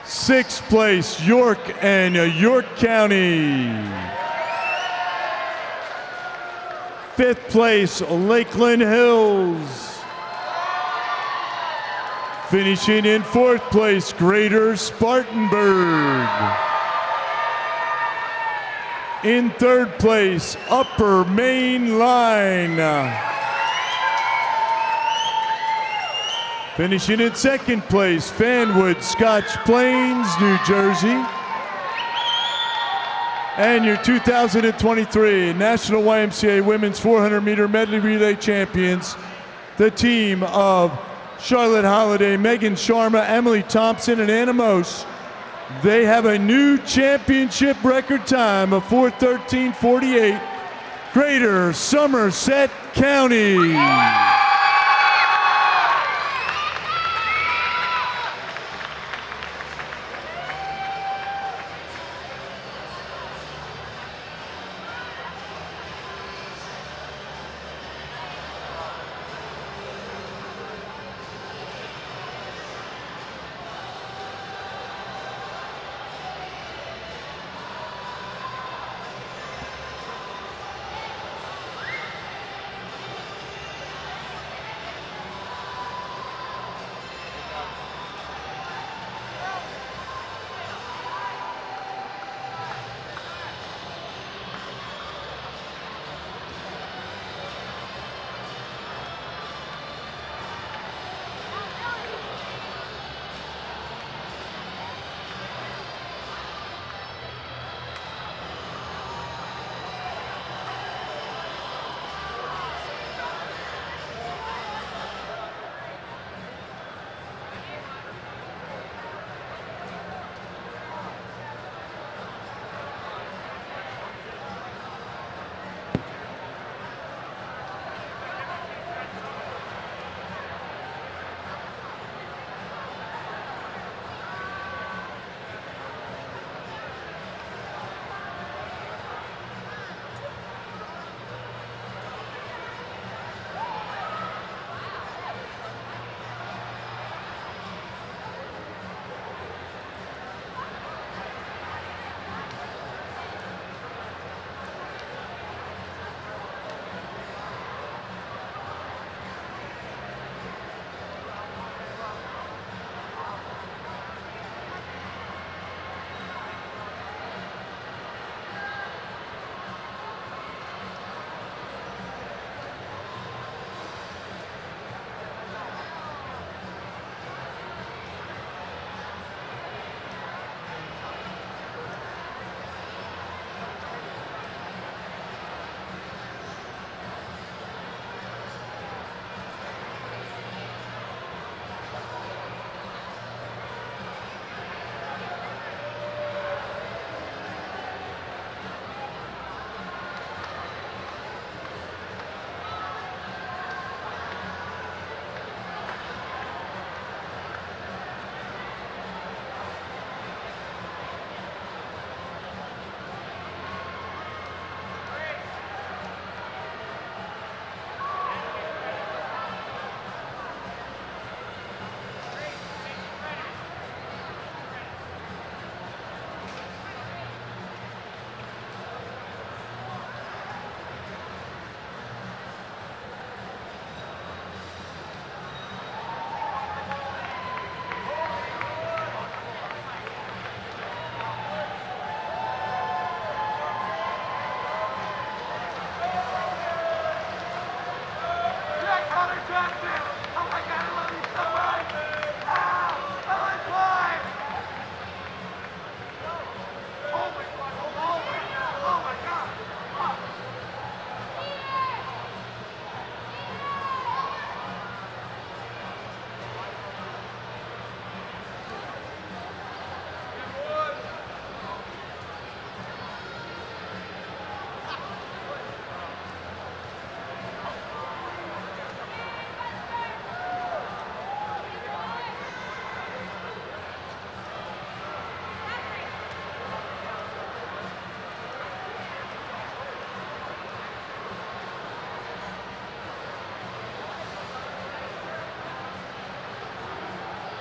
6th place, York and York County. 5th place, Lakeland Hills. Finishing in 4th place, Greater Spartanburg. In 3rd place, Upper Main Line. Finishing in 2nd place, Fanwood, Scotch Plains, New Jersey. And your 2023 National YMCA Women's 400-meter medley relay champions, the team of Charlotte Holliday, Megan Sharma, Emily Thompson, and Anna Mose. They have a new championship record time of 4:13.48, Greater Somerset County.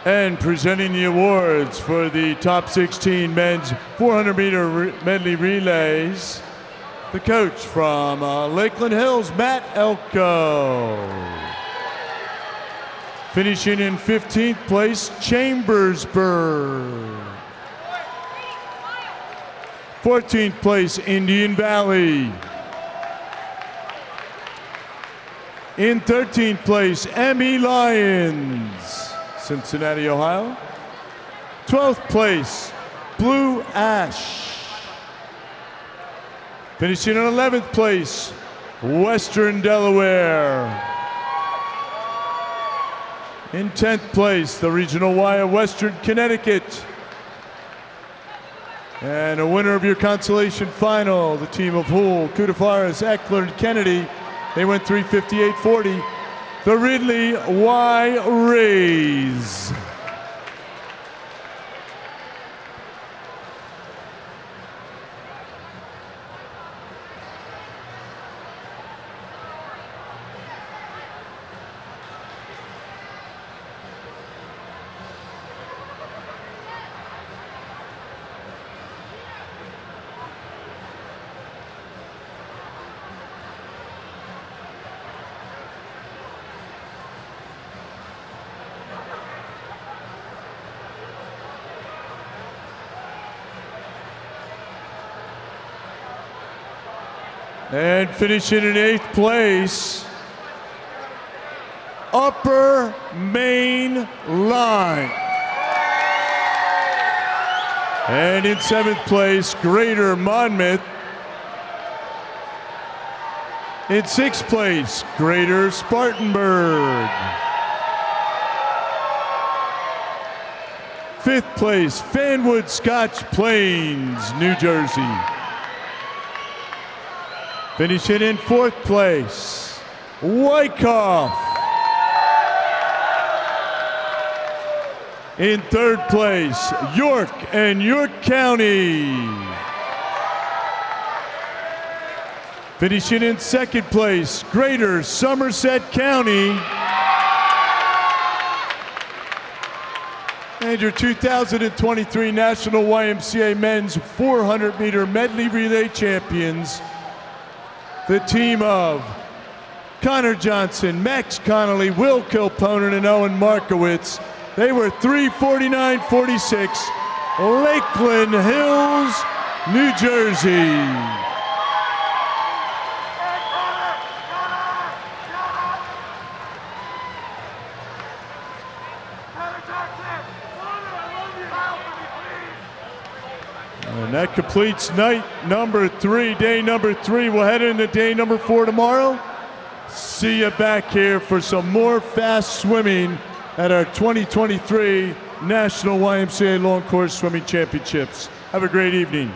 And presenting the awards for the top 16 men's 400-meter medley relays, the coach from Lakeland Hills, Matt Elko. Finishing in 15th place, Chambersburg. 14th place, Indian Valley. In 13th place, Emmy Lyons, Cincinnati, Ohio. 12th place, Blue Ash. Finishing in 11th place, Western Delaware. In 10th place, the Regional Y of Western Connecticut. And a winner of your consolation final, the team of Houle, Kudafaris, Eckler, and Kennedy. They went 3:58.40. The Ridley Y Rays. And finishing in 8th place, Upper Main Line. And in 7th place, Greater Monmouth. In 6th place, Greater Spartanburg. 5th place, Fanwood Scotch Plains, New Jersey. Finishing in 4th place, Wyckoff. In 3rd place, York and York County. Finishing in 2nd place, Greater Somerset County. And your 2023 National YMCA Men's 400-meter medley relay champions, the team of Connor Johnson, Max Connolly, Will Kilponen, and Owen Markowitz. They were 3:49.46, Lakeland Hills, New Jersey. And that completes night number 3, day number 3. We'll head into day number 4 tomorrow. See you back here for some more fast swimming at our 2023 National YMCA Long Course Swimming Championships. Have a great evening.